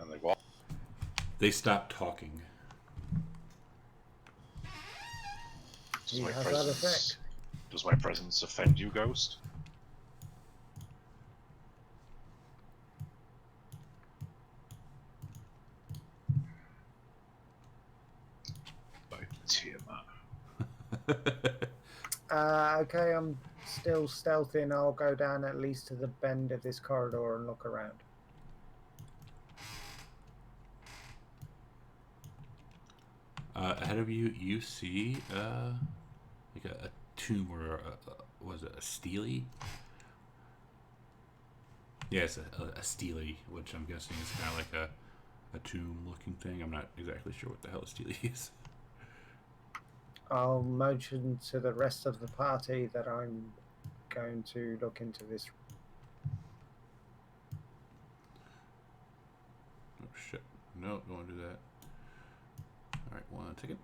And they what? They stop talking. Does my How's that effect? Does my presence offend you, Ghost? By Tiamat. Okay, I'm still stealthy, and I'll go down at least to the bend of this corridor and look around. Ahead of you, you see like a tomb or was it a stele? Yeah, it's a stele, which I'm guessing is kind of like a tomb-looking thing. I'm not exactly sure what the hell a stele is. I'll motion to the rest of the party that I'm going to look into this. Oh shit! No, don't want to do that. All right, one ticket.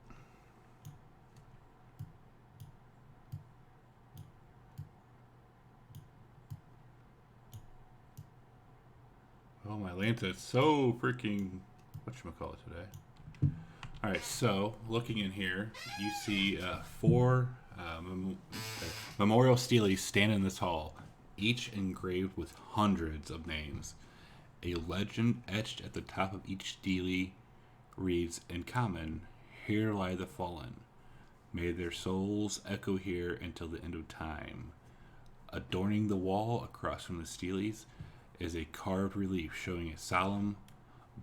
Oh, my Lanta is so freaking whatchamacallit today. Alright, so looking in here, you see four memorial steles stand in this hall, each engraved with hundreds of names. A legend etched at the top of each stele reads, in common, "Here lie the fallen. May their souls echo here until the end of time." Adorning the wall across from the steles is a carved relief showing a solemn,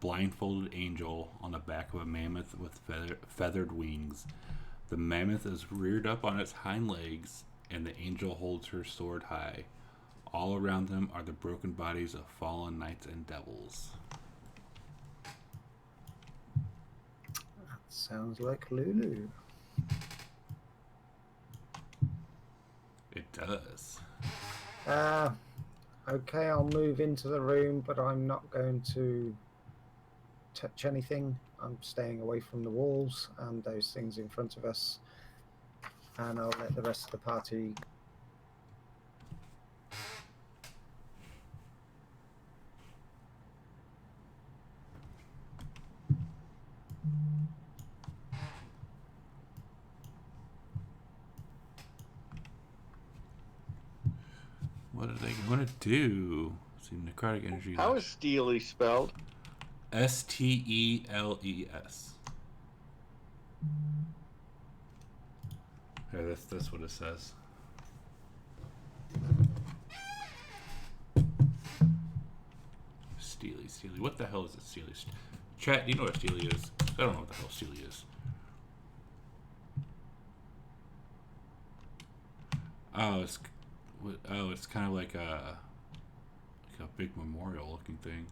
blindfolded angel on the back of a mammoth with feathered wings. The mammoth is reared up on its hind legs, and the angel holds her sword high. All around them are the broken bodies of fallen knights and devils. That sounds like Lulu. It does. Okay, I'll move into the room, but I'm not going to touch anything. I'm staying away from the walls and those things in front of us, and I'll let the rest of the party. What are they going to do? See, necrotic energy. How is Steely spelled? Steles. Yeah, that's what it says. Steely. What the hell is it, Steely? Chat, do you know what Steely is? I don't know what the hell Steely is. Oh, it's kind of like a a big memorial-looking thing.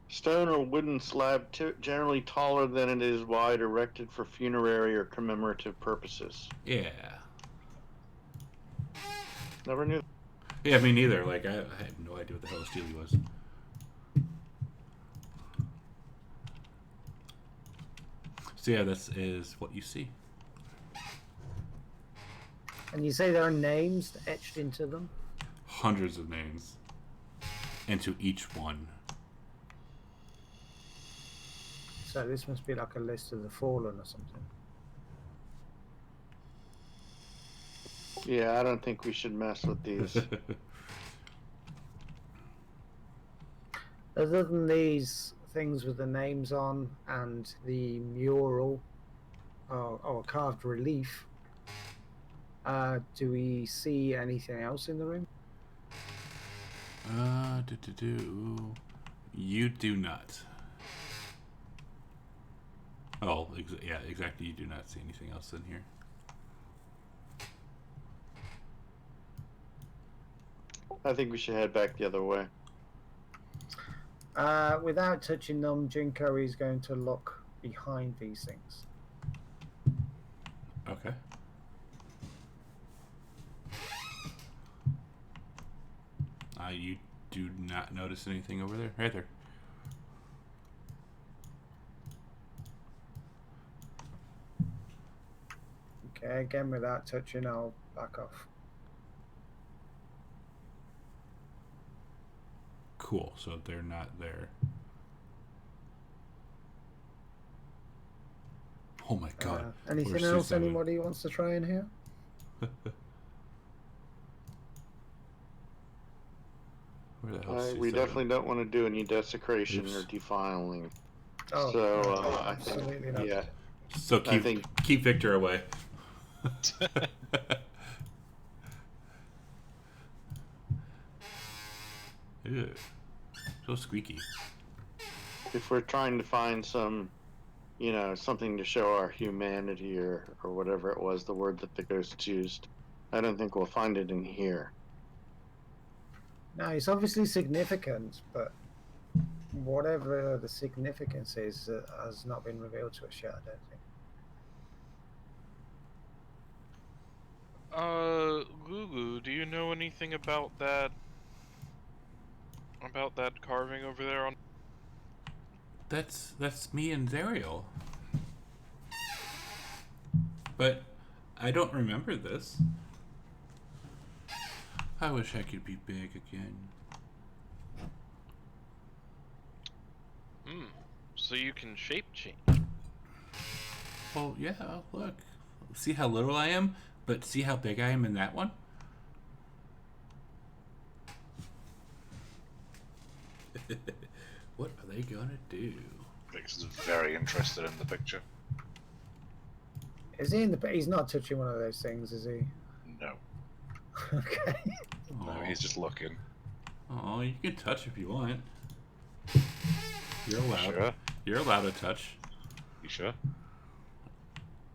Stone or wooden slab, generally taller than it is wide, erected for funerary or commemorative purposes. Yeah. Never knew. Yeah, me neither. Like, I had no idea what the hell a stele was. So yeah, this is what you see. And you say there are names etched into them? Hundreds of names. Into each one. So this must be like a list of the fallen or something. Yeah, I don't think we should mess with these. Other than these things with the names on and the mural or carved relief, do we see anything else in the room? You do not. Oh, yeah, exactly. You do not see anything else in here. I think we should head back the other way. Without touching them, Jinko is going to look behind these things. Okay. You do not notice anything over there? Right there. Okay, again, without touching, I'll back off. Cool, so they're not there. Oh my god. Anything else anybody wants to try in here? Where the hell We definitely don't want to do any desecration or defiling. Oh, so I absolutely think, not. yeah. So keep Victor away. Ew. So squeaky. If we're trying to find some, something to show our humanity or whatever it was, the word that the ghosts used, I don't think we'll find it in here. No, it's obviously significant, but whatever the significance is has not been revealed to us yet, I don't think. Lulu, do you know anything about that? About that carving over there on? That's me and Zariel. But I don't remember this. I wish I could be big again. So you can shape change. Well, yeah, look. See how little I am, but see how big I am in that one? What are they gonna do? Vix is very interested in the picture. Is he in the? He's not touching one of those things, is he? No. Okay. No, he's just looking. Oh, you can touch if you want. You're allowed. Sure. You're allowed to touch. You sure?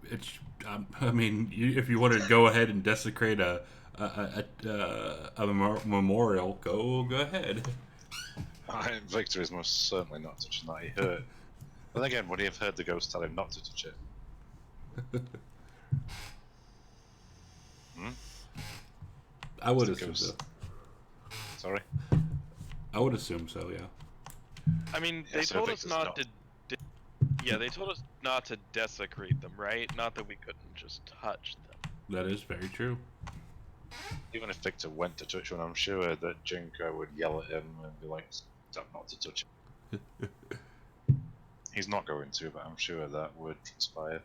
It's. I mean, if you want to go ahead and desecrate a memorial, go ahead. Victor is most certainly not touching that. He hurt. But again, would he have heard the ghost tell him not to touch it? I would assume so. Sorry? I would assume so, yeah. I mean, they told us not to. Yeah, they told us not to desecrate them, right? Not that we couldn't just touch them. That is very true. Even if Victor went to touch one, I'm sure that Jinko would yell at him and be like, "Stop not to touch it." He's not going to, but I'm sure that would transpire.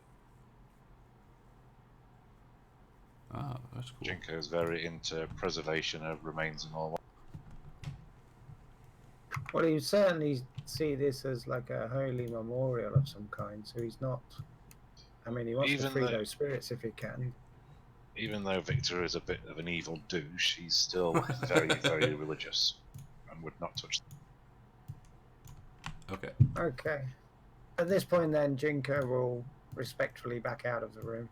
Ah, that's cool. Jinko is very into preservation of remains and all. Well, you certainly see this as like a holy memorial of some kind, so he's not. I mean, he wants to free those spirits if he can. Even though Victor is a bit of an evil douche, he's still very, very religious and would not touch them. Okay. Okay. At this point, then, Jinko will respectfully back out of the room.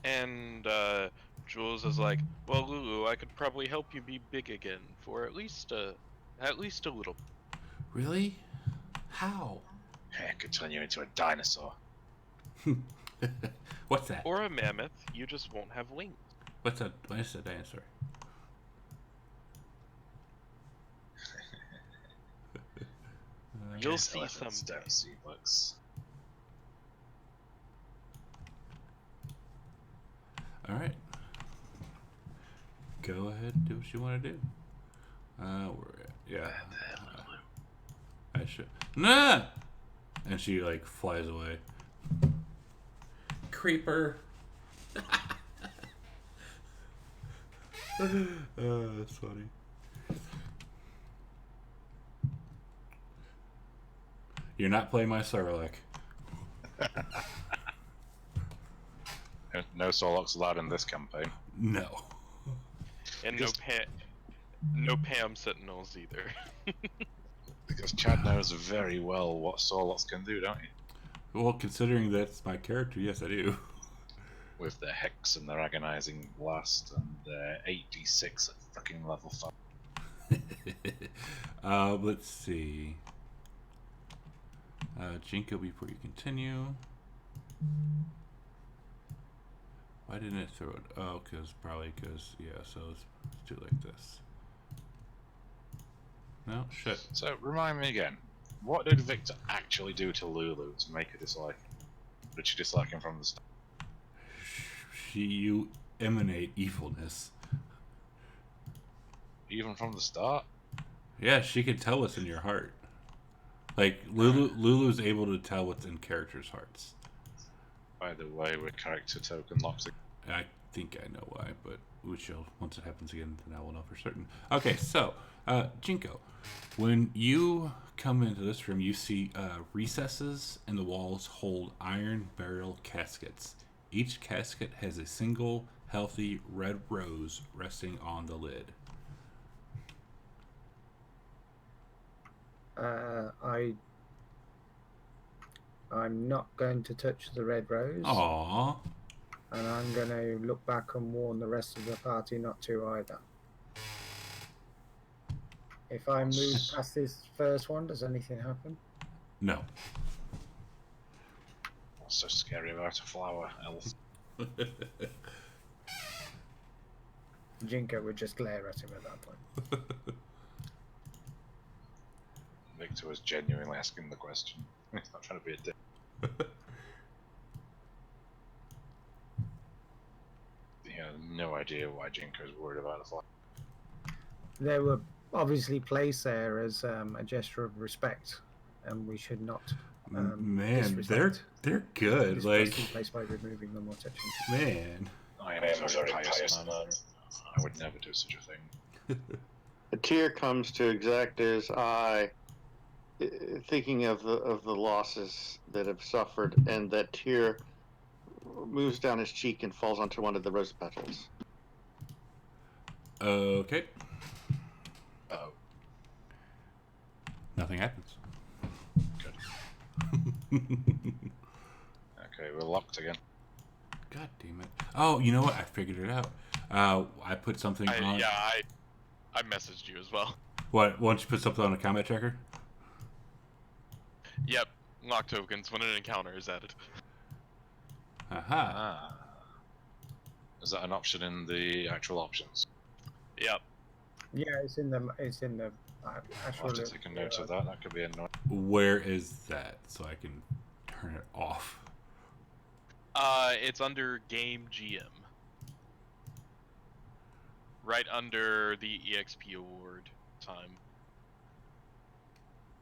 And Jules is like, well, Lulu, I could probably help you be big again for at least a little. Really? How? I could turn you into a dinosaur. What's that? Or a mammoth. You just won't have wings. What's a dinosaur? You'll see Elephants someday. don't see books. All right. Go ahead and do what you want to do. Yeah. I should. Nah! And she, like, flies away. Creeper. That's funny. You're not playing my Sarlacc. No Sorlocks allowed in this campaign. No. And no Pam Sentinels either. Because Chad knows very well what Sorlocks can do, don't you? Well, considering that's my character, yes, I do. With their Hex and their Agonizing Blast and their 8d6 at fucking level 5. Let's see. Jinko, before you continue. Why didn't it throw it? Oh, probably because, yeah, so let's do it like this. No, shit. So, remind me again. What did Victor actually do to Lulu to make her dislike him? Did she dislike him from the start? You emanate evilness. Even from the start? Yeah, she can tell what's in your heart. Like, Lulu's able to tell what's in characters' hearts. By the way, with character token locks. I think I know why, but we shall, once it happens again, then I will know for certain. Okay, so, Jinko, when you come into this room, you see recesses in the walls hold iron burial caskets. Each casket has a single healthy red rose resting on the lid. I'm not going to touch the red rose. Aww. And I'm going to look back and warn the rest of the party not to either. If I move past this first one, does anything happen? No. What's so scary about a flower elf? Jinko would just glare at him at that point. Victor was genuinely asking the question. He's not trying to be a dick. He had no idea why Jinko was worried about a flower. They were obviously placed there as a gesture of respect, and we should not. Man, they're good. Like, place by removing them or touching. Man, I am a very pious man. I would never do such a thing. A tear comes to Exacta's eye, thinking of the losses that have suffered, and that tear moves down his cheek and falls onto one of the rose petals. Okay. Uh-oh. Nothing happens. Good. Okay, we're locked again. God damn it. Oh, you know what? I figured it out. I put something on... Yeah, I messaged you as well. What? Once you put something on a combat tracker? Yep. Lock tokens when an encounter is added. Aha. Ah. Is that an option in the actual options? Yep. Yeah, it's in the I'll actual. have to take a note of that. That could be annoying. Where is that? So I can turn it off. It's under Game GM. Right under the EXP award time.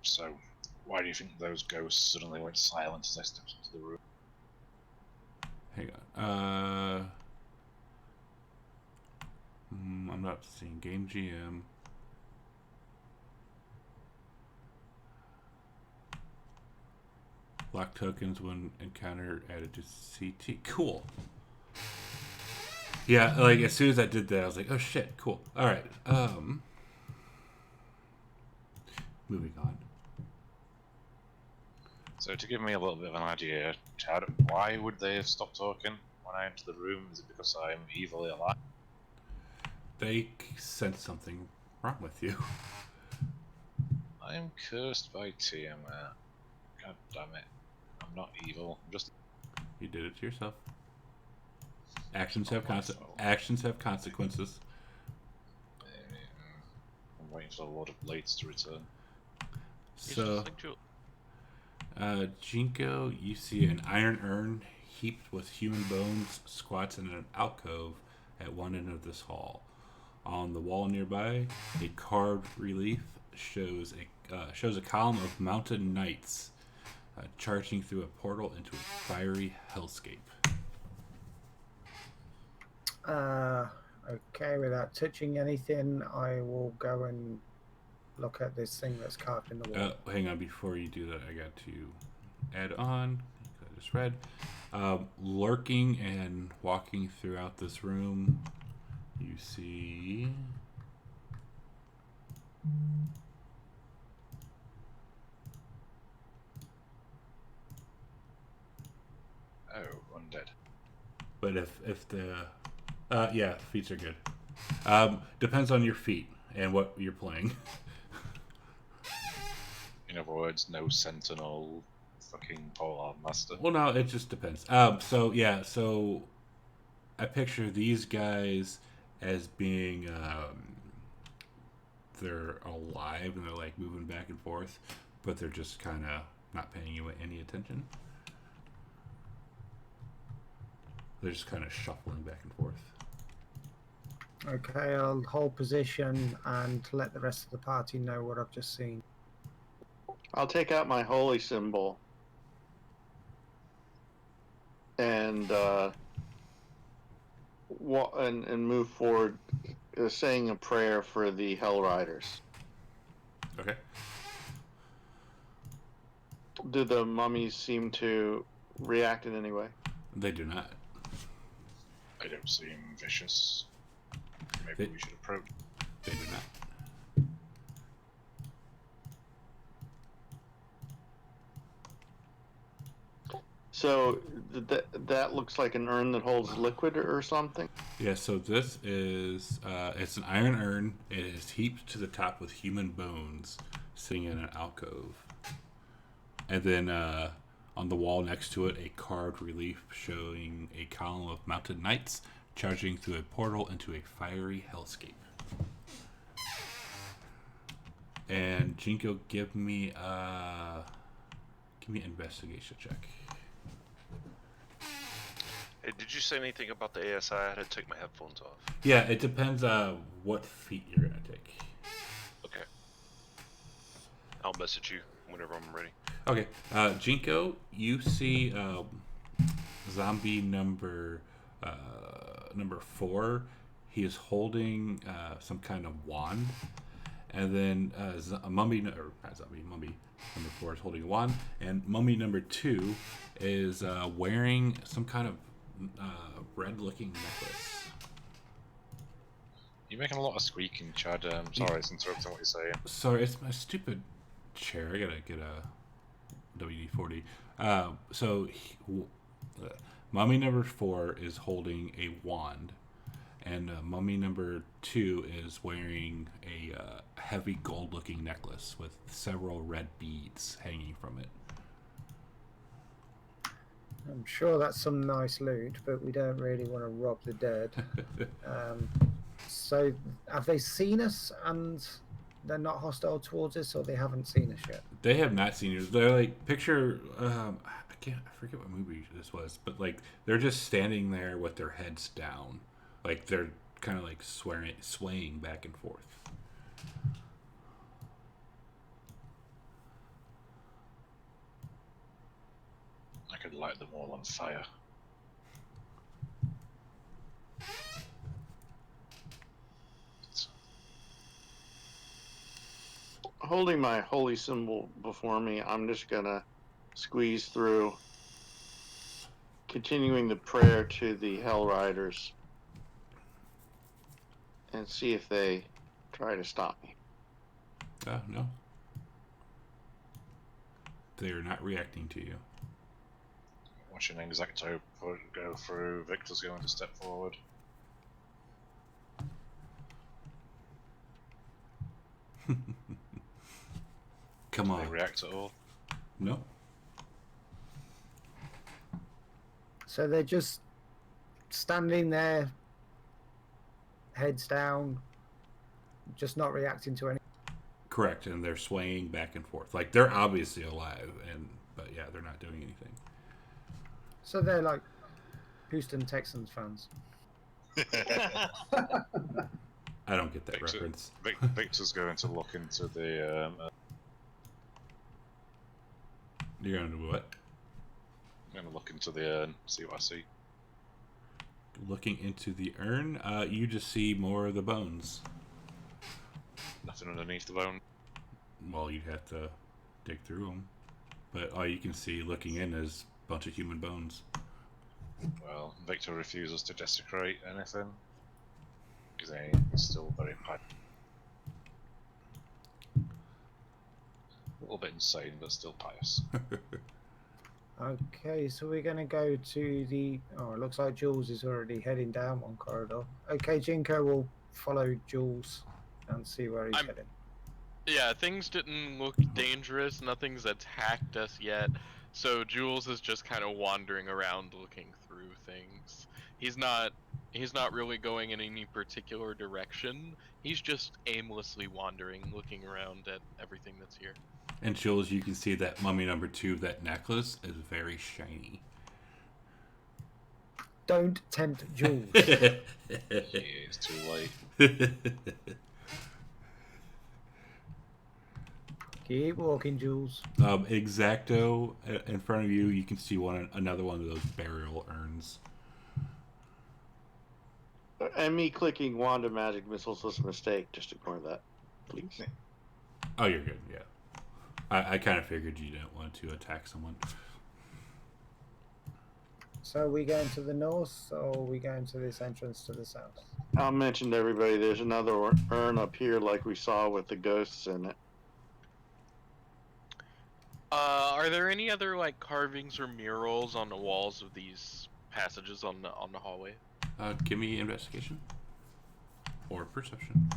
So, why do you think those ghosts suddenly went silent as I stepped into the room? Hang on. I'm not seeing Game GM. Lock tokens when encounter added to CT. Cool. Yeah, like as soon as I did that, I was like, oh shit, cool. Alright. Moving on. So to give me a little bit of an idea, Chad, why would they have stopped talking when I enter the room? Is it because I'm evilly alive? They sense something wrong with you. I'm cursed by Tiamat. God damn it. I'm not evil. I'm just... You did it to yourself. Actions not have my fault. actions have consequences. I'm waiting for the Lord of Blades to return. He's So, just like Jinko, you see an iron urn heaped with human bones squats in an alcove at one end of this hall. On the wall nearby, a carved relief shows a column of mounted knights charging through a portal into a fiery hellscape. Okay, without touching anything, I will go and look at this thing that's carved in the wall. Hang on, before you do that, I got to add on. I just read. Lurking and walking throughout this room, you see. Oh, undead. But if the yeah, feats are good. Depends on your feet and what you're playing. In other words, no sentinel, fucking polearm master. Well, no, it just depends. So yeah, so I picture these guys as being they're alive and they're like moving back and forth, but they're just kind of not paying you any attention. They're just kind of shuffling back and forth. Okay, I'll hold position and let the rest of the party know what I've just seen. I'll take out my holy symbol and and move forward, saying a prayer for the Hell Riders. Okay. Do the mummies seem to react in any way? They do not. They don't seem vicious. Maybe we should approach. They do not. So that looks like an urn that holds liquid or something? Yeah, so this is, it's an iron urn. It is heaped to the top with human bones sitting in an alcove. And then on the wall next to it, a carved relief showing a column of mounted knights charging through a portal into a fiery hellscape. And Jinko, give me an investigation check. Hey, did you say anything about the ASI? I had to take my headphones off. Yeah, it depends what feat you're gonna take. Okay. I'll message you whenever I'm ready. Okay, Jinko, you see zombie number 4. He is holding some kind of wand, and then mummy number 4 is holding a wand, and mummy number 2 is wearing some kind of red-looking necklace. You're making a lot of squeaking, Chad. Sorry, it's interrupting what you're saying. Sorry, it's my stupid chair. I gotta get a WD-40. Mummy number 4 is holding a wand, and mummy number 2 is wearing a heavy gold-looking necklace with several red beads hanging from it. I'm sure that's some nice loot, but we don't really want to rob the dead. So, have they seen us and they're not hostile towards us, or they haven't seen us yet? They have not seen you. They're like, picture, I forget what movie this was, but like, they're just standing there with their heads down. Like, they're kind of like swaying back and forth. I could light them all on fire. Holding my holy symbol before me, I'm just gonna squeeze through, continuing the prayer to the Hell Riders, and see if they try to stop me. No. They're not reacting to you. watching Exacto go through. Victor's going to step forward. Come Do on. they react at all? No. So they're just standing there, heads down, just not reacting to any. Correct, and they're swaying back and forth. Like, they're obviously alive, but yeah, they're not doing anything. So they're like Houston Texans fans. I don't get that reference. Victor's going to look into the. You're going to do what? I'm going to look into the urn, see what I see. Looking into the urn, you just see more of the bones. Nothing underneath the bone. Well, you'd have to dig through them. But all you can see looking in is a bunch of human bones. Well, Victor refuses to desecrate anything. Because he's still very pipe. A little bit insane, but still pious. Okay, so we're going to go to the... Oh, it looks like Jules is already heading down one corridor. Okay, Jinko will follow Jules and see where he's heading. Yeah, things didn't look dangerous. Nothing's attacked us yet. So Jules is just kind of wandering around looking through things. He's not really going in any particular direction. He's just aimlessly wandering, looking around at everything that's here. And Jules, you can see that mummy number 2, that necklace, is very shiny. Don't tempt Jules. It's too late. Keep walking, Jules. Exacto, in front of you, you can see another one of those burial urns. And me clicking Wanda Magic Missiles was a mistake. Just ignore that, please. Oh, you're good, yeah. I kind of figured you didn't want to attack someone. So are we going to the north, or are we going to this entrance to the south? I'll mention to everybody there's another urn up here like we saw with the ghosts in it. Are there any other like carvings or murals on the walls of these passages on the hallway? Give me investigation. Or perception.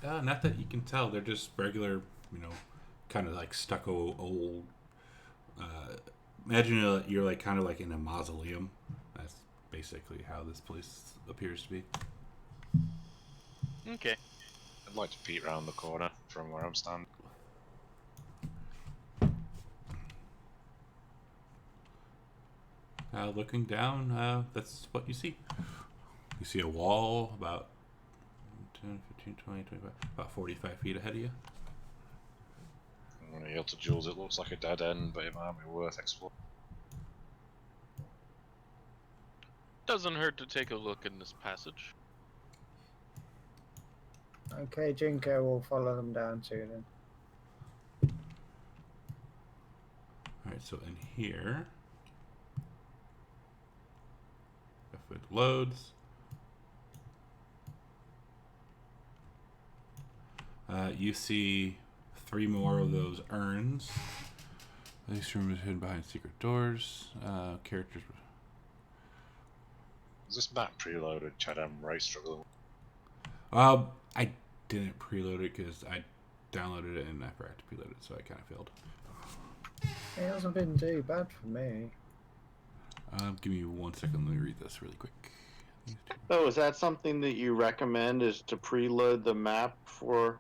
Not that you can tell. They're just regular, kind of like stucco old. Imagine you're like kind of like in a mausoleum. That's basically how this place appears to be. Okay. I'd like to peek around the corner from where I'm standing. Looking down, that's what you see. You see a wall about 10, 15, 20, 25, about 45 feet ahead of you. I'm going to yell to Jules, it looks like a dead end, but it might be worth exploring. Doesn't hurt to take a look in this passage. Okay, Jinko will follow them down too then. Alright, so in here, if it loads, you see 3 more of those urns. This room is hidden behind secret doors. Characters. Is this map preloaded, Chad? I'm right struggling. I didn't preload it because I downloaded it and I forgot to preload it, so I kind of failed. It hasn't been too bad for me. Give me 1 second. Let me read this really quick. Oh, is that something that you recommend? Is to preload the map for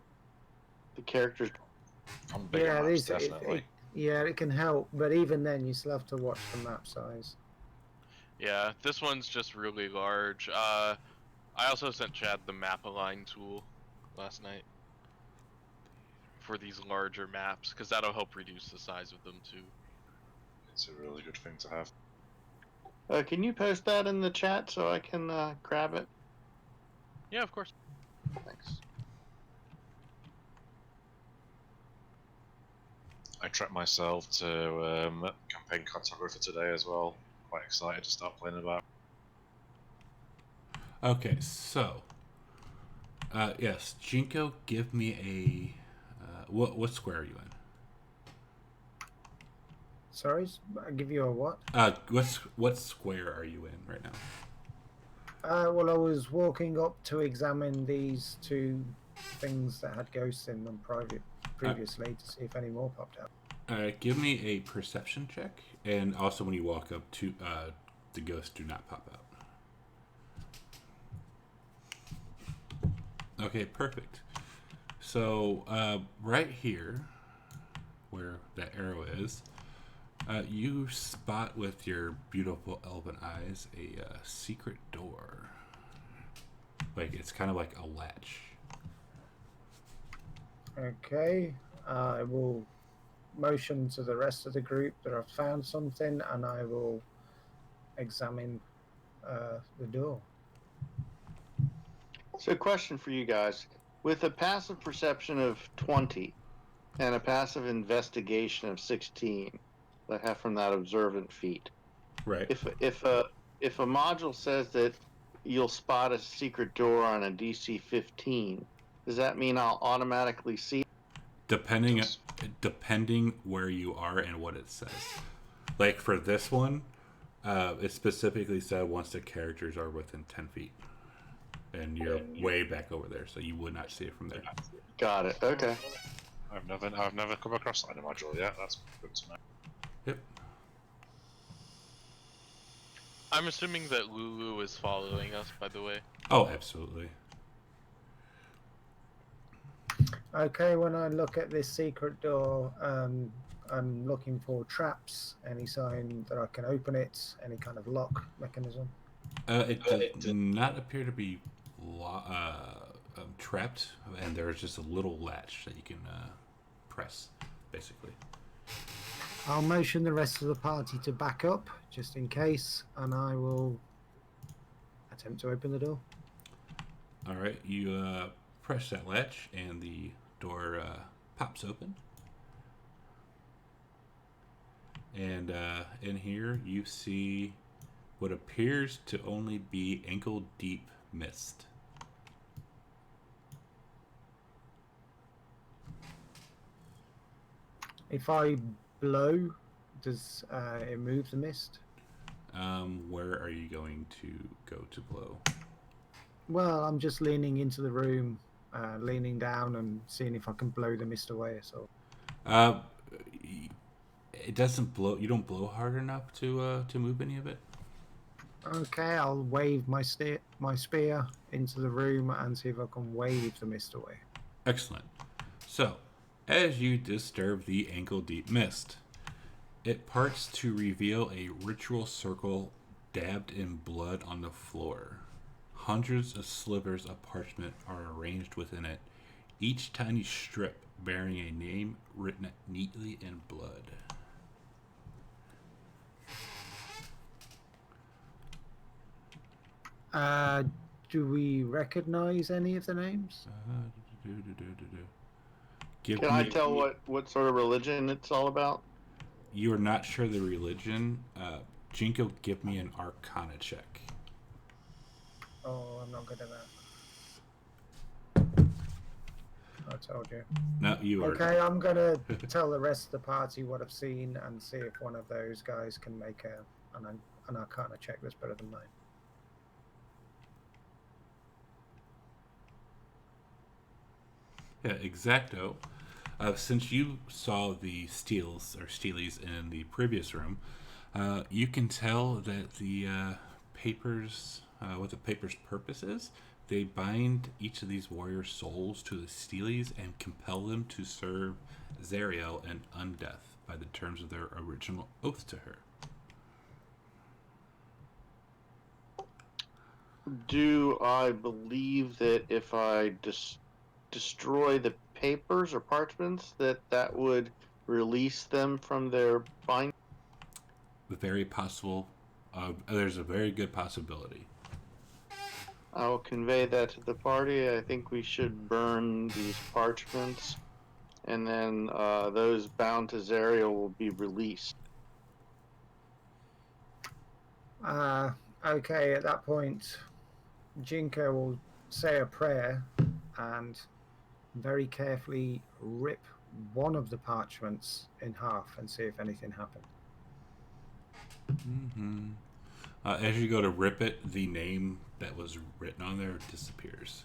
the characters? I'm big Yeah, on maps, definitely. It can help, but even then, you still have to watch the map size. Yeah, this one's just really large. I also sent Chad the map align tool last night for these larger maps, because that'll help reduce the size of them too. It's a really good thing to have. Can you post that in the chat so I can grab it? Yeah, of course. Thanks. I tracked myself to campaign cartographer today as well. Quite excited to start playing about. Okay, so yes, Jinko, give me a what square are you in? Sorry, I give you a what? What square are you in right now? Well, I was walking up to examine these two things that had ghosts in them previously to see if any more popped out. Give me a perception check, and also when you walk up to the ghosts do not pop out. Okay, perfect. So right here, where that arrow is, you spot with your beautiful elven eyes a secret door. Like it's kind of like a latch. Okay, I will motion to the rest of the group that I've found something, and I will examine the door. So, question for you guys: with a passive perception of 20 and a passive investigation of 16, that I have from that observant feat. Right. If a module says that you'll spot a secret door on a DC 15, does that mean I'll automatically see? Depending where you are and what it says. Like for this one, it specifically said once the characters are within 10 feet. And you're way back over there, so you would not see it from there. Got it. Okay. I've never come across that in a module yet. That's good to know. Yep. I'm assuming that Lulu is following us, by the way. Oh, absolutely. Okay, when I look at this secret door, I'm looking for traps, any sign that I can open it, any kind of lock mechanism. It does not appear to be trapped, and there's just a little latch that you can press, basically. I'll motion the rest of the party to back up, just in case, and I will attempt to open the door. All right, you press that latch, and the door pops open. And in here, you see what appears to only be ankle-deep mist. If I blow, does it move the mist? Where are you going to go to blow? Well, I'm just leaning into the room, leaning down and seeing if I can blow the mist away. So, it doesn't blow. You don't blow hard enough to move any of it. Okay, I'll wave my spear into the room and see if I can wave the mist away. Excellent. So, as you disturb the ankle-deep mist, it parts to reveal a ritual circle dabbed in blood on the floor. Hundreds of slivers of parchment are arranged within it, each tiny strip bearing a name written neatly in blood. Do we recognize any of the names? Can I tell what sort of religion it's all about? You are not sure the religion. Jinko, give me an Arcana check. Oh, I'm not good at that. I told you. No, you are. Okay, I'm gonna tell the rest of the party what I've seen and see if one of those guys can make an Arcana check that's better than mine. Yeah, exacto. Since you saw the steelies in the previous room, you can tell that the papers, what the paper's purpose is. They bind each of these warrior souls to the steelies and compel them to serve Zariel and Undeath by the terms of their original oath to her. Do I believe that if I destroy the papers or parchments, that would release them from their bind? Very possible. There's a very good possibility. I'll convey that to the party. I think we should burn these parchments, and then those bound to Zariel will be released. Okay, at that point, Jinko will say a prayer and very carefully rip one of the parchments in half and see if anything happened. Mm-hmm. As you go to rip it, the name that was written on there disappears.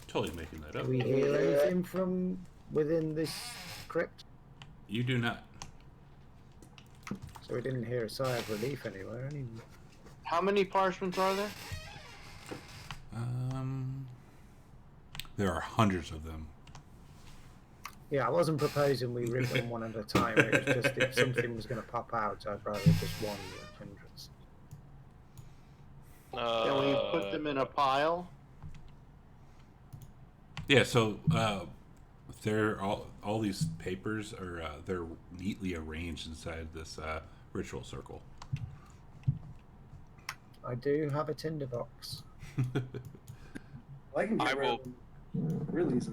Totally making that up. Do we hear anything from within this crypt? You do not. So we didn't hear a sigh of relief anywhere. How many parchments are there? There are hundreds of them. Yeah, I wasn't proposing we rip them one at a time. It was just if something was going to pop out, I'd rather just one than hundreds. Can we put them in a pile? Yeah, so they're all these papers are they're neatly arranged inside this ritual circle. I do have a tinderbox. I can get I rid will. of them real easy.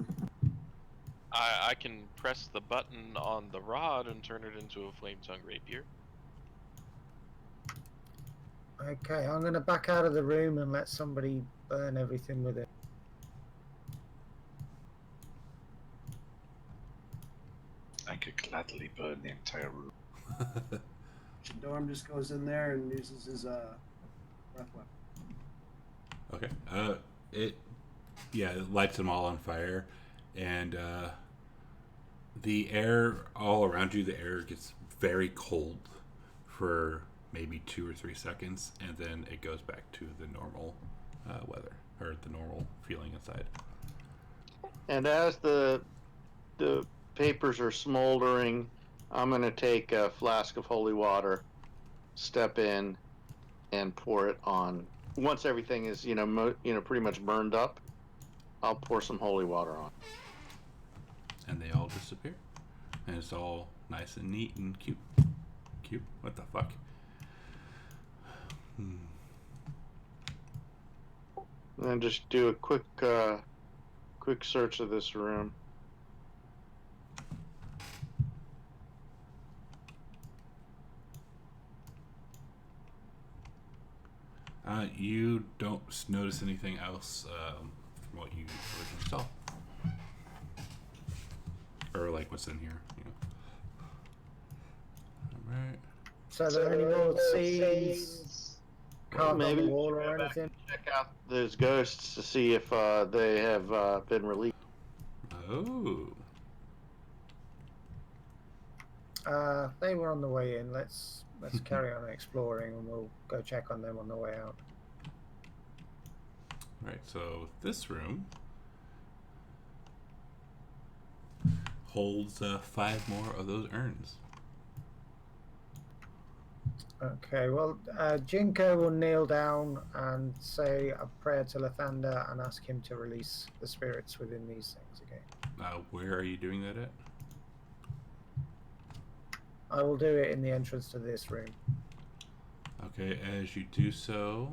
I can press the button on the rod and turn it into a flame-tongue rapier. Okay, I'm going to back out of the room and let somebody burn everything with it. I could gladly burn the entire room. Dorm just goes in there and uses his breath weapon. Okay. It lights them all on fire, and the air all around you, the air gets very cold for maybe 2 or 3 seconds, and then it goes back to the normal weather, or the normal feeling inside. And as the papers are smoldering, I'm going to take a flask of holy water, step in, and pour it on. Once everything is, pretty much burned up, I'll pour some holy water on. And they all disappear. And it's all nice and neat and cute. Cute? What the fuck? And just do a quick search of this room. You don't notice anything else from what you originally saw. Or like what's in here, Alright. So are there any more scenes carved on the wall or anything? Check out those ghosts to see if they have been released. Oh. They were on the way in. Let's carry on exploring, and we'll go check on them on the way out. Right, so this room holds 5 more of those urns. Okay, well, Jinko will kneel down and say a prayer to Lathander and ask him to release the spirits within these things again. Where are you doing that at? I will do it in the entrance to this room. Okay, as you do so,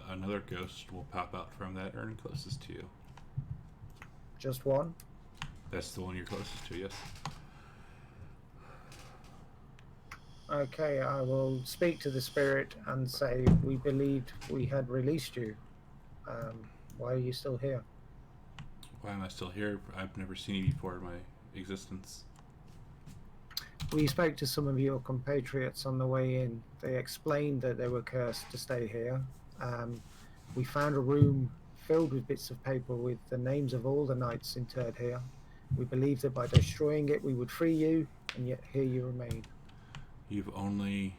another ghost will pop out from that urn closest to you. Just one? That's the one you're closest to, yes. Okay, I will speak to the spirit and say, we believed we had released you. Why are you still here? Why am I still here? I've never seen you before in my existence. We spoke to some of your compatriots on the way in. They explained that they were cursed to stay here. We found a room filled with bits of paper with the names of all the knights interred here. We believed that by destroying it we would free you, and yet here you remain. You've only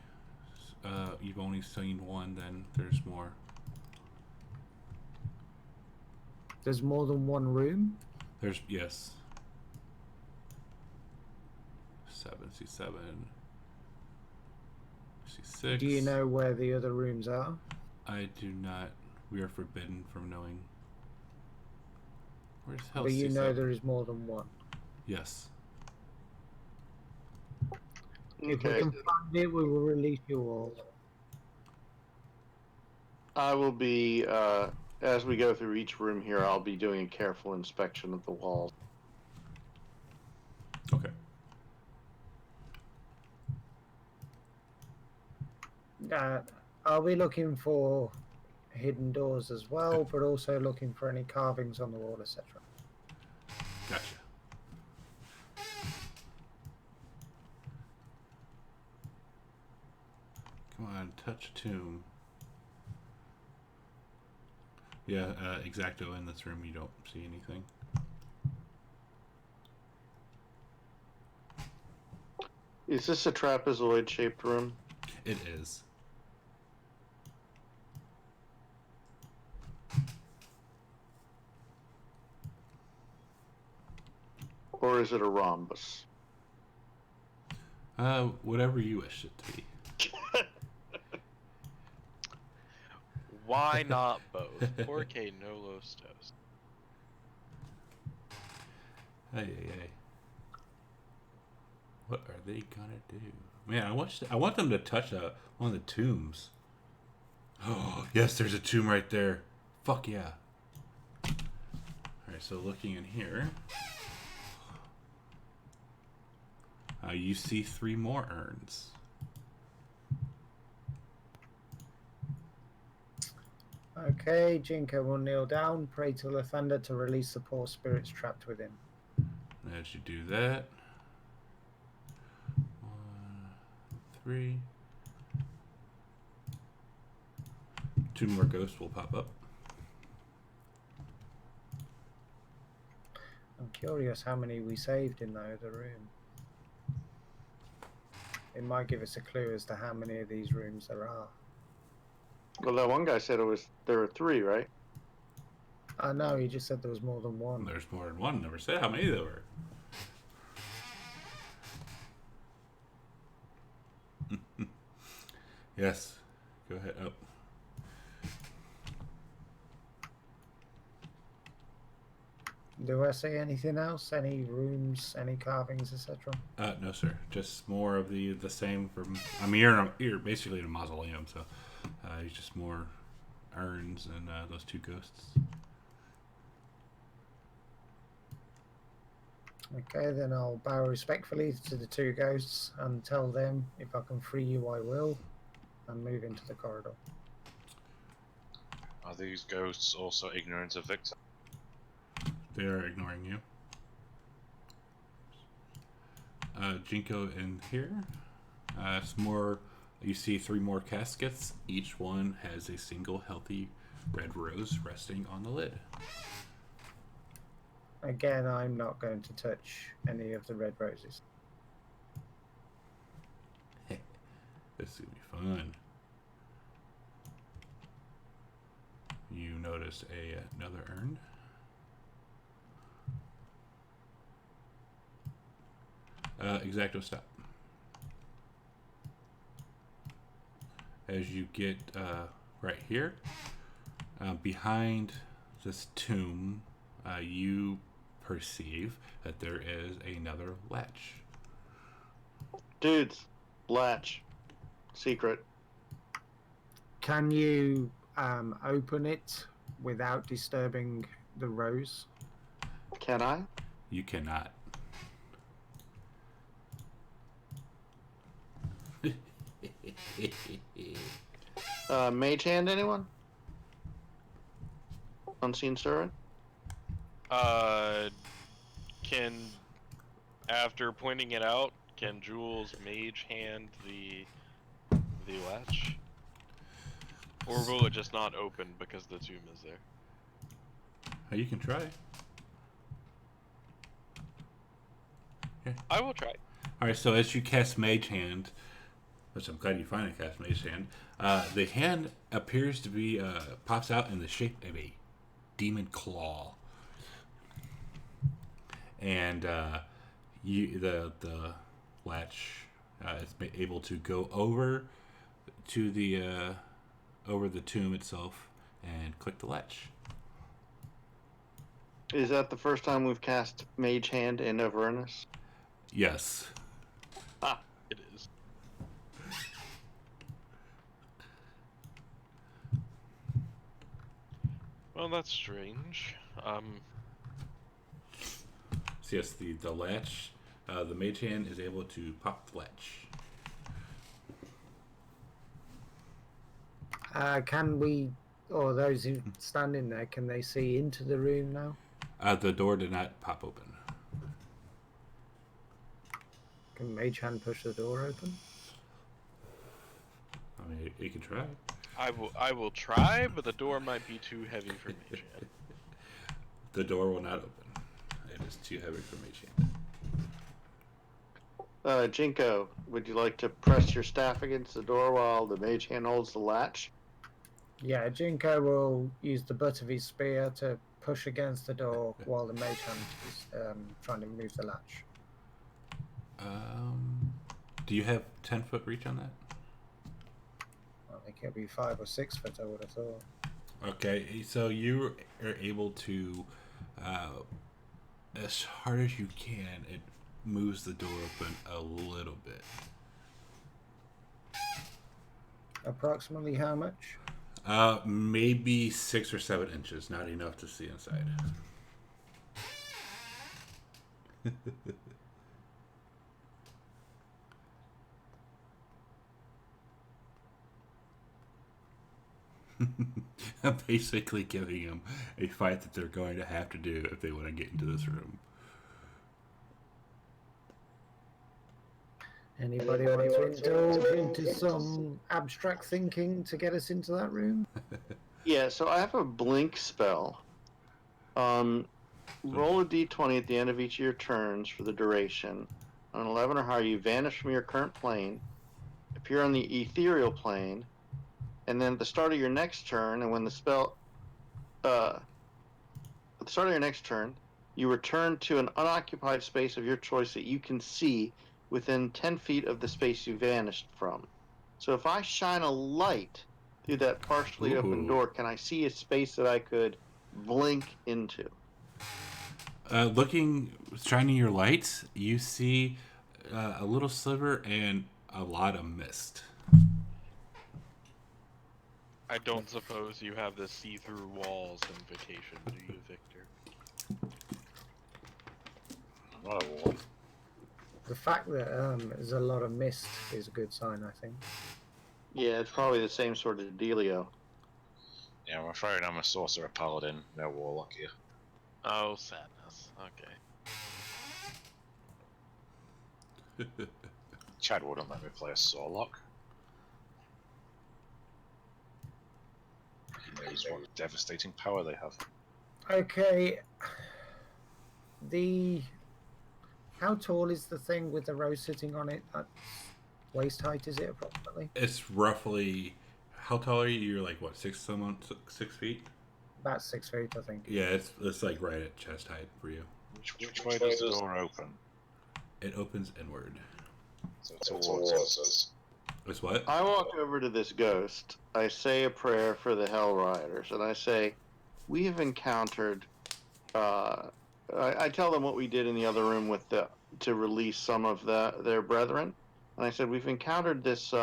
seen one, then there's more. There's more than one room? Yes. 7C7. C6. Do you know where the other rooms are? I do not. We are forbidden from knowing. Where's hell? But you C7? know there is more than one. Yes. If we can find it, we will release you all. I will be, as we go through each room here, I'll be doing a careful inspection of the walls. Okay. I'll be looking for hidden doors as well, but also looking for any carvings on the wall, etc. Gotcha. Untouched tomb. Yeah, Exacto, in this room you don't see anything. Is this a trapezoid-shaped room? It is. Or is it a rhombus? Whatever you wish it to be. Why not both? 4K no los toast. Hey. What are they gonna do? Man, I want them to touch one of the tombs. Oh, yes, there's a tomb right there. Fuck yeah. Alright, so looking in here. You see 3 more urns. Okay, Jinko will kneel down, pray to Lathander to release the poor spirits trapped within. As you do that. 1, 3. 2 more ghosts will pop up. I'm curious how many we saved in the other room. It might give us a clue as to how many of these rooms there are. Well, that one guy said there were 3, right? No, he just said there was more than one. There's more than one. Never said how many there were. Yes. Go ahead. Oh. Do I see anything else? Any rooms, any carvings, etc.? No, sir. Just more of the same from. I mean, you're basically in a mausoleum, so it's just more urns and those 2 ghosts. Okay, then I'll bow respectfully to the 2 ghosts and tell them if I can free you, I will, and move into the corridor. Are these ghosts also ignorant of Victor? They are ignoring you. Jinko in here. It's more. You see 3 more caskets. Each one has a single healthy red rose resting on the lid. Again, I'm not going to touch any of the red roses. This is gonna be fun. You notice another urn. Exacto, stop. As you get right here, behind this tomb, you perceive that there is another latch. Dudes, latch. Secret. Can you open it without disturbing the rose? Can I? You cannot. Mage hand, anyone? Unseen Surin? Can, after pointing it out, can Jules mage hand the latch? Or will it just not open because the tomb is there? You can try. Okay. I will try. Alright, so as you cast Mage Hand, which I'm glad you finally cast Mage Hand, the hand appears to be, pops out in the shape of a demon claw. And the latch is able to go over to the tomb itself and click the latch. Is that the first time we've cast Mage Hand in Avernus? Yes. Ah, it is. Well, that's strange. So yes, the latch, the Mage Hand is able to pop the latch. Can we, or those who stand in there, can they see into the room now? The door did not pop open. Can Mage Hand push the door open? mean, you can try. I will try, but the door might be too heavy for Mage Hand. The door will not open. It is too heavy for Mage Hand. Jinko, would you like to press your staff against the door while the mage hand holds the latch? Yeah, Jinko will use the butt of his spear to push against the door while the mage hand is trying to move the latch. Do you have 10-foot reach on that? I think it'll be 5 or 6 foot, I would have thought. Okay, so you are able to, as hard as you can, it moves the door open a little bit. Approximately how much? Maybe 6 or 7 inches, not enough to see inside. I'm basically giving them a fight that they're going to have to do if they want to get into this room. Anybody want to indulge into some abstract thinking to get us into that room? Yeah, so I have a blink spell. Roll a d20 at the end of each of your turns for the duration. On 11 or higher, you vanish from your current plane, appear on the ethereal plane, and then at the start of your next turn, and when the spell, at the start of your next turn, you return to an unoccupied space of your choice that you can see within 10 feet of the space you vanished from. So if I shine a light through that partially open door, can I see a space that I could blink into? Shining your lights, you see a little sliver and a lot of mist. I don't suppose you have the see-through walls invitation, do you, Victor? Oh, The fact that there's a lot of mist is a good sign, I think. Yeah, it's probably the same sort of dealio. yeah, I'm afraid I'm a sorcerer paladin, no warlock here. Oh, sadness. Okay. Chad wouldn't let me play a Sorlock. He knows what devastating power they have. Okay. How tall is the thing with the rose sitting on it? That's waist height, is it approximately? It's roughly. How tall are you? You're like what, 6 feet? About 6 feet, I think. Yeah, it's like right at chest height for you. Which way does the door open? It opens inward. So towards us. It's what? I walk over to this ghost. I say a prayer for the Hell Riders, and I say, we have encountered. I tell them what we did in the other room to release some of their brethren, and I said we've encountered this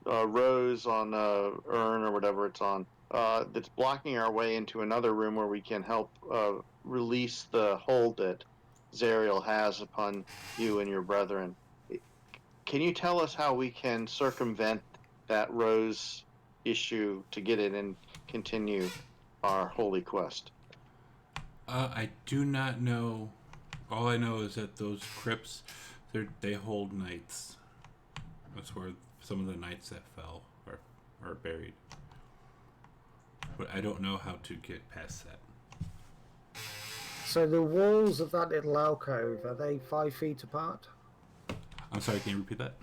rose on urn or whatever it's on that's blocking our way into another room where we can help release the hold that Zariel has upon you and your brethren. Can you tell us how we can circumvent that rose issue to get it and continue our holy quest? I do not know. All I know is that those crypts, they hold knights. That's where some of the knights that fell are buried. But I don't know how to get past that. So the walls of that little alcove, are they 5 feet apart? I'm sorry, can you repeat that?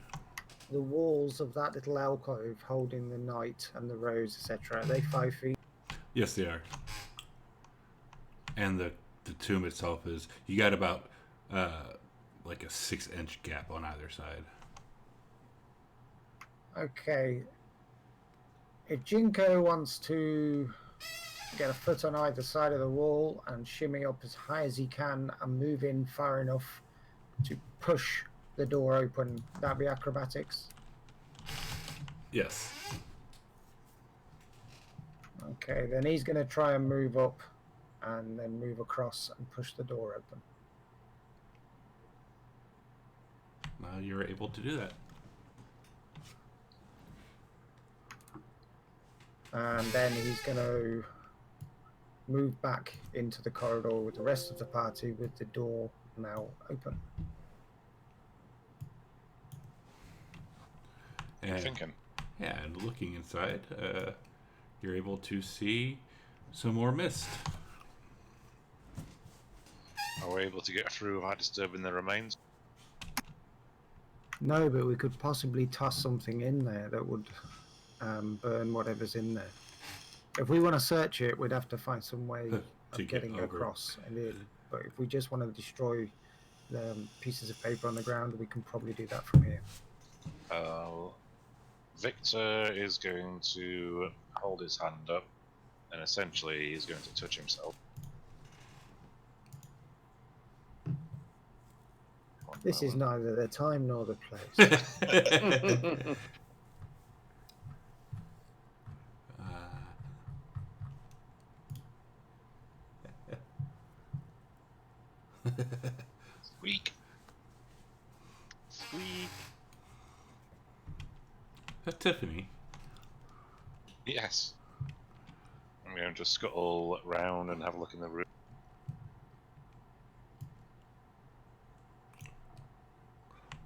The walls of that little alcove holding the knight and the rose, etc., are they 5 feet? Yes, they are. And the tomb itself is, you got about like a 6-inch gap on either side. Okay. If Jinko wants to get a foot on either side of the wall and shimmy up as high as he can and move in far enough to push the door open, that'd be acrobatics? Yes. Okay, then he's going to try and move up and then move across and push the door open. You're able to do that. And then he's going to move back into the corridor with the rest of the party with the door now open. And thinking. Yeah, and looking inside, you're able to see some more mist. Are we able to get through without disturbing the remains? No, but we could possibly toss something in there that would burn whatever's in there. If we want to search it, we'd have to find some way To of get getting over. across and in. But if we just want to destroy the pieces of paper on the ground, we can probably do that from here. Victor is going to hold his hand up, and essentially he's going to touch himself. This is neither the time nor the place. Squeak. Squeak. Tiffany. Yes. I'm going to scuttle round and have a look in the room.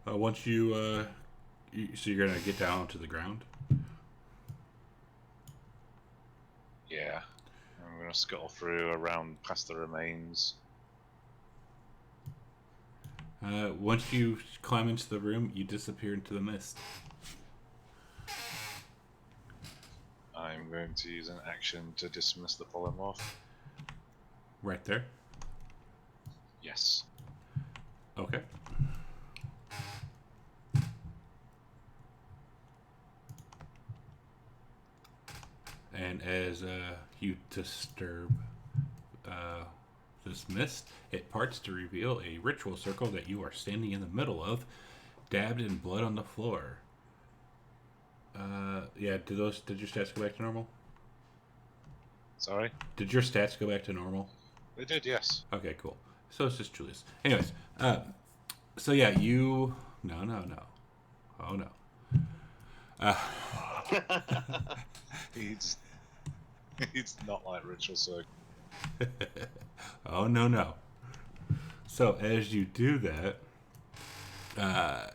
Once you, so you're gonna get down to the ground. Yeah. I'm going to scuttle through around past the remains. Once you climb into the room, you disappear into the mist. I'm going to use an action to dismiss the polymorph. Right there? Yes. Okay. And as you disturb this mist, it parts to reveal a ritual circle that you are standing in the middle of, dabbed in blood on the floor. Yeah, did your stats go back to normal? Sorry? Did your stats go back to normal? They did, yes. Okay, cool. So it's just Julius. Anyways, so yeah, you... No. Oh, no. He's not like ritual circle. Oh, no. So as you do that,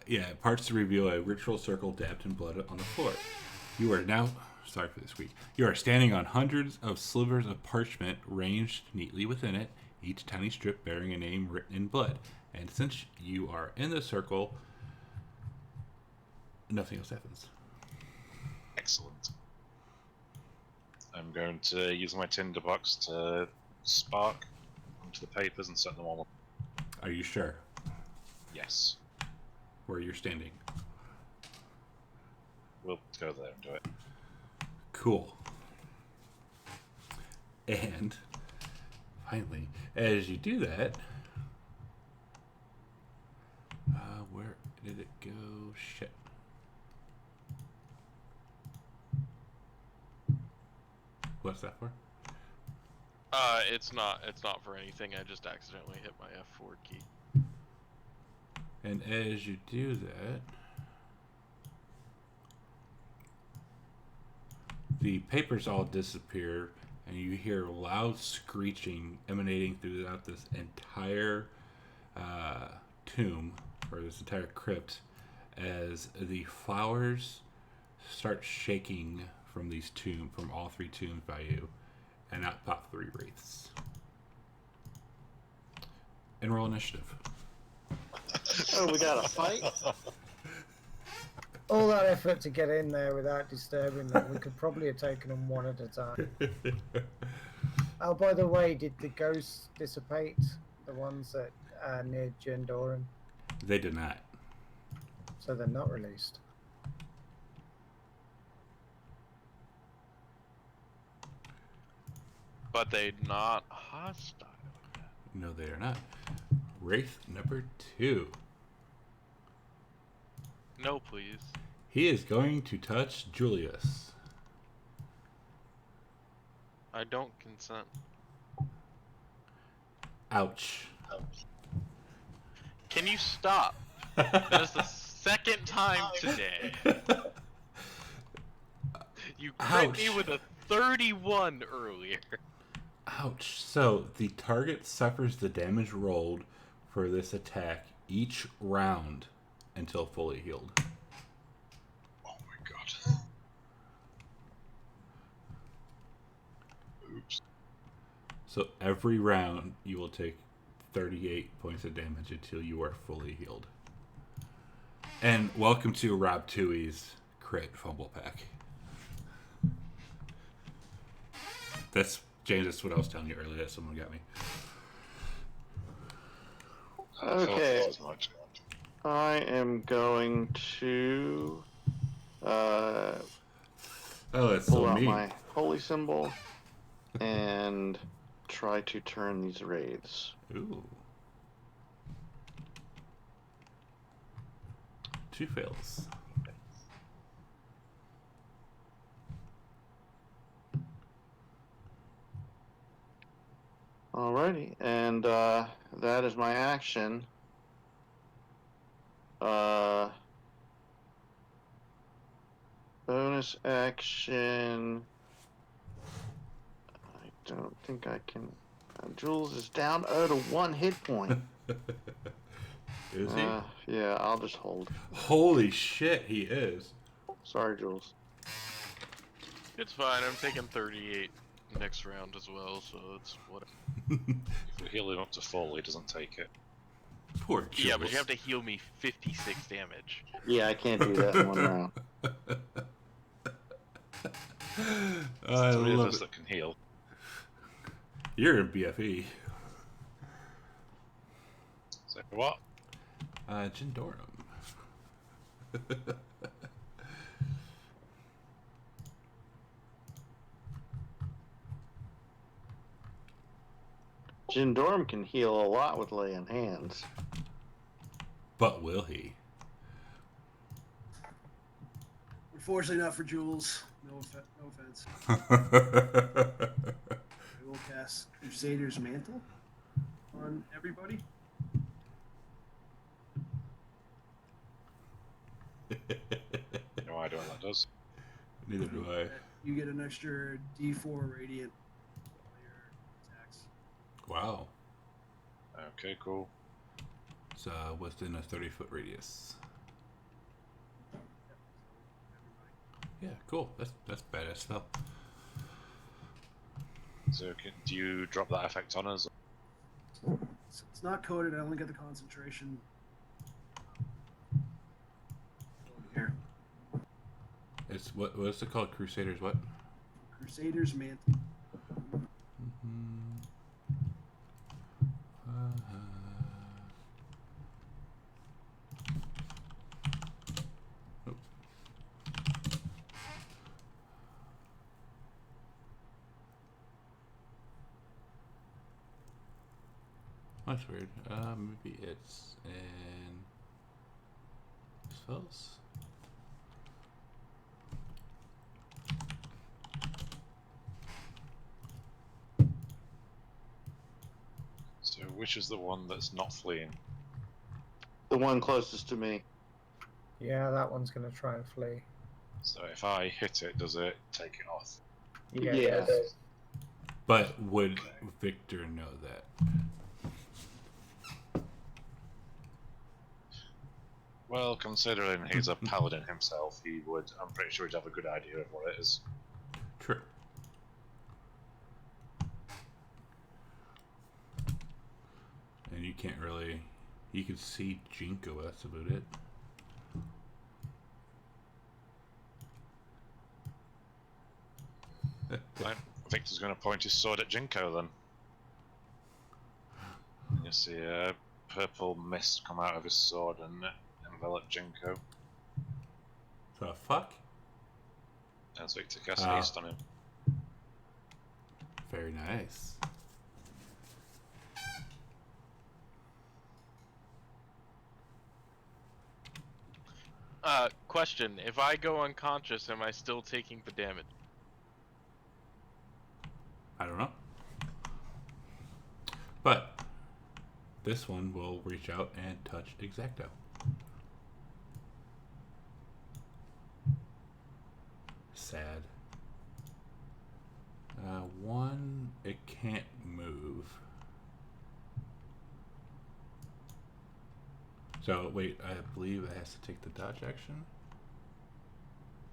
it parts to reveal a ritual circle dabbed in blood on the floor. You are now... Sorry for this week. You are standing on hundreds of slivers of parchment ranged neatly within it, each tiny strip bearing a name written in blood. And since you are in the circle, nothing else happens. Excellent. I'm going to use my tinderbox to spark onto the papers and set them all up. Are you sure? Yes. Where you're standing? We'll go there and do it. Cool. And finally, as you do that, where did it go? Shit. What's that for? It's not for anything. I just accidentally hit my F4 key. And as you do that, the papers all disappear, and you hear loud screeching emanating throughout this entire tomb, or this entire crypt, as the flowers start shaking from from all three tombs by you, and out pop 3 wraiths. And roll initiative. Oh, we got a fight? All that effort to get in there without disturbing them, we could probably have taken them one at a time. Oh, by the way, did the ghosts dissipate? The ones that are near Gendoran? They did not. So they're not released. But they're not hostile yet. No, they are not. Wraith number 2. No, please. He is going to touch Julius. I don't consent. Ouch. Can you stop? That is the second time today. You crit me with a 31 earlier. Ouch. So the target suffers the damage rolled for this attack each round until fully healed. Oh my So every round you will take 38 points of damage until you are fully healed. And welcome to Rob Tui's Crit Fumble Pack. That's, James, that's what I was telling you earlier that someone got me. Okay. I am going to that's pull so out mean. my holy symbol and try to turn these raids. Ooh. 2 fails. Alrighty, and that is my action. Bonus action. I don't think I can. Jules is down to 1 hit point. Is he? Yeah, I'll just hold. Holy shit, he is. Sorry, Jules. It's fine. I'm taking 38 next round as well, so it's whatever. If we heal him up to full, he doesn't take it. Poor Jules. Yeah, but you have to heal me 56 damage. Yeah, I can't do that in 1 round. I Three of love us it. that can heal. You're in BFE. So what? Jindorum. Jindorum can heal a lot with laying hands. But will he? Unfortunately, not for Jules. No offense. We will cast Crusader's Mantle on everybody. No idea what that does. Neither do I. You get an extra D4 radiant on all your attacks. Wow. Okay, cool. It's within a 30-foot radius. Yeah, cool. That's badass spell. So do you drop that effect on us? It's not coded. I only get the concentration. Here. It's what's it called? Crusaders what? Crusader's Mantle. That's weird. Maybe it's in spells. So which is the one that's not fleeing? The one closest to me. Yeah, that one's going to try and flee. So if I hit it, does it take it off? Yeah. Yes. But would Victor know that? Well, considering he's a paladin himself, he would. I'm pretty sure he'd have a good idea of what it is. True. And you can't really. You can see Jinko. That's about it. Right. Victor's going to point his sword at Jinko then. And you see a purple mist come out of his sword and envelop Jinko. The fuck? And so Victor casts haste on him. Very nice. Question. If I go unconscious, am I still taking the damage? I don't know. But this one will reach out and touch Exacto. Sad. One, it can't move. So, wait, I believe it has to take the dodge action.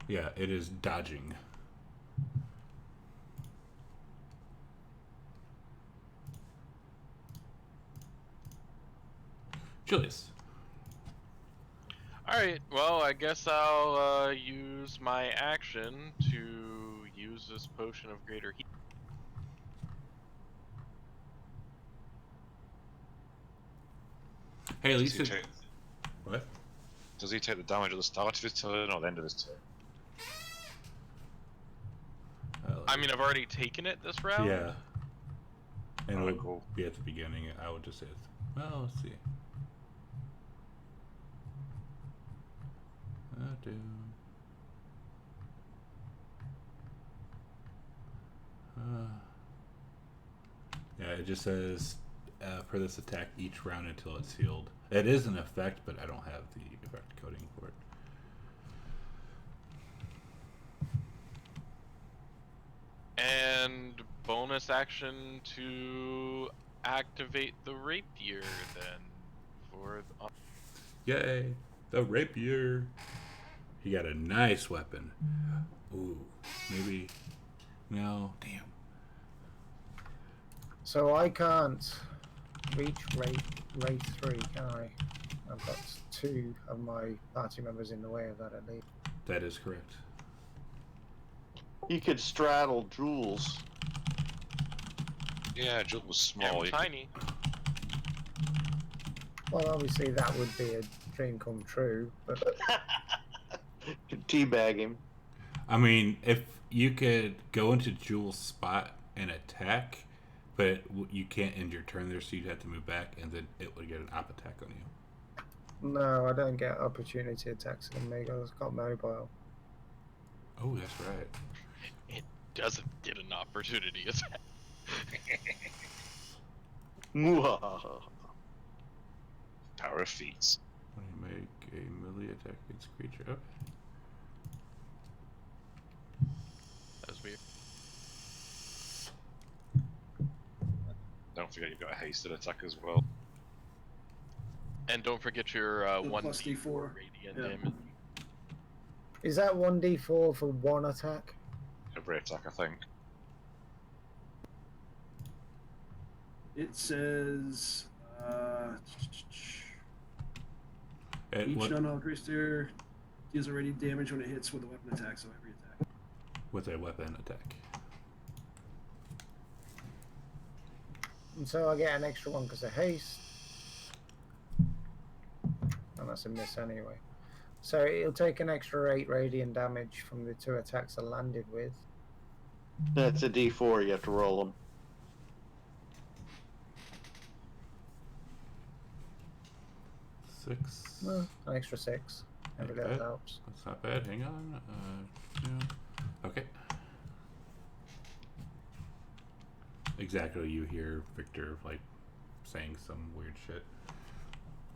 Yeah, it is dodging. Julius. Alright, well, I guess I'll use my action to use this potion of greater heat. Hey, at Does least he it... take, What? does he take the damage at the start of his turn or the end of his turn? I mean, I've already taken it this round. Yeah. And Alright, it would cool. be at the beginning. I would just say, well, let's see. Yeah, it just says for this attack each round until it's healed. It is an effect, but I don't have the effect coding for it. And bonus action to activate the rapier then for Yay! The rapier! He got a nice weapon. Ooh, maybe... No, damn. So I can't reach Wraith 3, can I? I've got 2 of my party members in the way of that at least. That is correct. You could straddle Jules. Yeah, Jules was yeah, small. I'm tiny. Well, obviously that would be a dream come true, but Teabag him. I mean, if you could go into Jules' spot and attack, but you can't end your turn there, so you'd have to move back, and then it would get an op attack on you. no, I don't get opportunity attacks on me. I've got mobile. Oh, that's right. It doesn't get an opportunity attack. Power of feats. When you make a melee attack against creature. Okay. That was weird. Don't forget you've got a hasted attack as well. And don't forget your The 1d4 plus D4. radiant Yeah. damage. Is that 1d4 for one attack? Every attack, I think. It says each What, non-all creature deals already damage when it hits with a weapon attack, so every attack. with a weapon attack. And so I get an extra one because of haste. And that's a miss anyway. So it'll take an extra 8 radiant damage from the 2 attacks I landed with. That's a D4. You have to roll them. 6. Well, an extra 6. Every little helps. That's not bad. Hang on. Yeah. Okay. Exactly. You hear Victor like saying some weird shit.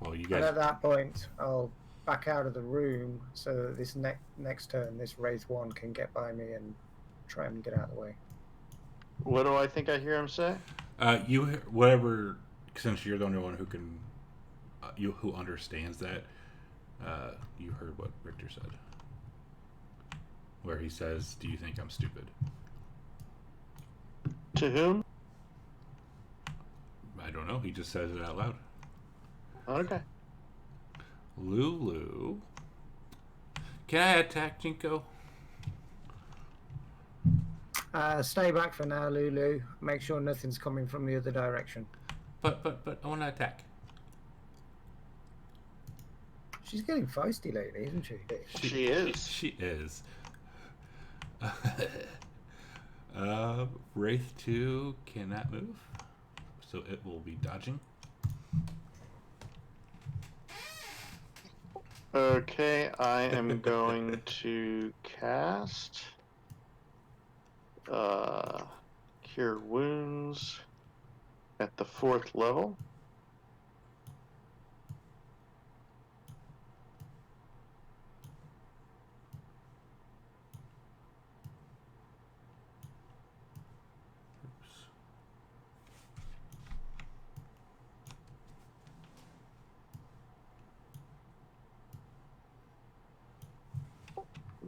Well, you And guys. at that point, I'll back out of the room so that this next turn, this Wraith 1 can get by me and try and get out of the way. What do I think I hear him say? You whatever. Since you're the only one who can, who understands that. You heard what Richter said, where he says, "Do you think I'm stupid?" To whom? I don't know. He just says it out loud. Okay. Lulu, can I attack Jinko? Stay back for now, Lulu. Make sure nothing's coming from the other direction. But I want to attack. She's getting feisty lately, isn't she? She is. She is. Wraith 2 cannot move, so it will be dodging. Okay, I am going to cast Cure Wounds at the 4th level.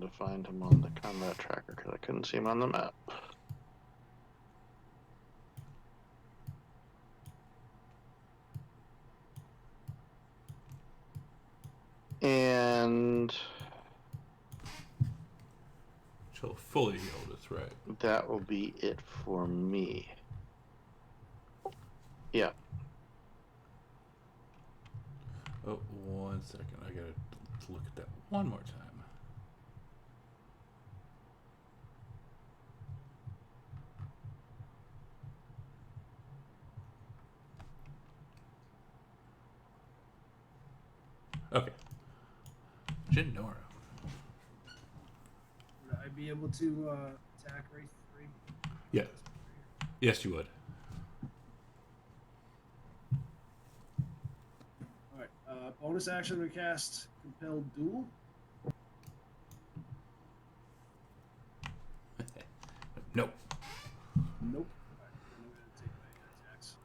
To find him on the combat tracker because I couldn't see him on the map. And She'll fully heal, that's right. that will be it for me. Yeah. Oh, 1 second. I gotta look at that one more time. Okay. Jindora. Would I be able to attack Wraith 3? Yeah. Yes, you would. Alright, bonus action to cast Compelled Duel. Nope. Nope. Alright, then I'm going to take my attacks.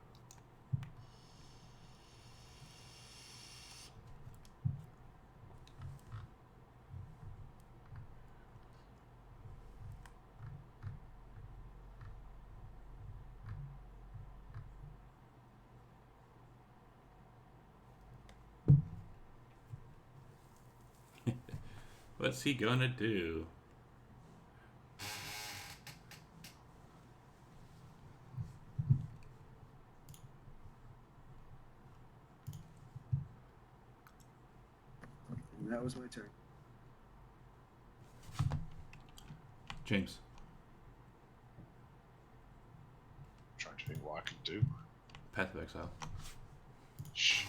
What's he gonna do? And that was my turn. James. Trying to think what I can do. Path of Exile. Shh.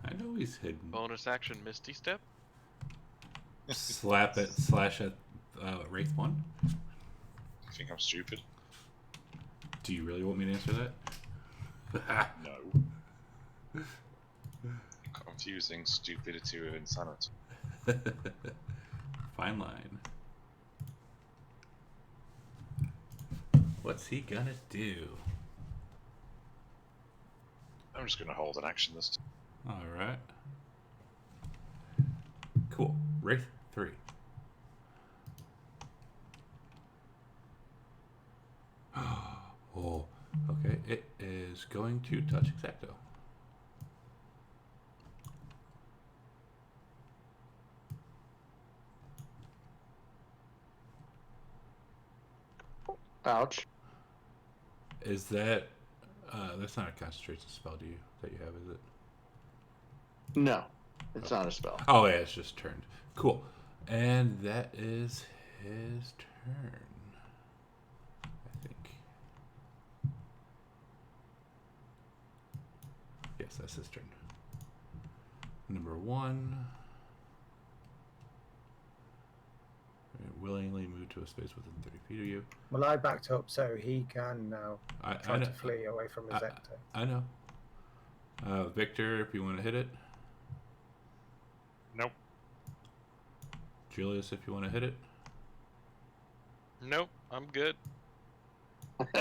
I know he's hidden. Bonus action Misty Step. Slap it, slash at Wraith 1. You think I'm stupid? Do you really want me to answer that? No. Confusing stupidity with insanity. Fine line. What's he gonna do? I'm just gonna hold an action this time. Alright. Cool. Wraith 3. Oh, okay. It is going to touch Exacto. Ouch. Is that... that's not a concentration spell, do you? That you have, is it? No, it's not a spell. Oh, yeah, it's just turned. Cool. And that is his turn. I think. Yes, that's his turn. Number 1. Willingly move to a space within 30 feet of you. Well, I backed up so he can now try know, to flee away from his Ecto. I know. Victor, if you want to hit it. Nope. Julius, if you want to hit it. Nope, I'm good. 5,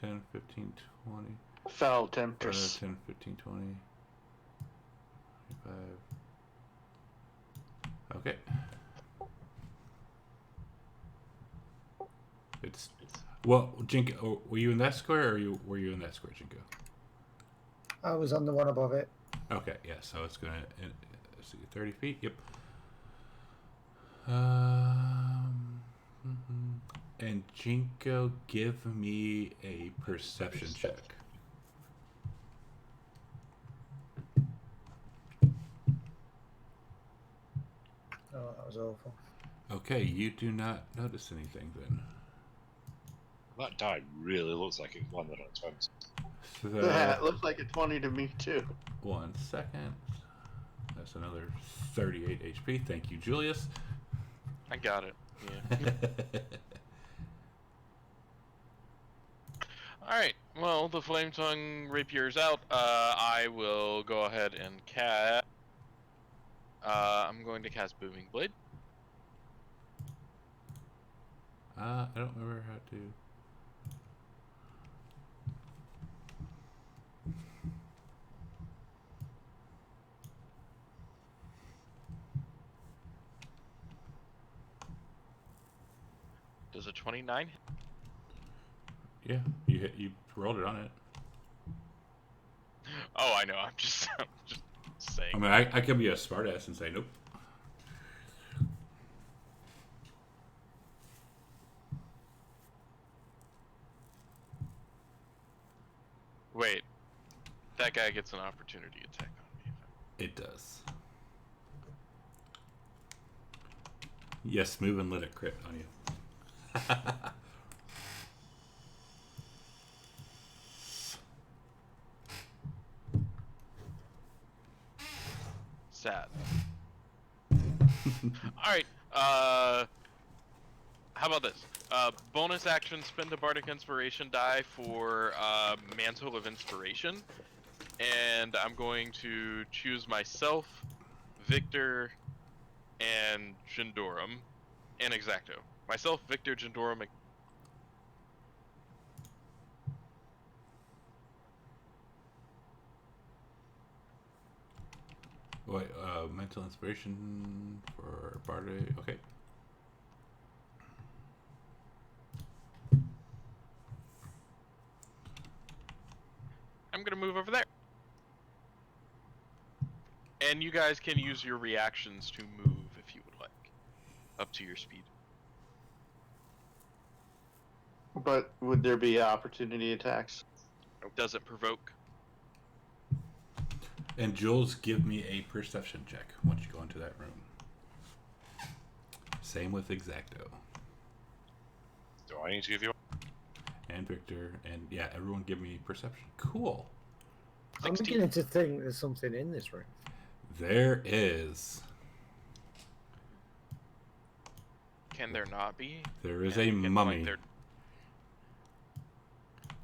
10, 15, 20. Foul Temptress. 10, 15, 20. 25. Okay. It's well, Jinko. Were you in that square, or were you in that square, Jinko? I was on the one above it. Okay, yeah. So it's gonna see 30 feet. Yep. And Jinko, give me a perception check. Oh, that was awful. Okay, you do not notice anything then. That die really looks like it landed on its fence. Yeah, it looks like a 20 to me too. 1 second. That's another 38 HP. Thank you, Julius. I got it. Yeah. Alright, well, the Flame Tongue Rapier's out. I will go ahead and cast... I'm going to cast Booming Blade. I don't remember how to... Does a 29 hit? Yeah, you rolled it on Oh, I know. I'm just saying. I mean, I could be a smartass and say nope. Wait, that guy gets an opportunity attack on me. It does. Yes, move and let it crit on you. Sad. All right. How about this? Bonus action: spend a bardic inspiration die for Mantle of Inspiration, and I'm going to choose myself, Victor, and Jindorum, and Exacto. Myself, Victor, Jindorum. Wait, mental inspiration for Barde. Okay. I'm gonna move over there. And you guys can use your reactions to move if you would like, up to your speed. But would there be opportunity attacks? Doesn't provoke. And Jules, give me a perception check once you go into that room. Same with Exacto. Do I need to give you? And Victor, and yeah, everyone give me perception. Cool. 16. I'm beginning to think there's something in this room. There is. Can there not be? There is And a can, mummy like,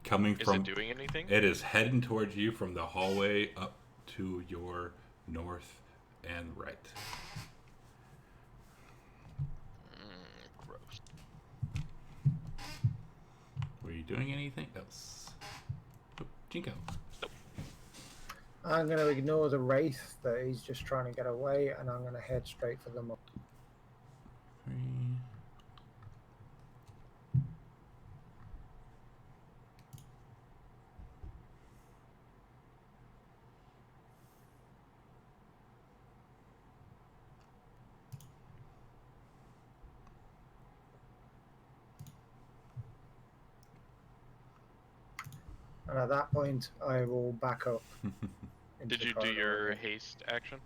coming is from. it doing anything? It is heading towards you from the hallway up to your north and right. Gross. Were you doing anything else? Oh, Jinko. I'm going to ignore the wraith that he's just trying to get away, and I'm going to head straight for the mummy. 3. And at that point, I will back up. Did you do your haste action?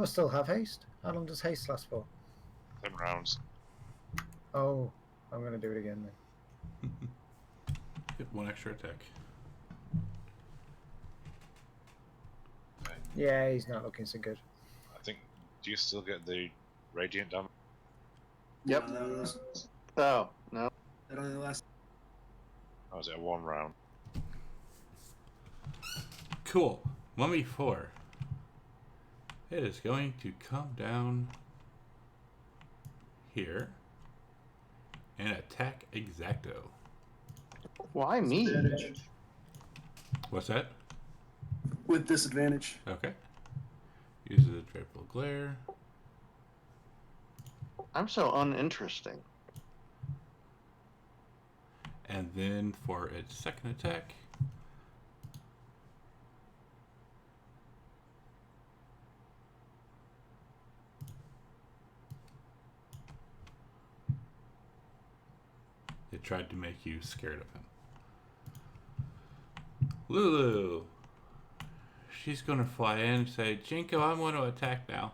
I still have haste. How long does haste last for? 10 rounds. Oh, I'm going to do it again then. Get 1 extra attack. Yeah, he's not looking so good. I think. Do you still get the radiant damage? Yep. Oh, no. That only lasts. Or was it a 1 round? Cool. Mummy 4. It is going to come down here and attack Exacto. Why me? What's that? With disadvantage. Okay. Uses a triple glare. I'm so uninteresting. And then for its second attack, it tried to make you scared of him. Lulu! She's gonna fly in and say, Jinko, I want to attack now.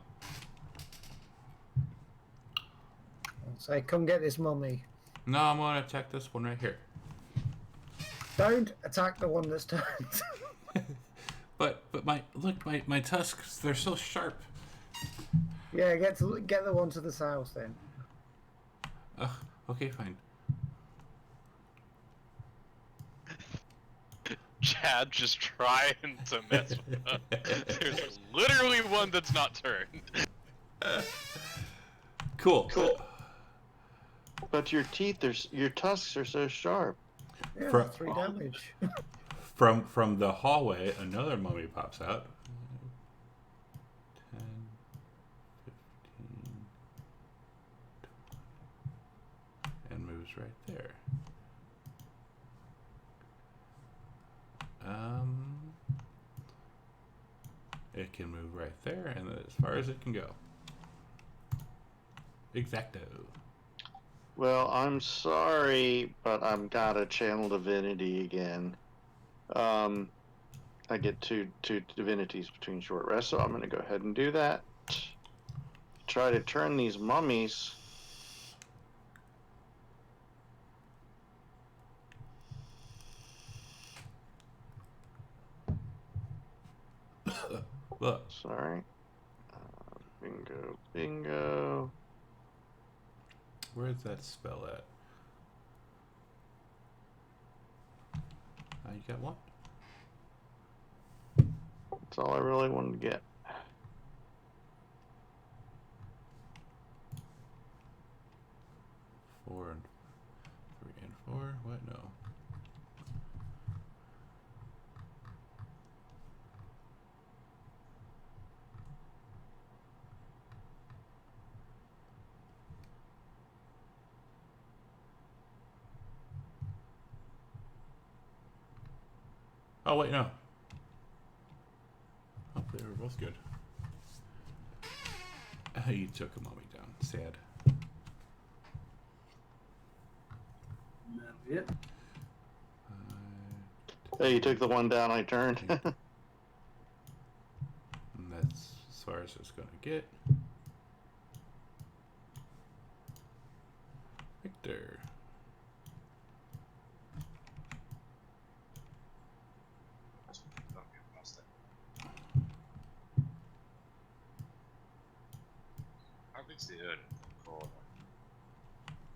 I'll say, come get this mummy. No, I'm gonna attack this one right here. Don't attack the one that's turned. But my tusks, they're so sharp. Yeah, get the one to the south then. Ugh, okay, fine. Chad just trying to mess with us. There's literally one that's not turned. Cool. But your tusks are so sharp. Yeah, 3 damage. From the hallway, another mummy pops out. 10, 15, 20, and moves right there. It can move right there, and as far as it can go. Exacto. Well, I'm sorry, but I'm gotta channel divinity again. I get two divinities between short rests, so I'm gonna go ahead and do that. Try to turn these mummies. Look. Sorry. Bingo, bingo. Where's that spell at? You got one? That's all I really wanted to get. Four and 3 and 4. What? No. Oh wait, no. Oh, they were both good. You took a mummy down. Sad. That'll be it. Hey, you took the one down I turned. And that's as far as it's gonna get. Victor. How big's the urn in the corner?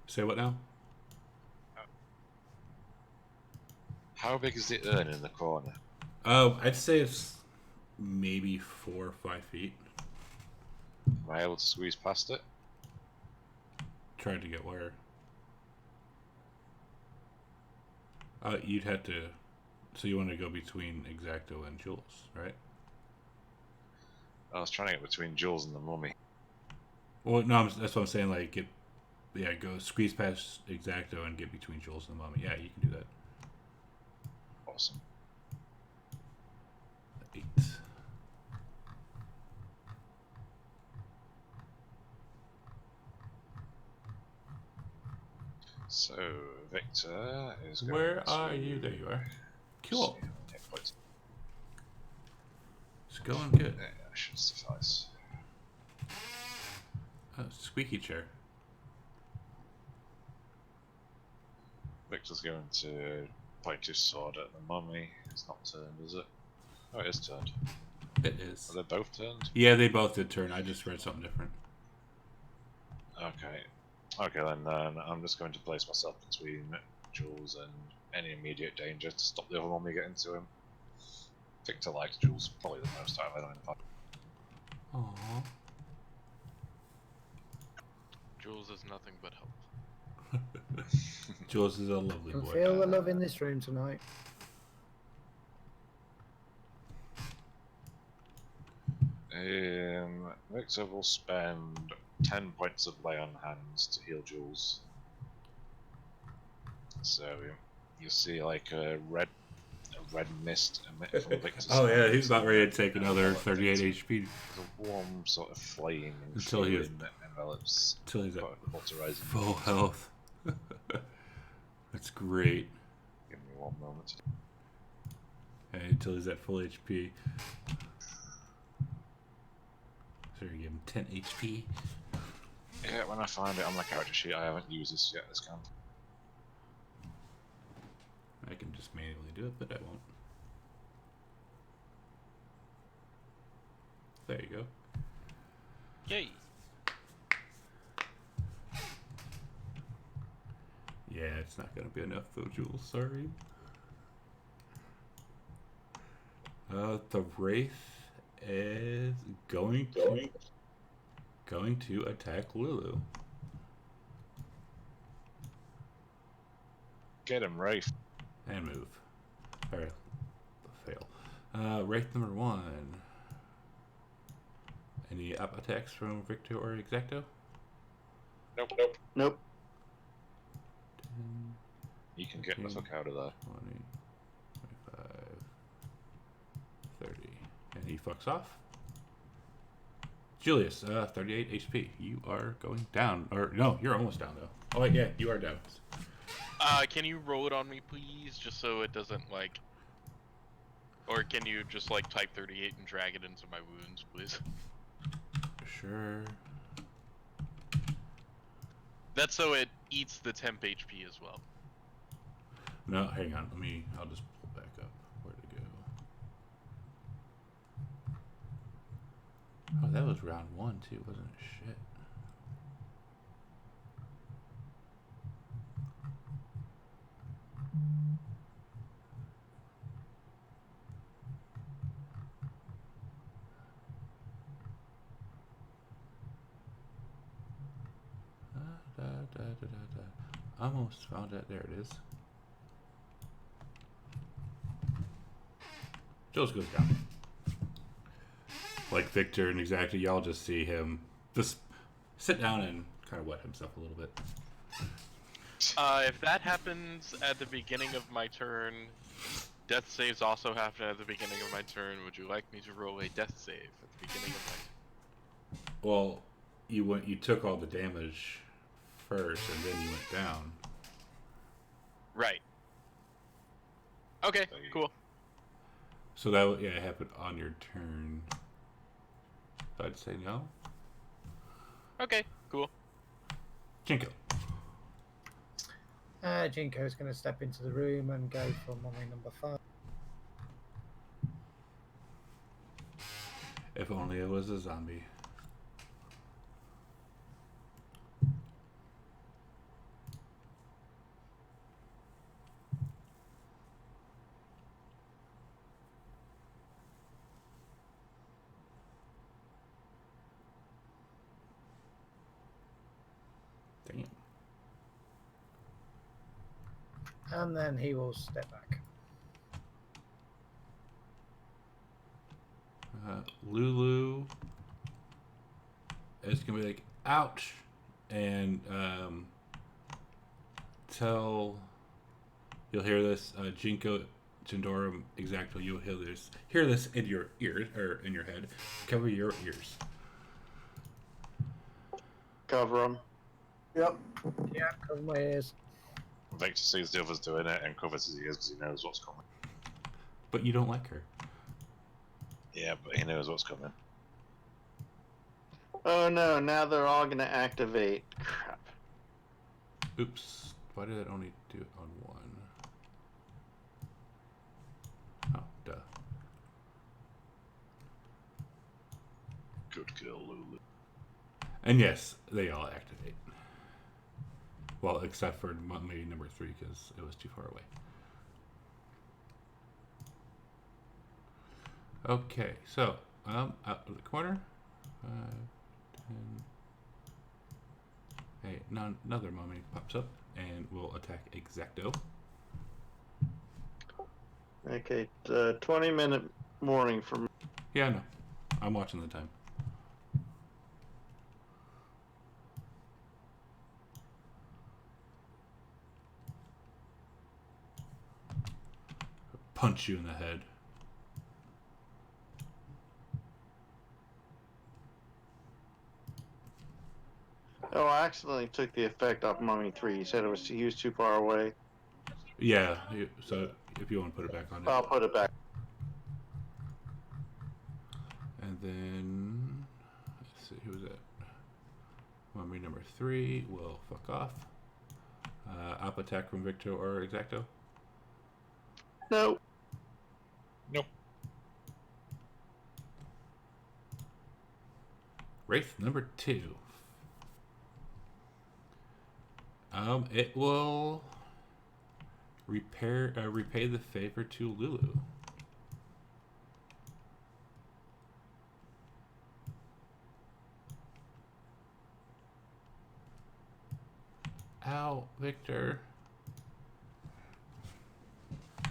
Say what now? How big is the urn in the corner? I'd say it's maybe 4 or 5 feet. Am I able to squeeze past it? Trying to get where? You'd have to. So you want to go between Exacto and Jules, right? I was trying to get between Jules and the mummy. Well, no, that's what I'm saying. Like, go squeeze past Exacto and get between Jules and the mummy. Yeah, you can do that. Awesome. 8. So Victor is going Where to... are you? There you are. Cool. Yeah, quite- It's going good. Yeah, should suffice. Squeaky chair. Victor's going to point his sword at the mummy. It's not turned, is it? Oh, it is turned. It is. Are they both turned? Yeah, they both did turn. I just read something different. Okay. Okay, then I'm just going to place myself between Jules and any immediate danger to stop the other mummy getting to him. Victor likes Jules probably the most out of anyone in the party. Aww. Jules is nothing but help. Jules is a lovely I boy. feel the love in this room tonight. Victor will spend 10 points of lay on hands to heal Jules. So you see like a red mist emit from Victor's Oh yeah, hand. he's about ready to take another 38 HP. There's a warm sort of flame Until he is- that envelops Until he's at cauterizing full health. That's great. Give me one moment. Hey, until he's at full HP. So you give him 10 HP. Yeah, when I find it on my character sheet, I haven't used this yet, this can. I can just manually do it, but I won't. There you go. Yay! Yeah, it's not gonna be enough though, Jules. Sorry. The Wraith is going to attack Lulu. Get him, Rafe. And move. Alright. Fail. Wraith number 1. Any up attacks from Victor or Exacto? Nope. 10, You can get the 15, fuck out of there. 20, 25, 30. And he fucks off. Julius, 38 HP. You are going down. Or, no, you're almost down, though. Oh, wait, yeah, you are down. Can you roll it on me, please? Just so it doesn't, like... Or can you just, like, type 38 and drag it into my wounds, please? Sure. That's so it eats the temp HP as well. No, hang on. I'll just pull back up. Where'd it go? Oh, that was round 1, too, wasn't it? Shit. Almost found it. There it is. Jules goes down. Like Victor and exactly, y'all just see him just sit down and kind of wet himself a little bit. If that happens at the beginning of my turn, death saves also happen at the beginning of my turn. Would you like me to roll a death save at the beginning of my turn? Well, you took all the damage first, and then you went down. Right. Okay, cool. So that would, yeah, happen on your turn. I'd say no. Okay, cool. Jinko. Jinko's going to step into the room and go for mummy number 5. If only it was a zombie. Damn. And then he will step back. Lulu is gonna be like, ouch, and you'll hear this, Jinko, Jindorum, Exacto, you'll hear this in your ears, or in your head. Cover your ears. Cover them. Yep. Yeah, cover my ears. Victor sees the others doing it and covers his ears because he knows what's coming. But you don't like her. Yeah, but he knows what's coming. Oh no, now they're all gonna activate. Crap. Oops. Why did it only do it on one? Oh, duh. Good kill, Lulu. And yes, they all activate. Well, except for maybe number 3 because it was too far away. Okay, so out of the corner, 5, 10. Hey, another mummy pops up and will attack Exacto. Okay, 20-minute warning for me. Yeah, no, I'm watching the time. Punch you in the head. Oh, I accidentally took the effect off Mummy 3. You said he was too far away. Yeah, so if you want to put it back on it. I'll put it back. And then, let's see, who's it? Mummy number 3 will fuck off. Up attack from Victor or Exacto? No. Nope. Wraith number 2. It will repay the favor to Lulu. Ow, Victor.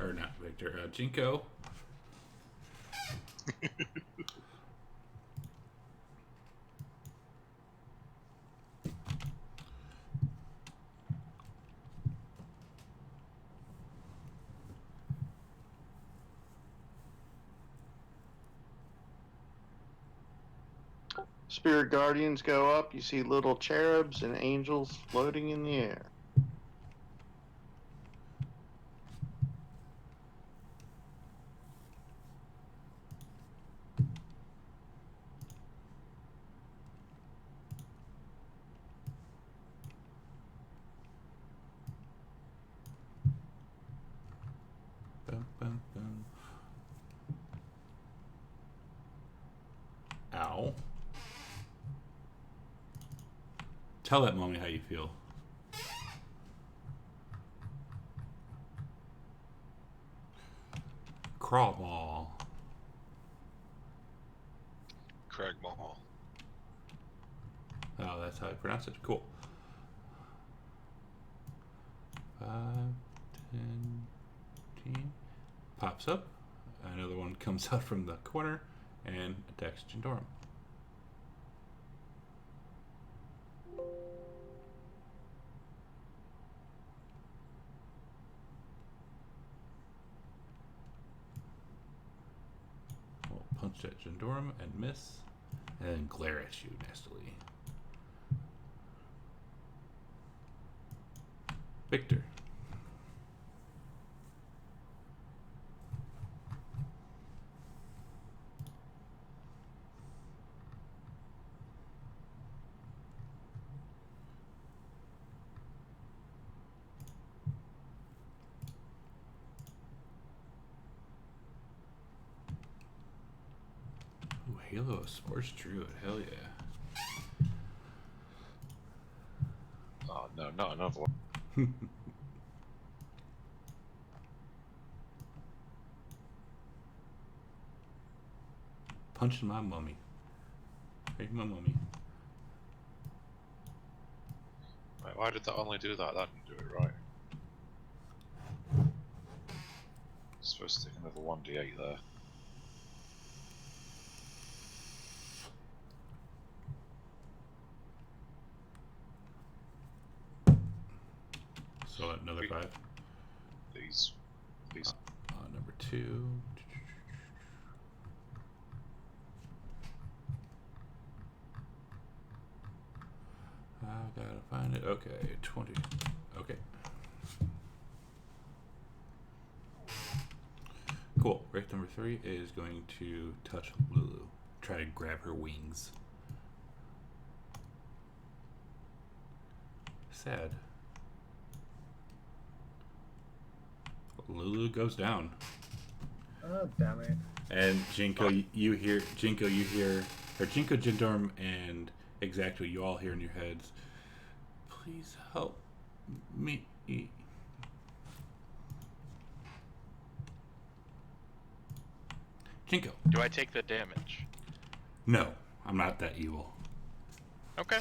Or not Victor, Jinko. Spirit guardians go up. You see little cherubs and angels floating in the air. Bum, bum, bum. Ow. Tell that mummy how you feel. Crawl ball. Craig Mall. Oh, that's how I pronounce it. Cool. 5, 10, 15. Pops up. Another one comes out from the corner and attacks Jindorum. We'll punch at Jindorum and miss, and then glare at you nastily. Victor. Ooh, Halo of Sports Druid, hell yeah. Oh no, not another one. Punching my mummy. Hey, my mummy. Wait, why did that only do that? That didn't do it right. It's supposed to stick another 1d8 there. So another 5. These. Number 2. I gotta find it. Okay, 20. Okay. Cool. Wraith number 3 is going to touch Lulu. Try to grab her wings. Sad. Lulu goes down. Oh, damn it. And Jinko, you hear, or Jinko, Jindorum, and Exacto, you all hear in your heads, please help me. Jinko. Do I take the damage? No, I'm not that evil. Okay.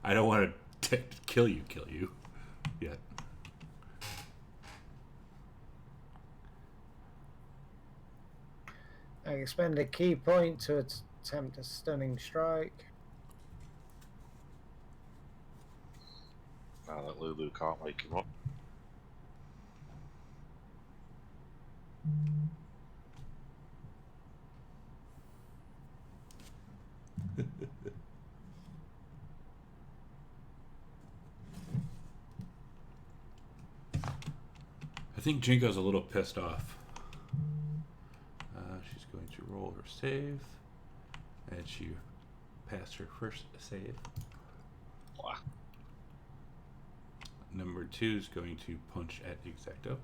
I don't want to kill you yet. I expend a key point to attempt a stunning strike. Now that Lulu can't wake him up. I think Jinko's a little pissed off. She's going to roll her save, and she passed her first save. Wow. Number 2 is going to punch at Exacto.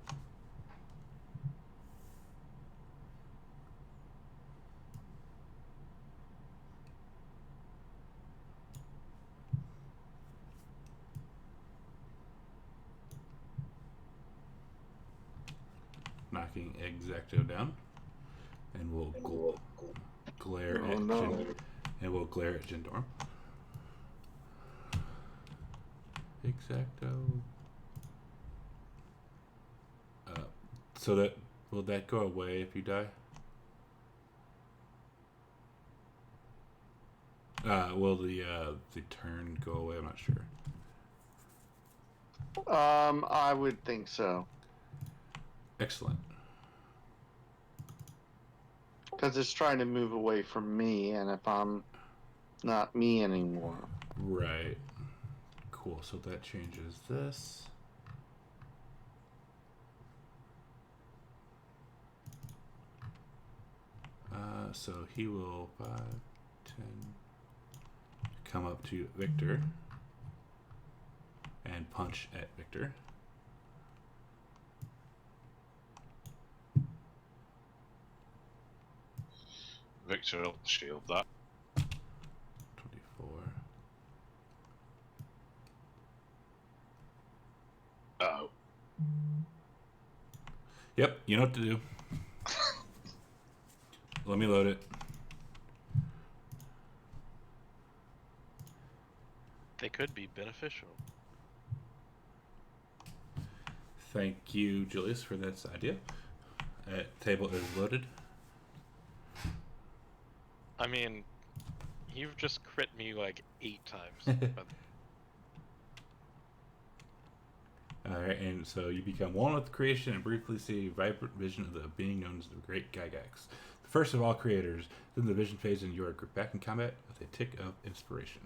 Knocking Exacto down, and we'll glare at Jindorum. Exacto. So that will that go away if you die? Will the turn go away? I'm not sure. I would think so. Excellent. Because it's trying to move away from me, and if I'm not me anymore. Right. Cool. So that changes this. So he will 5, 10, come up to Victor and punch at Victor. Victor will shield that. 24. Oh. Yep, you know what to do. Let me load it. They could be beneficial. Thank you, Julius, for this idea. Table is loaded. I mean, you've just crit me like 8 times. Alright, and so you become one with creation and briefly see a vibrant vision of the being known as the Great Gygax. The first of all creators. Then the vision phase and you are back in combat with a tick of inspiration.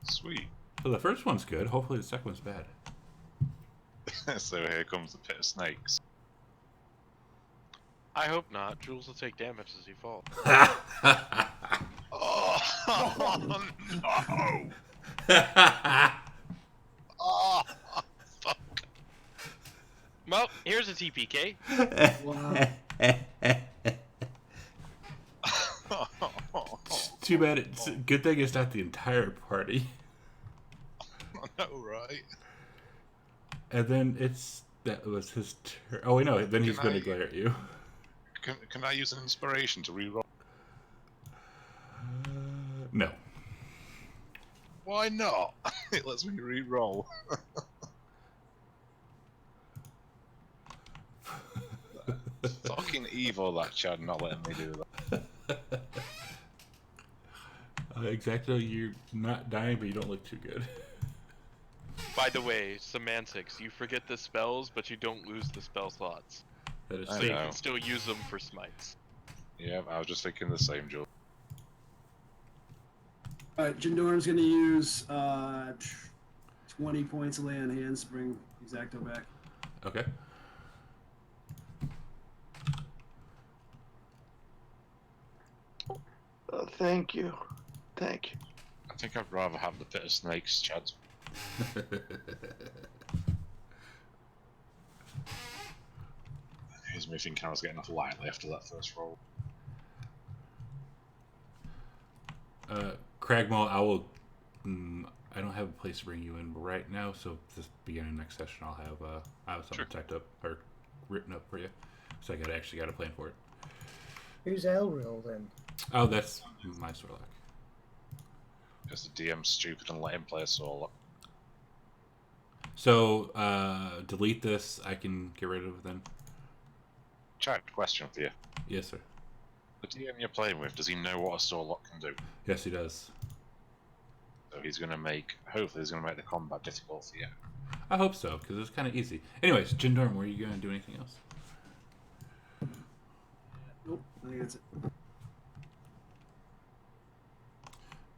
Sweet. So the first one's good. Hopefully the second one's bad. So here comes the pit of snakes. I hope not. Jules will take damage as he falls. Oh, no! Oh, fuck. Well, here's a TPK. Too bad. It's good thing it's not the entire party. I know, right? And then that was his turn. Oh wait, no. Then he's going to glare at you. Can I use an inspiration to reroll? No. Why not? It lets me reroll. Fucking evil, that Chad, not letting me do that. Exactly. You're not dying, but you don't look too good. By the way, semantics. You forget the spells, but you don't lose the spell slots. That is So you can still use them for smites. Yeah, I was just thinking the same, Joe. Alright, Jindoran's going to use 20 points of lay on hands, bring Exacto back. Okay. Thank you. Thank you. I think I'd rather have the pit of snakes, Chad. Here's me thinking I was getting off lightly after that first roll. Cragmaw, I don't have a place to bring you in right now, so this beginning next session I'll have something typed up or written up for you. So I actually got a plan for it. Who's Elril then? Oh, that's my Sorlock. Because the DM's stupid and let him play a solo. So, delete this. I can get rid of it then. Chad, question for you. Yes, sir. The DM you're playing with, does he know what a Storlock can do? Yes, he does. So he's going to hopefully he's going to make the combat difficult for you. I hope so, because it's kind of easy. Anyways, Jindorm, were you going to do anything else? Nope, I think that's it.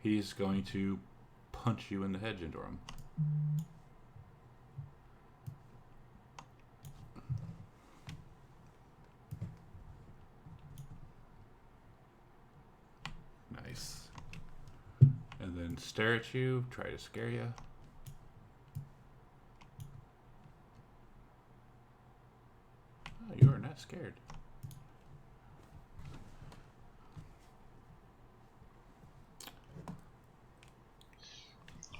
He's going to punch you in the head, Jindorm. Nice. And then stare at you, try to scare you. Oh, you are not scared.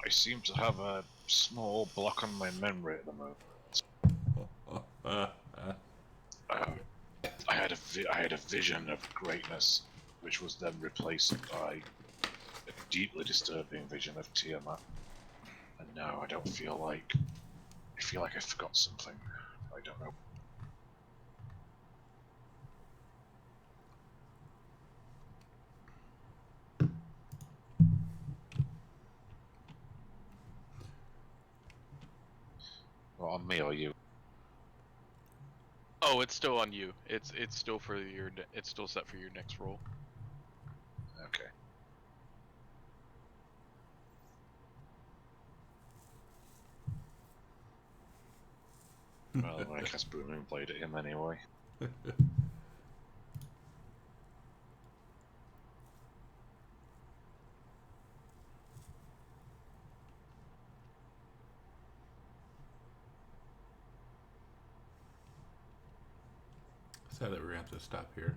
I seem to have a small block on my memory at the moment. I had a vision of greatness, which was then replaced by a deeply disturbing vision of Tiamat. And now I feel like I forgot something. I don't know. Well, on me or you? Oh, it's still on you. It's still for it's still set for your next roll. Okay. Well, I cast Booming Blade at him anyway. Sad that we're gonna have to stop here.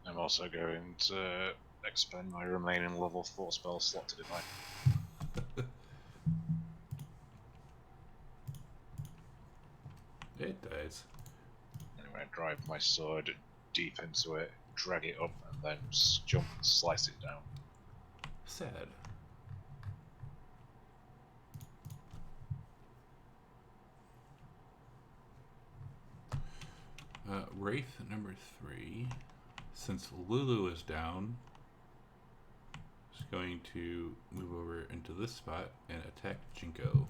I'm also going to expend my remaining level 4 spell slot to divine. It dies. I'm going to drive my sword deep into it, drag it up, and then jump and slice it down. Sad. Wraith number 3. Since Lulu is down, is going to move over into this spot and attack Jinko.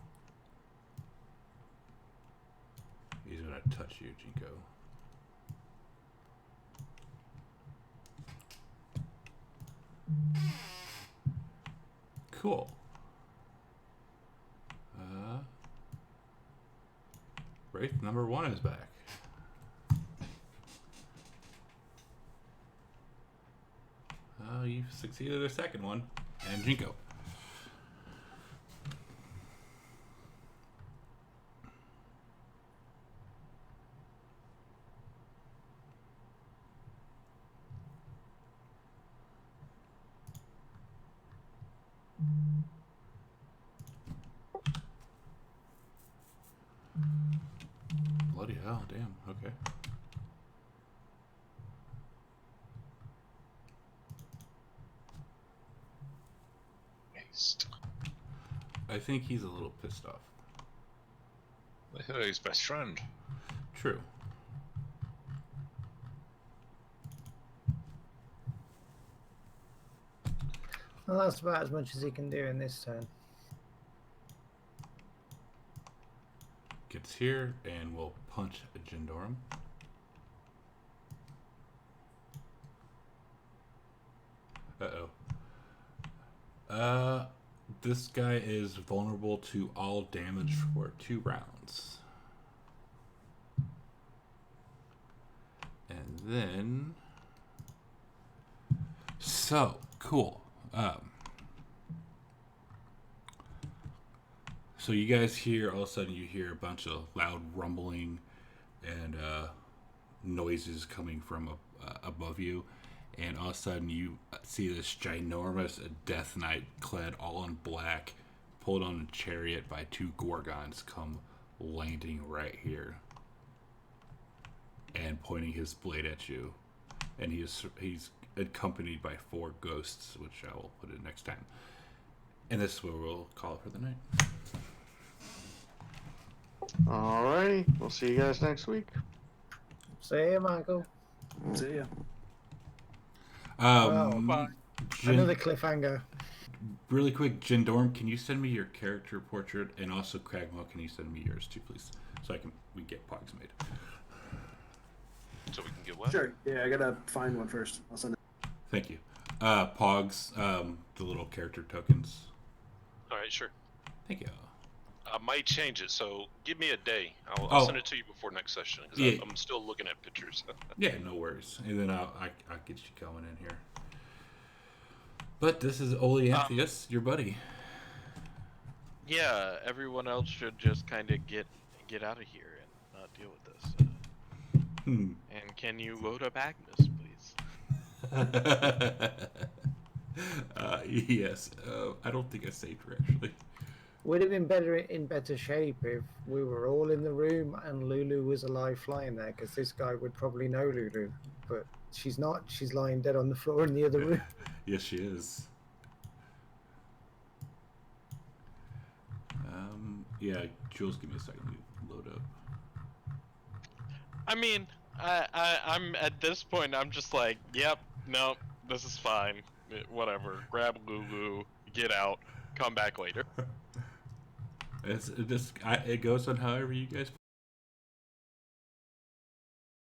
He's going to touch you, Jinko. Cool. Wraith number 1 is back. You've succeeded a second one. And Jinko. Bloody hell, damn, okay. I think he's a little pissed off. His best friend. True. Well, that's about as much as he can do in this turn. Gets here and will punch a Jindorum. This guy is vulnerable to all damage for 2 rounds. And then... So, cool. So you guys hear, all of a sudden you hear a bunch of loud rumbling and noises coming from above you. And all of a sudden you see this ginormous Death Knight clad all in black, pulled on a chariot by 2 Gorgons, come landing right here. And pointing his blade at you. And he's accompanied by 4 ghosts, which I will put in next time. And this is where we'll call it for the night. Alrighty, we'll see you guys next week. See ya, Michael. See ya. Another cliffhanger. Really quick, Jindorm, can you send me your character portrait, and also Cragmo, can you send me yours too, please, so we get Pogs made. So we can get what? Sure. Yeah, I gotta find one first. I'll send it. Thank you. Pogs, the little character tokens. All right, sure. Thank you. I might change it, so give me a day. I'll send it to you before next session, because Yeah. I'm still looking at pictures. Yeah, no worries. And then I'll get you going in here. But this is Oleanthius, your buddy. Yeah, everyone else should just kind of get out of here and not deal with this. And can you load up Agnes, please? Yes. I don't think I saved her, actually. Would have been in better shape if we were all in the room and Lulu was alive flying there, because this guy would probably know Lulu. But she's not. She's lying dead on the floor in the other room. Yes, she is. Yeah, Jules, give me a second to load up. I mean, I'm at this point. I'm just like, yep, no, this is fine. Whatever. Grab Lulu, get out, come back later. It goes on however you guys